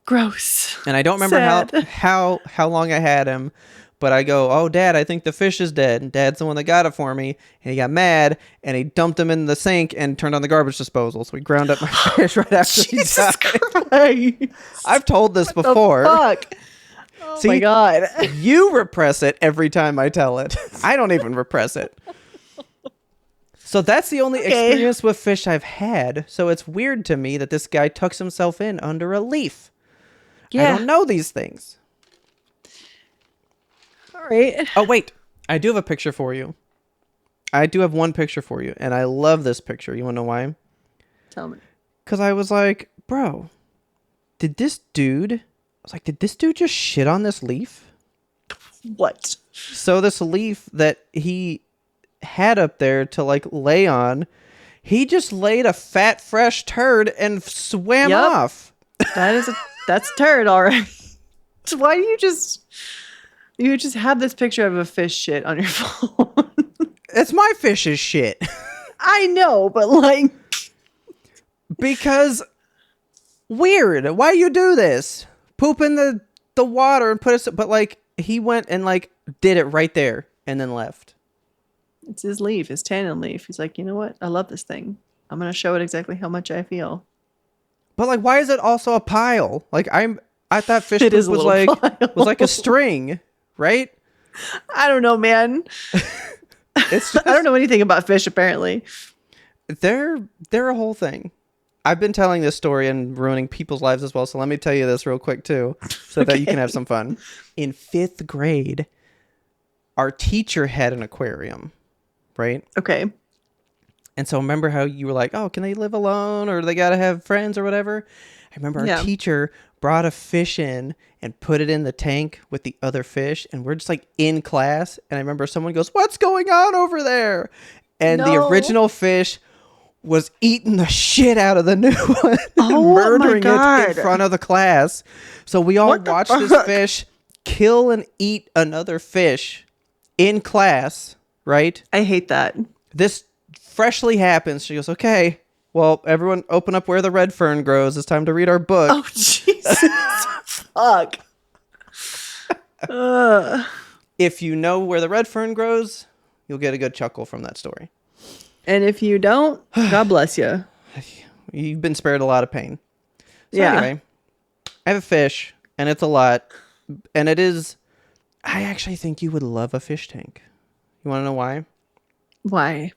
Gross. And I don't remember how long I had him, but I go, "Oh, Dad, I think the fish is dead." And Dad's the one that got it for me. And he got mad, and he dumped him in the sink and turned on the garbage disposal. So we ground up my fish right after he died. Christ. I've told this before. Fuck. Oh See, my God. You repress it every time I tell it. I don't even repress it. So that's the only experience with fish I've had. So it's weird to me that this guy tucks himself in under a leaf. Yeah. I don't know these things. All right. Oh, wait. I do have a picture for you. I do have one picture for you, and I love this picture. You want to know why? Tell me. Because I was like, bro, did this dude just shit on this leaf? What? So this leaf that he had up there to like lay on, he just laid a fat, fresh turd and swam off. That is That's turd, all right. Why do you just have this picture of a fish shit on your phone? It's my fish's shit. I know, but like, Because weird. Why you do this? Poop in the water and put it. But like he went and like did it right there and then left. it's his leaf, his tannin leaf. He's like, you know what? I love this thing. I'm gonna show it exactly how much I feel. But like, why is it also a pile? Like I thought fish It poop is a was little like pile. was like a string, right? I don't know, man. It's just, I don't know anything about fish. Apparently, they're a whole thing. I've been telling this story and ruining people's lives as well, so let me tell you this real quick too, so that you can have some fun. In 5th grade, our teacher had an aquarium, right? okay. And so remember how you were like, oh, can they live alone or they got to have friends or whatever? I remember our teacher brought a fish in and put it in the tank with the other fish. And we're just like in class. And I remember someone goes, what's going on over there? And the original fish was eating the shit out of the new one and murdering it in front of the class. So we all watched this fish kill and eat another fish in class, right? I hate that. This freshly happens. She goes, okay, well, everyone open up Where the Red Fern Grows. It's time to read our book. Oh, Jesus. Fuck. If you know Where the Red Fern Grows, you'll get a good chuckle from that story. And if you don't, God bless you. You've been spared a lot of pain. So Yeah. anyway, I have a fish, and it's a lot. And it is, I actually think you would love a fish tank. You want to know why? Why?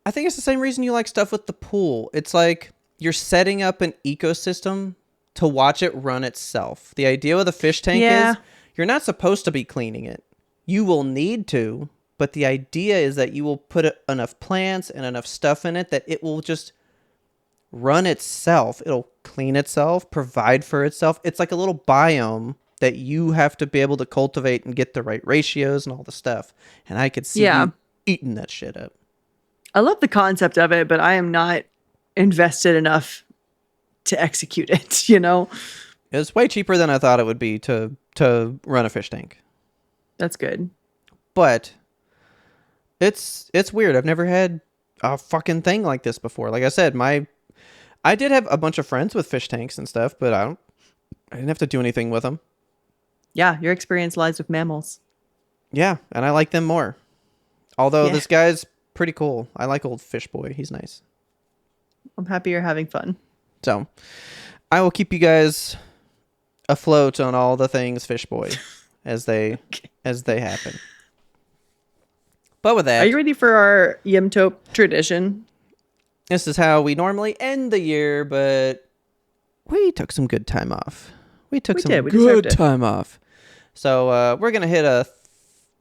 I think it's the same reason you like stuff with the pool. It's like you're setting up an ecosystem to watch it run itself. The idea with a fish tank is you're not supposed to be cleaning it. You will need to, but the idea is that you will put enough plants and enough stuff in it that it will just run itself. It'll clean itself, provide for itself. It's like a little biome that you have to be able to cultivate and get the right ratios and all the stuff. And I could see you eating that shit up. I love the concept of it, but I am not invested enough to execute it, you know? It's way cheaper than I thought it would be to run a fish tank. That's good. But it's weird. I've never had a fucking thing like this before. Like I said, I did have a bunch of friends with fish tanks and stuff, but I didn't have to do anything with them. Yeah, your experience lies with mammals. Yeah, and I like them more. Although this guy's pretty cool. I like old Fish Boy. He's nice. I'm happy you're having fun. So, I will keep you guys afloat on all the things Fish Boy as they happen. But with that, are you ready for our YMBToAP tradition? This is how we normally end the year, but we took some good time off. We took some good time off. So we're going to hit a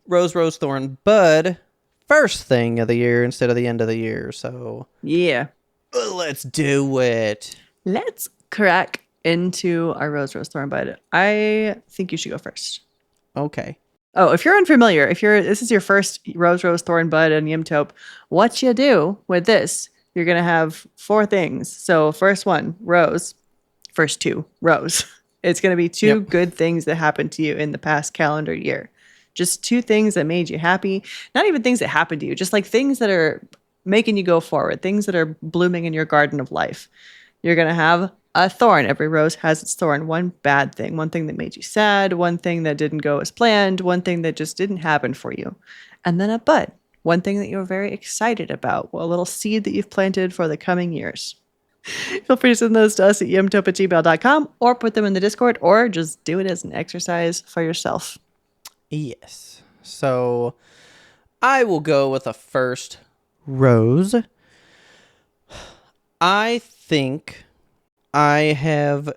rose, thorn, bud first thing of the year instead of the end of the year. So yeah, let's do it. Let's crack into our rose, thorn, bud. I think you should go first. Okay. Oh, if you're unfamiliar, this is your first rose, thorn, bud, and YMBToAP, what you do with this, you're going to have 4 things. So first one, rose. First 2, rose. It's going to be 2 good things that happened to you in the past calendar year. Just 2 things that made you happy. Not even things that happened to you, just like things that are making you go forward, things that are blooming in your garden of life. You're going to have a thorn. Every rose has its thorn. One bad thing, one thing that made you sad, one thing that didn't go as planned, one thing that just didn't happen for you. And then a bud, one thing that you're very excited about, a little seed that you've planted for the coming years. Feel free to send those to us at ymtoap@gmail.com or put them in the Discord or just do it as an exercise for yourself. Yes. So I will go with a first rose. I think I have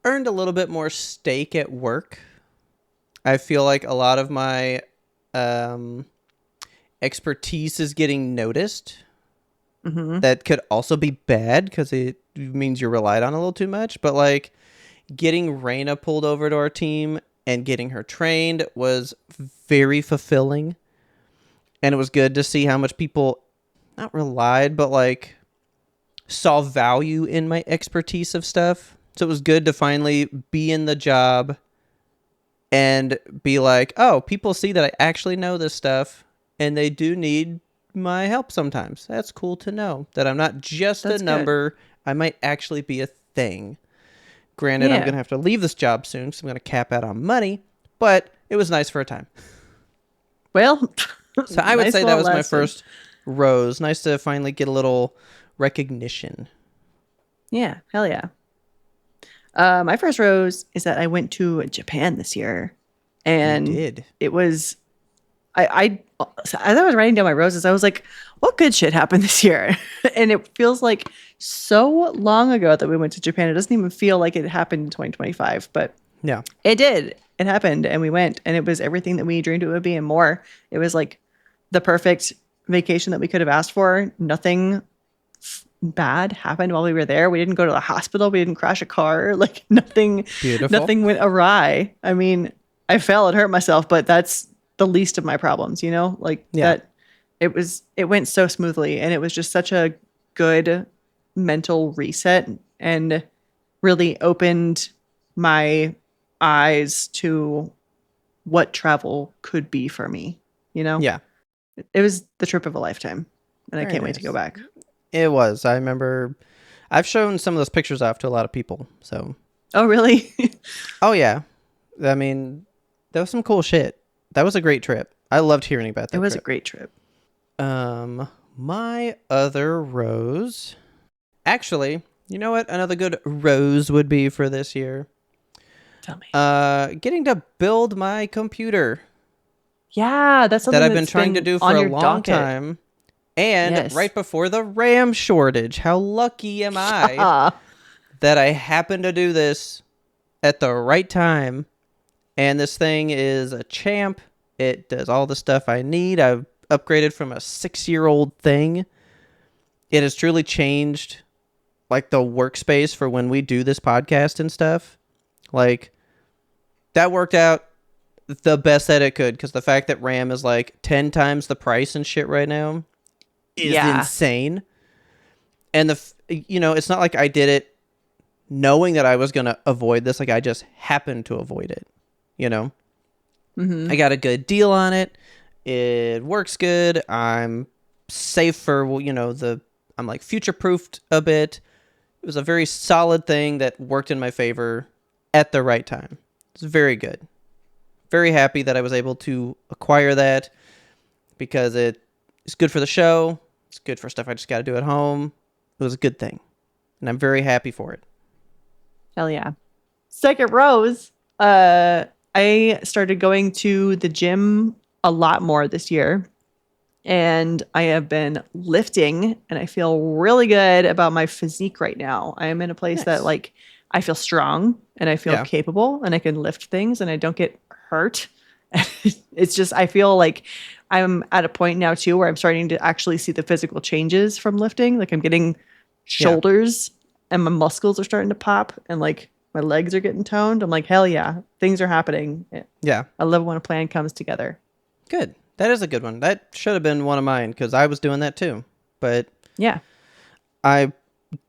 earned a little bit more stake at work. I feel like a lot of my expertise is getting noticed. Mm-hmm. That could also be bad because it means you're relied on a little too much. But like getting Raina pulled over to our team and getting her trained was very fulfilling. And it was good to see how much people not relied, but like saw value in my expertise of stuff. So it was good to finally be in the job and be like, oh, people see that I actually know this stuff and they do need my help sometimes. That's cool to know that I'm not just That's a good. number. I might actually be a thing. Granted, I'm Yeah. going to have to leave this job soon because I'm going to cap out on money, but it was nice for a time. Well, So I would nice say while that it was my lasted. first rose. Nice to finally get a little recognition. Yeah, hell yeah. My first rose is that I went to Japan this year, You and did. it was as I was writing down my roses, I was like, what good shit happened this year? And it feels like so long ago that we went to Japan. It doesn't even feel like it happened in 2025, but Yeah. it did. It happened, and we went, and it was everything that we dreamed it would be and more. It was like the perfect vacation that we could have asked for. Nothing bad happened while we were there. We didn't go to the hospital. We didn't crash a car. Like Beautiful. nothing went awry. I mean, I fell and hurt myself, but that's the least of my problems, you know? Like Yeah. that it went so smoothly, and it was just such a good mental reset and really opened my eyes to what travel could be for me, you know? Yeah. It was the trip of a lifetime, and I Very can't wait to go nice. back. It was. I remember I've shown some of those pictures off to a lot of people. So, Oh, really? oh yeah. I mean, that was some cool shit. That was a great trip. I loved hearing about that It was a trip. great trip. My other rose. Actually, you know what? Another good rose would be for this year. Tell me. Getting to build my computer Yeah, that's something that I've been that's trying to do for on a your long docket. time. And Yes. right before the RAM shortage. How lucky am I Ah, that I happened to do this at the right time? And this thing is a champ. It does all the stuff I need. I've upgraded from a 6-year-old thing. It has truly changed like the workspace for when we do this podcast and stuff. Like that worked out the best that it could, because the fact that RAM is like 10 times the price and shit right now is Yeah. insane. And it's not like I did it knowing that I was going to avoid this. Like I just happened to avoid it, you know? mhm. I got a good deal on it. It works good. I'm safe for, I'm like future proofed a bit. It was a very solid thing that worked in my favor at the right time. It's very good. Very happy that I was able to acquire that because it's good for the show. It's good for stuff I just got to do at home. It was a good thing. And I'm very happy for it. Hell yeah. Second rose. I started going to the gym a lot more this year, and I have been lifting, and I feel really good about my physique right now. I am in a place that Nice. like I feel strong and I feel Yeah. capable and I can lift things and I don't get hurt. It's just I feel like I'm at a point now too where I'm starting to actually see the physical changes from lifting. Like I'm getting shoulders and my muscles are starting to pop and like my legs are getting toned. I'm like, hell yeah, things are happening. Yeah. I love when a plan comes together. Good. That is a good one. That should have been one of mine because I was doing that too. But Yeah. I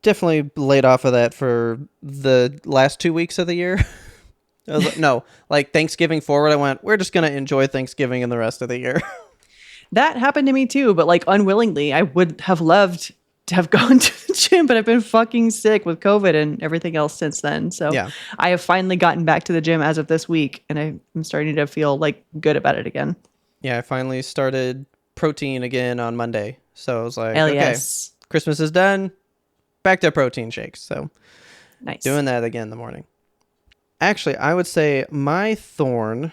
definitely laid off of that for the last 2 weeks of the year. I was like, no, like Thanksgiving forward, I went, we're just going to enjoy Thanksgiving and the rest of the year. That happened to me too, but like unwillingly. I would have loved to have gone to the gym, but I've been fucking sick with COVID and everything else since then. So Yeah. I have finally gotten back to the gym as of this week, and I'm starting to feel like good about it again. Yeah, I finally started protein again on Monday. So I was like, Hell okay, yes. Christmas is done. Back to protein shakes. So Nice. doing that again in the morning. Actually, I would say my thorn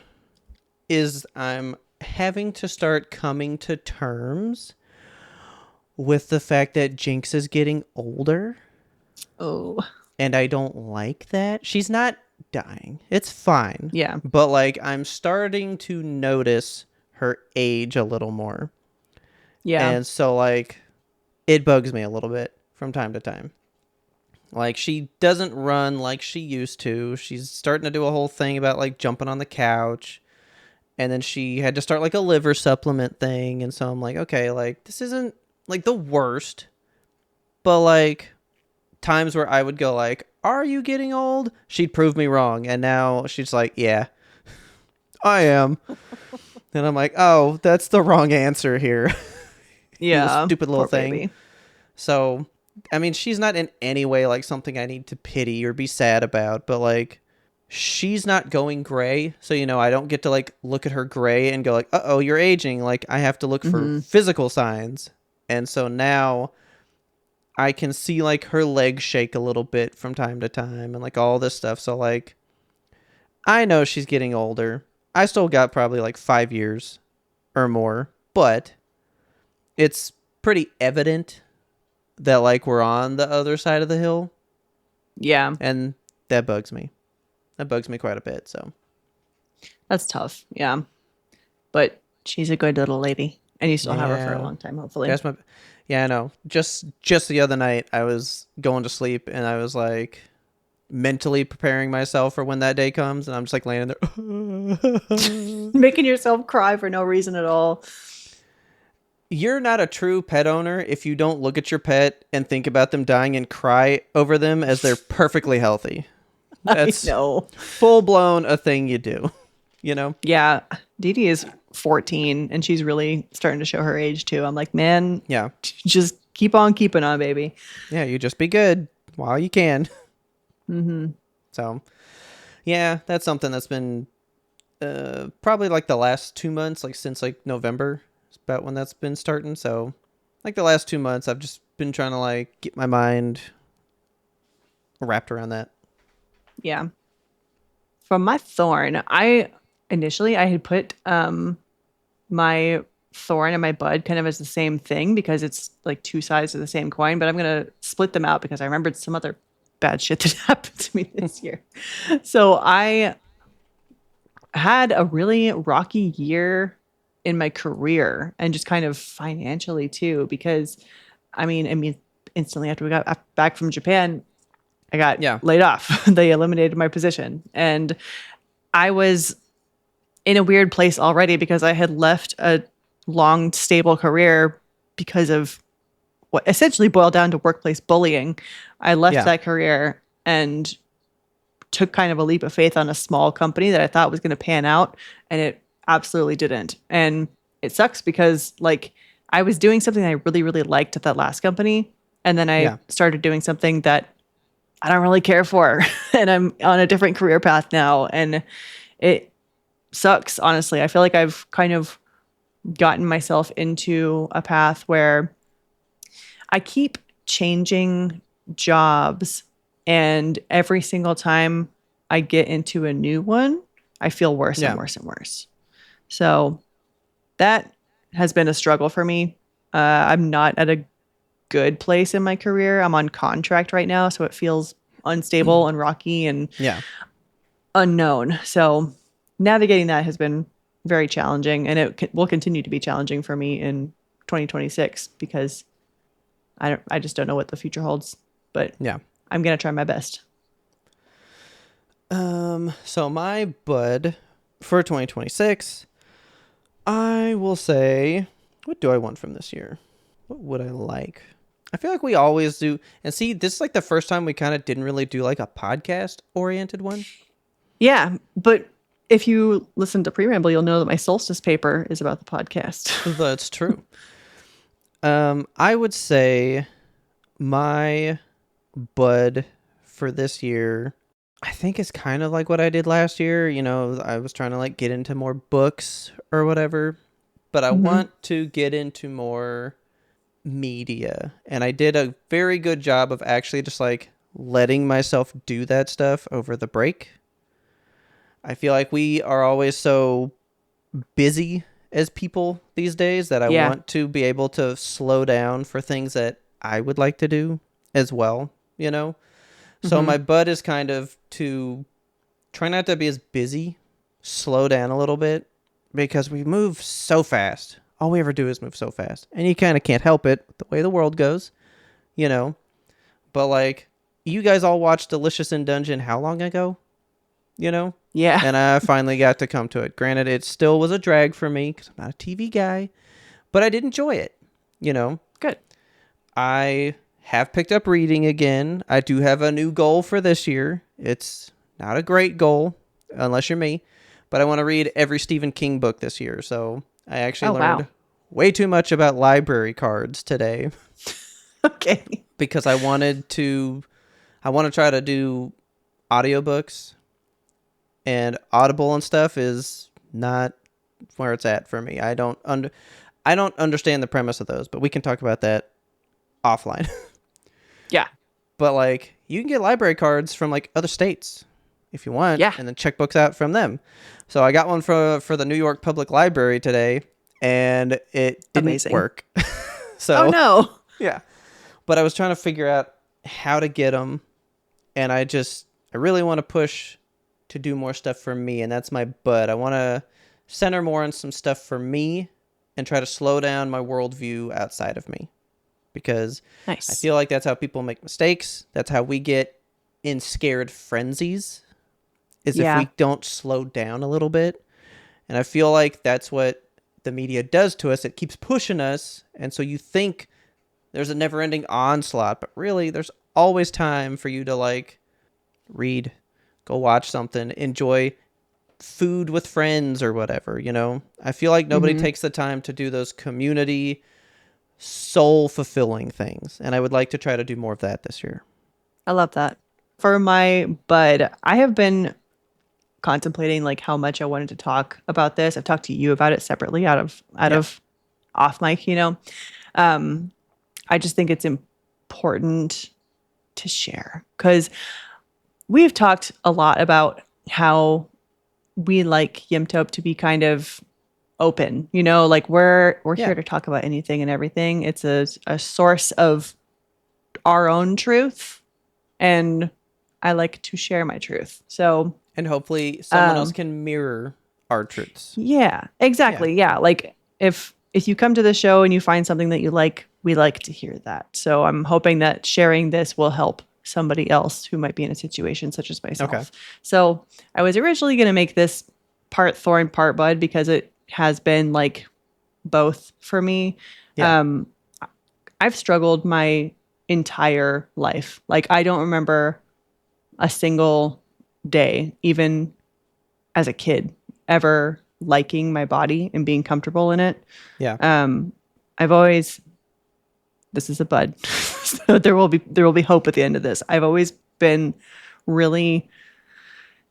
is I'm having to start coming to terms with the fact that Jinx is getting older. Oh. And I don't like that. She's not dying. It's fine. Yeah. But like I'm starting to notice her age a little more. Yeah. And so like it bugs me a little bit from time to time. Like she doesn't run like she used to. She's starting to do a whole thing about like jumping on the couch. And then she had to start like a liver supplement thing. And so I'm like, okay, like this isn't like the worst, but like times where I would go like, "Are you getting old?" She'd prove me wrong, and now she's like, "Yeah, I am." And I'm like, "Oh, that's the wrong answer here." You Yeah. stupid little Poor thing. baby. So, I mean, she's not in any way like something I need to pity or be sad about, but like she's not going gray. So, I don't get to like look at her gray and go like, "Uh-oh, you're aging." Like I have to look for physical signs. And so now I can see like her legs shake a little bit from time to time and like all this stuff. So like I know she's getting older. I still got probably like 5 years or more, but it's pretty evident that like we're on the other side of the hill, Yeah. and that bugs me. That bugs me quite a bit. So That's tough. Yeah. But she's a good little lady. And you still have her for a yeah, long time, hopefully. that's my. Yeah, I know. Just the other night, I was going to sleep, and I was like mentally preparing myself for when that day comes, and I'm just like laying there. Making yourself cry for no reason at all. You're not a true pet owner if you don't look at your pet and think about them dying and cry over them as they're perfectly healthy. That's I know. full blown a thing you do, Yeah. Dee Dee is 14 and she's really starting to show her age too. I'm like, man, Yeah. just keep on keeping on, baby. Yeah, you just be good while you can. So, yeah, that's something that's been probably like the last 2 months, like since like November, is about when that's been starting. So, like the last 2 months, I've just been trying to like get my mind wrapped around that. Yeah. From my thorn, I had put my thorn and my bud kind of as the same thing because it's like two sides of the same coin, but I'm going to split them out because I remembered some other bad shit that happened to me this year. So I had a really rocky year in my career and just kind of financially too, because I mean, instantly after we got back from Japan, I got laid off. They eliminated my position. And I was in a weird place already because I had left a long, stable career because of what essentially boiled down to workplace bullying. I left that career and took kind of a leap of faith on a small company that I thought was going to pan out, and it absolutely didn't. And it sucks because like I was doing something I really, really liked at that last company. And then I started doing something that I don't really care for. And I'm on a different career path now. And it sucks, honestly. I feel like I've kind of gotten myself into a path where I keep changing jobs, and every single time I get into a new one, I feel worse and worse and worse. So that has been a struggle for me. I'm not at a good place in my career. I'm on contract right now, so it feels unstable and rocky and unknown. So navigating that has been very challenging, and it will continue to be challenging for me in 2026 because I just don't know what the future holds. But I'm gonna try my best. So my bud for 2026, I will say, what do I want from this year? What would I like? I feel like we always do. And see, this is like the first time we kind of didn't really do like a podcast oriented one. Yeah, but if you listen to Preramble, you'll know that my solstice paper is about the podcast. That's true. I would say my bud for this year, I think it's kind of like what I did last year. I was trying to like get into more books or whatever, but I want to get into more media. And I did a very good job of actually just like letting myself do that stuff over the break. I feel like we are always so busy as people these days that I want to be able to slow down for things that I would like to do as well, So my bud is kind of to try not to be as busy, slow down a little bit, because we move so fast. All we ever do is move so fast. And you kind of can't help it the way the world goes, But like, you guys all watched Delicious in Dungeon how long ago? Yeah. And I finally got to come to it. Granted, it still was a drag for me because I'm not a TV guy, but I did enjoy it, Good. I have picked up reading again. I do have a new goal for this year. It's not a great goal, unless you're me, but I want to read every Stephen King book this year. So I actually learned way too much about library cards today. Okay. Because I want to try to do audiobooks, and Audible and stuff is not where it's at for me. I don't understand the premise of those, but we can talk about that offline. Yeah. But like, you can get library cards from like other states if you want, and then check books out from them. So I got one for the New York Public Library today, and it didn't work. So oh no. Yeah. But I was trying to figure out how to get them, and I really want to push to do more stuff for me, and that's my I want to center more on some stuff for me and try to slow down my worldview outside of me, because I feel like that's how people make mistakes. That's how we get in scared frenzies, is if we don't slow down a little bit. And I feel like that's what the media does to us. It keeps pushing us, and so you think there's a never-ending onslaught, but really there's always time for you to like read, go watch something, enjoy food with friends or whatever, you know? I feel like nobody takes the time to do those community, soul-fulfilling things, and I would like to try to do more of that this year. I love that. For my bud, I have been contemplating like how much I wanted to talk about this. I've talked to you about it separately out of off mic, you know. I just think it's important to share, because we've talked a lot about how we like YMBToAP to be kind of open, you know, like we're here to talk about anything and everything. It's a source of our own truth, and I like to share my truth. So, and hopefully someone else can mirror our truths. Yeah, exactly. Yeah. Like if you come to the show and you find something that you like, we like to hear that. So I'm hoping that sharing this will help somebody else who might be in a situation such as myself. Okay. So I was originally going to make this part thorn, part bud, because it has been like both for me. Yeah. I've struggled my entire life. Like I don't remember a single day, even as a kid, ever liking my body and being comfortable in it. Yeah. I've always, this is a bud, so there will be hope at the end of this. I've always been really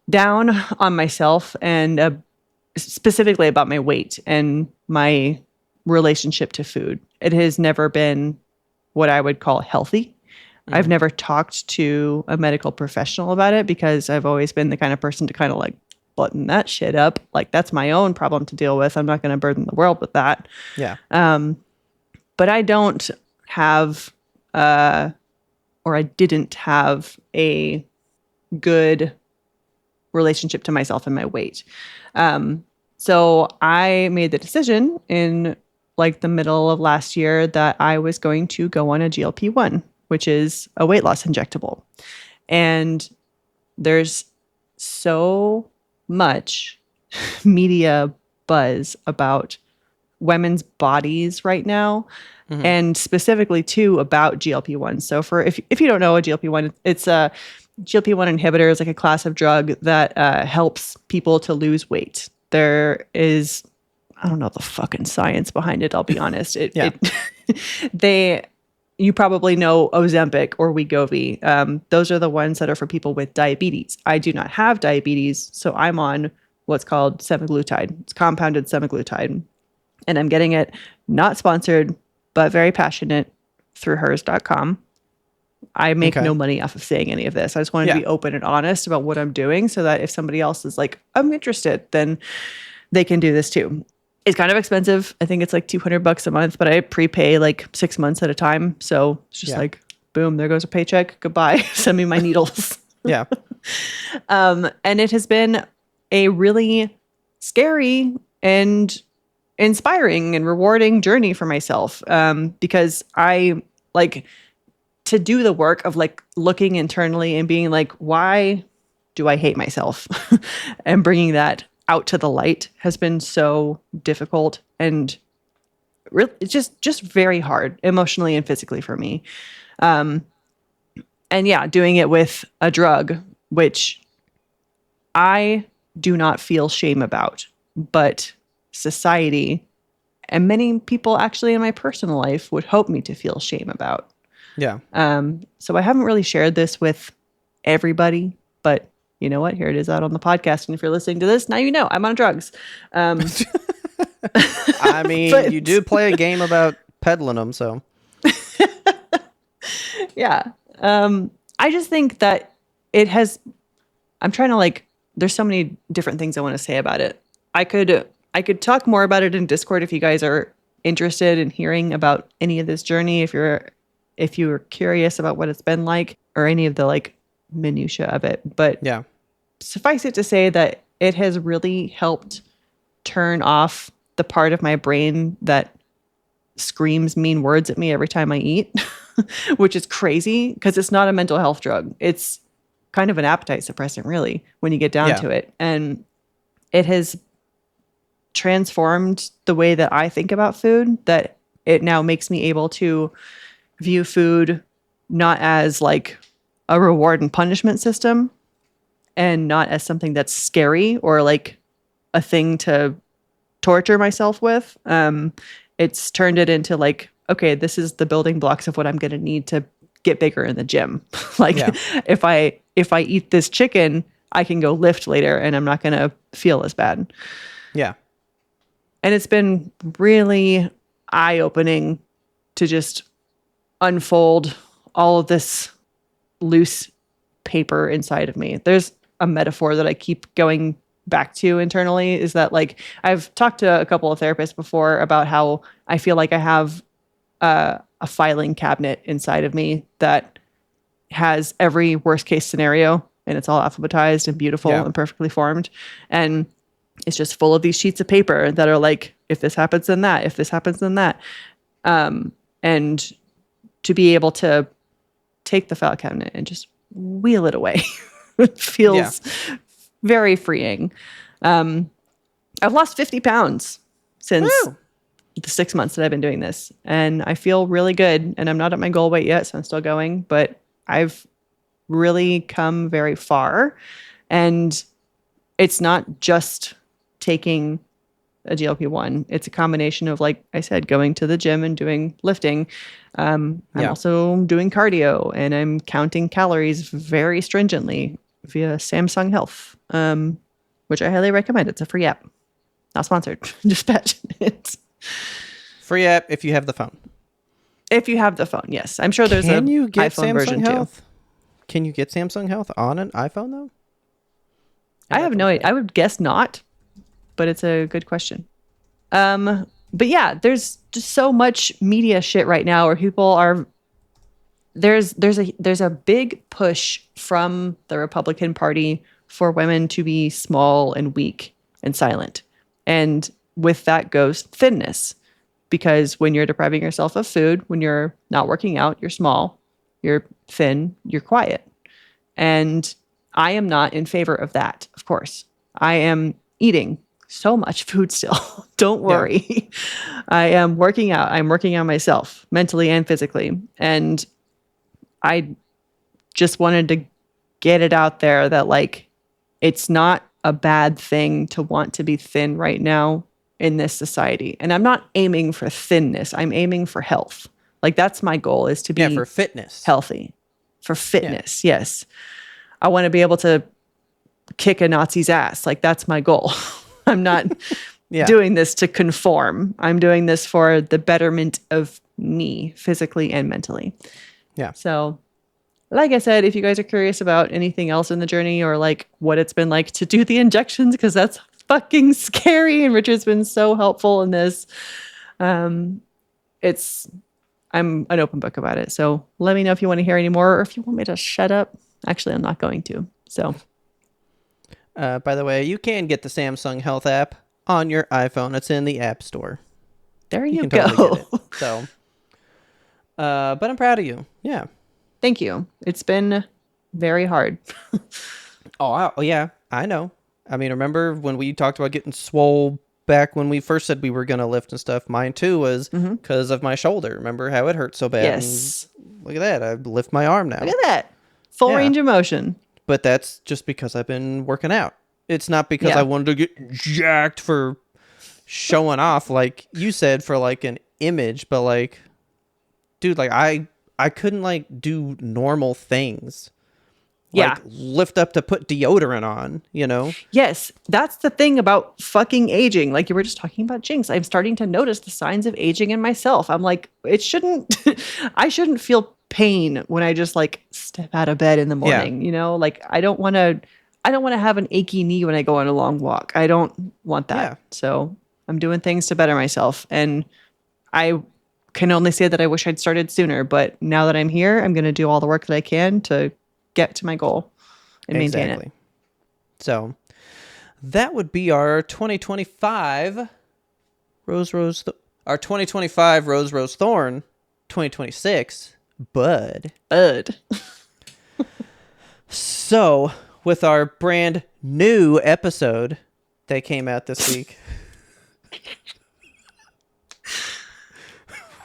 down on myself, and specifically about my weight and my relationship to food. It has never been what I would call healthy. I've never talked to a medical professional about it, because I've always been the kind of person to kind of like button that shit up. Like that's my own problem to deal with. I'm not going to burden the world with that. Yeah. But I don't have, or I didn't have a good relationship to myself and my weight. So I made the decision in like the middle of last year that I was going to go on a GLP-1, which is a weight loss injectable. And there's so much media buzz about women's bodies right now, and specifically too about GLP-1. So for if you don't know a GLP-1, it's a GLP-1 inhibitor is like a class of drug that helps people to lose weight. There is, I don't know the fucking science behind it, I'll be honest. You probably know Ozempic or Wegovy. Those are the ones that are for people with diabetes. I do not have diabetes, so I'm on what's called semaglutide. It's compounded semaglutide. And I'm getting it, not sponsored, but very passionate, through hers.com. I make no money off of saying any of this. I just wanted to be open and honest about what I'm doing, so that if somebody else is like, I'm interested, then they can do this too. It's kind of expensive. I think it's like $200 a month, but I prepay like 6 months at a time. So it's just like, boom, there goes a paycheck. Goodbye. Send me my needles. Yeah. And it has been a really scary and inspiring and rewarding journey for myself. Because I like to do the work of like looking internally and being like, why do I hate myself? And bringing that out to the light has been so difficult. And it's just very hard emotionally and physically for me. And yeah, doing it with a drug, which I do not feel shame about, but society and many people actually in my personal life would hope me to feel shame about. Yeah. So I haven't really shared this with everybody, but you know what? Here it is out on the podcast. And if you're listening to this, now you know I'm on drugs. I mean, But- you do play a game about peddling them, so. Yeah. I just think that it has, I'm trying to like, there's so many different things I want to say about it. I could talk more about it in Discord if you guys are interested in hearing about any of this journey. If you're curious about what it's been like or any of the like minutia of it. But Yeah. suffice it to say that it has really helped turn off the part of my brain that screams mean words at me every time I eat, which is crazy because it's not a mental health drug. It's kind of an appetite suppressant, really, when you get down to it. And it has transformed the way that I think about food, that it now makes me able to view food not as like a reward and punishment system and not as something that's scary or like a thing to torture myself with. It's turned it into like, okay, this is the building blocks of what I'm going to need to get bigger in the gym. Like if I eat this chicken, I can go lift later and I'm not going to feel as bad. Yeah. And it's been really eye-opening to just unfold all of this loose paper inside of me. There's a metaphor that I keep going back to internally, is that like I've talked to a couple of therapists before about how I feel like I have a filing cabinet inside of me that has every worst case scenario, and it's all alphabetized and beautiful and perfectly formed. And it's just full of these sheets of paper that are like, if this happens, then that, if this happens, then that. And to be able to take the file cabinet and just wheel it away feels very freeing. I've lost 50 pounds since the 6 months that I've been doing this, and I feel really good. And I'm not at my goal weight yet, so I'm still going, but I've really come very far. And it's not just taking a GLP-1. It's a combination of, like I said, going to the gym and doing lifting. I'm also doing cardio, and I'm counting calories very stringently via Samsung Health, which I highly recommend. It's a free app. Not sponsored. Just bet. It's Free app if you have the phone. if you have the phone, yes. I'm sure there's Can a you get iPhone Samsung version Health? too. Can you get Samsung Health on an iPhone though? I have no idea. I would guess not, but it's a good question. But yeah, there's just so much media shit right now where people are there's a big push from the Republican Party for women to be small and weak and silent. And with that goes thinness. Because when you're depriving yourself of food, when you're not working out, you're small, you're thin, you're quiet. And I am not in favor of that, of course. I am eating so much food still. Don't worry. I am working out. I'm working on myself mentally and physically. And I just wanted to get it out there that like, it's not a bad thing to want to be thin right now in this society. And I'm not aiming for thinness. I'm aiming for health. Like that's my goal, is to be for fitness. healthy. For fitness, yes. I want to be able to kick a Nazi's ass. Like that's my goal. I'm not doing this to conform. I'm doing this for the betterment of me, physically and mentally. Yeah. So, like I said, if you guys are curious about anything else in the journey or like what it's been like to do the injections, because that's fucking scary, and Richard's been so helpful in this. I'm an open book about it. So let me know if you want to hear any more, or if you want me to shut up. Actually, I'm not going to. So, by the way, you can get the Samsung Health app on your iPhone. It's in the App Store. there you can go. totally get it. So, but I'm proud of you. Yeah. Thank you. It's been very hard. Oh, yeah. I know. I mean, remember when we talked about getting swole back when we first said we were going to lift and stuff, mine too was because of my shoulder. Remember how it hurt so bad? Yes. And look at that. I lift my arm now. Look at that. Full Yeah. range of motion. But that's just because I've been working out. It's not because Yeah. I wanted to get jacked for showing off, like you said, for like an image. But like, dude, like I couldn't like do normal things. Like lift up to put deodorant on, you know? Yes, that's the thing about fucking aging. Like you were just talking about Jinx. I'm starting to notice the signs of aging in myself. I'm like, it shouldn't, I shouldn't feel pain when I just like step out of bed in the morning, you know? Like I don't want to have an achy knee when I go on a long walk. I don't want that. Yeah. So I'm doing things to better myself. And I can only say that I wish I'd started sooner, but now that I'm here, I'm going to do all the work that I can to get to my goal and maintain it. So that would be our 2025 our 2025 Rose Thorn, 2026 Bud. So with our brand new episode that came out this week,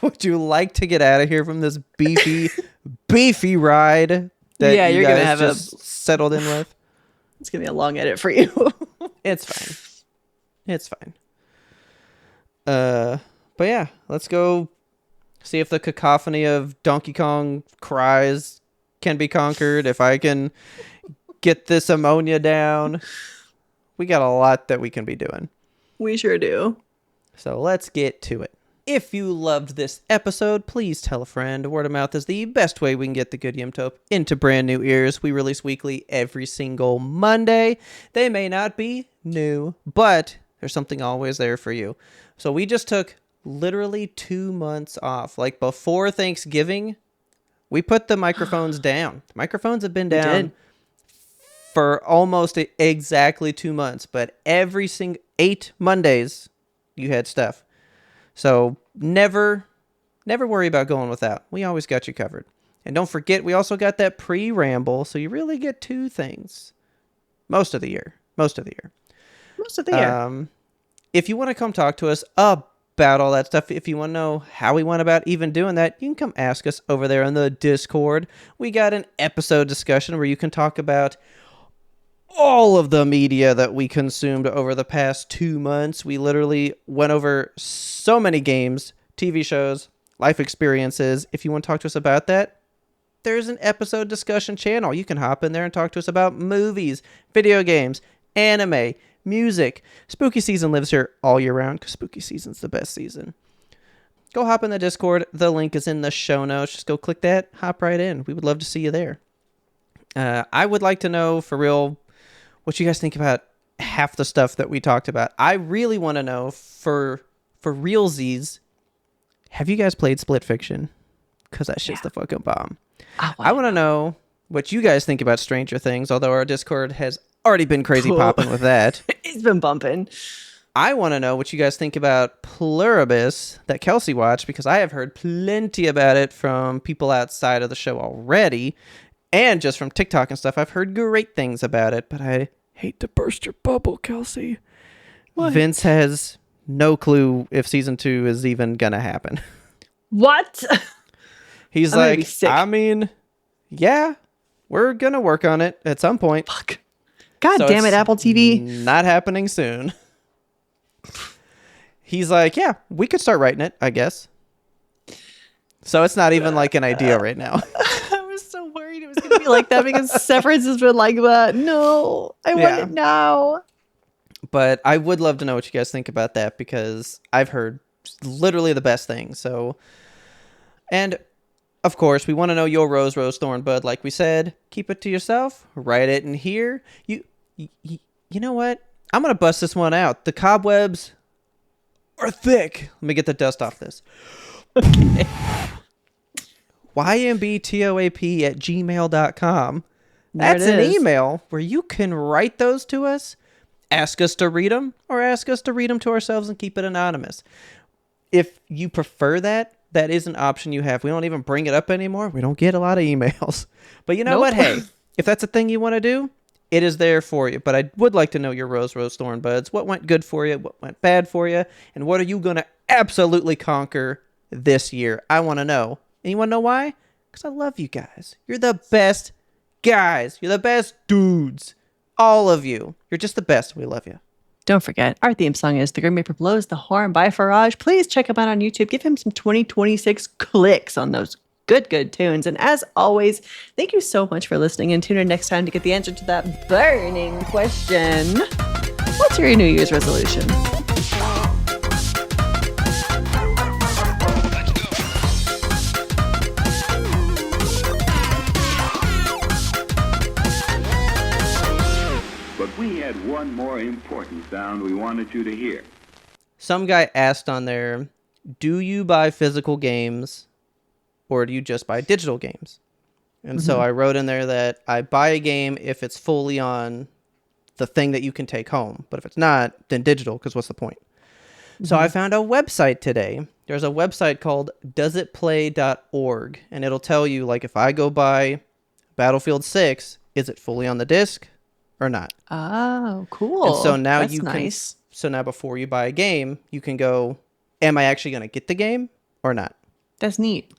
would you like to get out of here from this beefy ride that you you're guys gonna have just settled in with? It's gonna be a long edit for you. It's fine. It's fine. But yeah, let's go see if the cacophony of Donkey Kong cries can be conquered. If I can get this ammonia down, we got a lot that we can be doing. We sure do. So let's get to it. If you loved this episode, please tell a friend. Word of mouth is the best way we can get the good YMBToAP into brand new ears. We release weekly every single Monday. They may not be new, but there's something always there for you. So we just took literally 2 months off. Like before Thanksgiving, we put the microphones down. The microphones have been down for almost exactly 2 months, but every single 8 Mondays you had stuff. So never worry about going without. We always got you covered. And don't forget, we also got that pre-ramble, so you really get 2 things most of the year. If you want to come talk to us about all that stuff, if you want to know how we went about even doing that, you can come ask us over there in the Discord. We got an episode discussion where you can talk about all of the media that we consumed over the past 2 months. We literally went over so many games, TV shows, life experiences. If you want to talk to us about that, there's an episode discussion channel. You can hop in there and talk to us about movies, video games, anime, music. Spooky season lives here all year round because spooky season's the best season. Go hop in the Discord. The link is in the show notes. Just go click that, hop right in. We would love to see you there. I would like to know for real what you guys think about half the stuff that we talked about. I really want to know for realsies, have you guys played Split Fiction? Because that shit's the fucking bomb. I want to know what you guys think about Stranger Things, although our Discord has already been crazy popping with that. It's been bumping. I want to know what you guys think about Pluribus that Kelsey watched, because I have heard plenty about it from people outside of the show already. And just from TikTok and stuff, I've heard great things about it, but I hate to burst your bubble, Kelsey. What? Vince has no clue if season 2 is even gonna happen. What? He's like, I mean, yeah, we're gonna work on it at some point. Fuck. God damn it, Apple TV. Not happening soon. He's like, yeah, we could start writing it, I guess. So it's not even like an idea right now. So worried it was going to be like that because Severance has been like that. No, I want it now. But I would love to know what you guys think about that, because I've heard literally the best things. So, and of course, we want to know your rose, thorn, bud. Like we said, keep it to yourself. Write it in here. You know what? I'm going to bust this one out. The cobwebs are thick. Let me get the dust off this. YMBToAP@gmail.com. That's an email where you can write those to us, ask us to read them, or ask us to read them to ourselves and keep it anonymous. If you prefer that, that is an option you have. We don't even bring it up anymore. We don't get a lot of emails. But you know what? Hey, if that's a thing you want to do, It is there for you, but I would like to know your rose thorn buds. What went good for you? What went bad for you? And what are you going to absolutely conquer this year? I want to know. And you want to know why? Because I love you guys. You're the best guys. You're the best dudes. All of you. You're just the best. We love you. Don't forget, our theme song is The Grim Reaper Blows the Horn by Farage. Please check him out on YouTube. Give him some 2026 clicks on those good tunes. And as always, thank you so much for listening, and tune in next time to get the answer to that burning question. What's your New Year's resolution? But we had one more important sound we wanted you to hear. Some guy asked on there, do you buy physical games or do you just buy digital games? And so I wrote in there that I buy a game if it's fully on the thing that you can take home. But if it's not, then digital, because what's the point? So I found a website today. There's a website called doesitplay.org, and it'll tell you, like, if I go buy Battlefield 6, is it fully on the disc or not? Oh, cool. And so now That's you nice. can. So now before you buy a game, you can go, am I actually going to get the game or not? That's neat.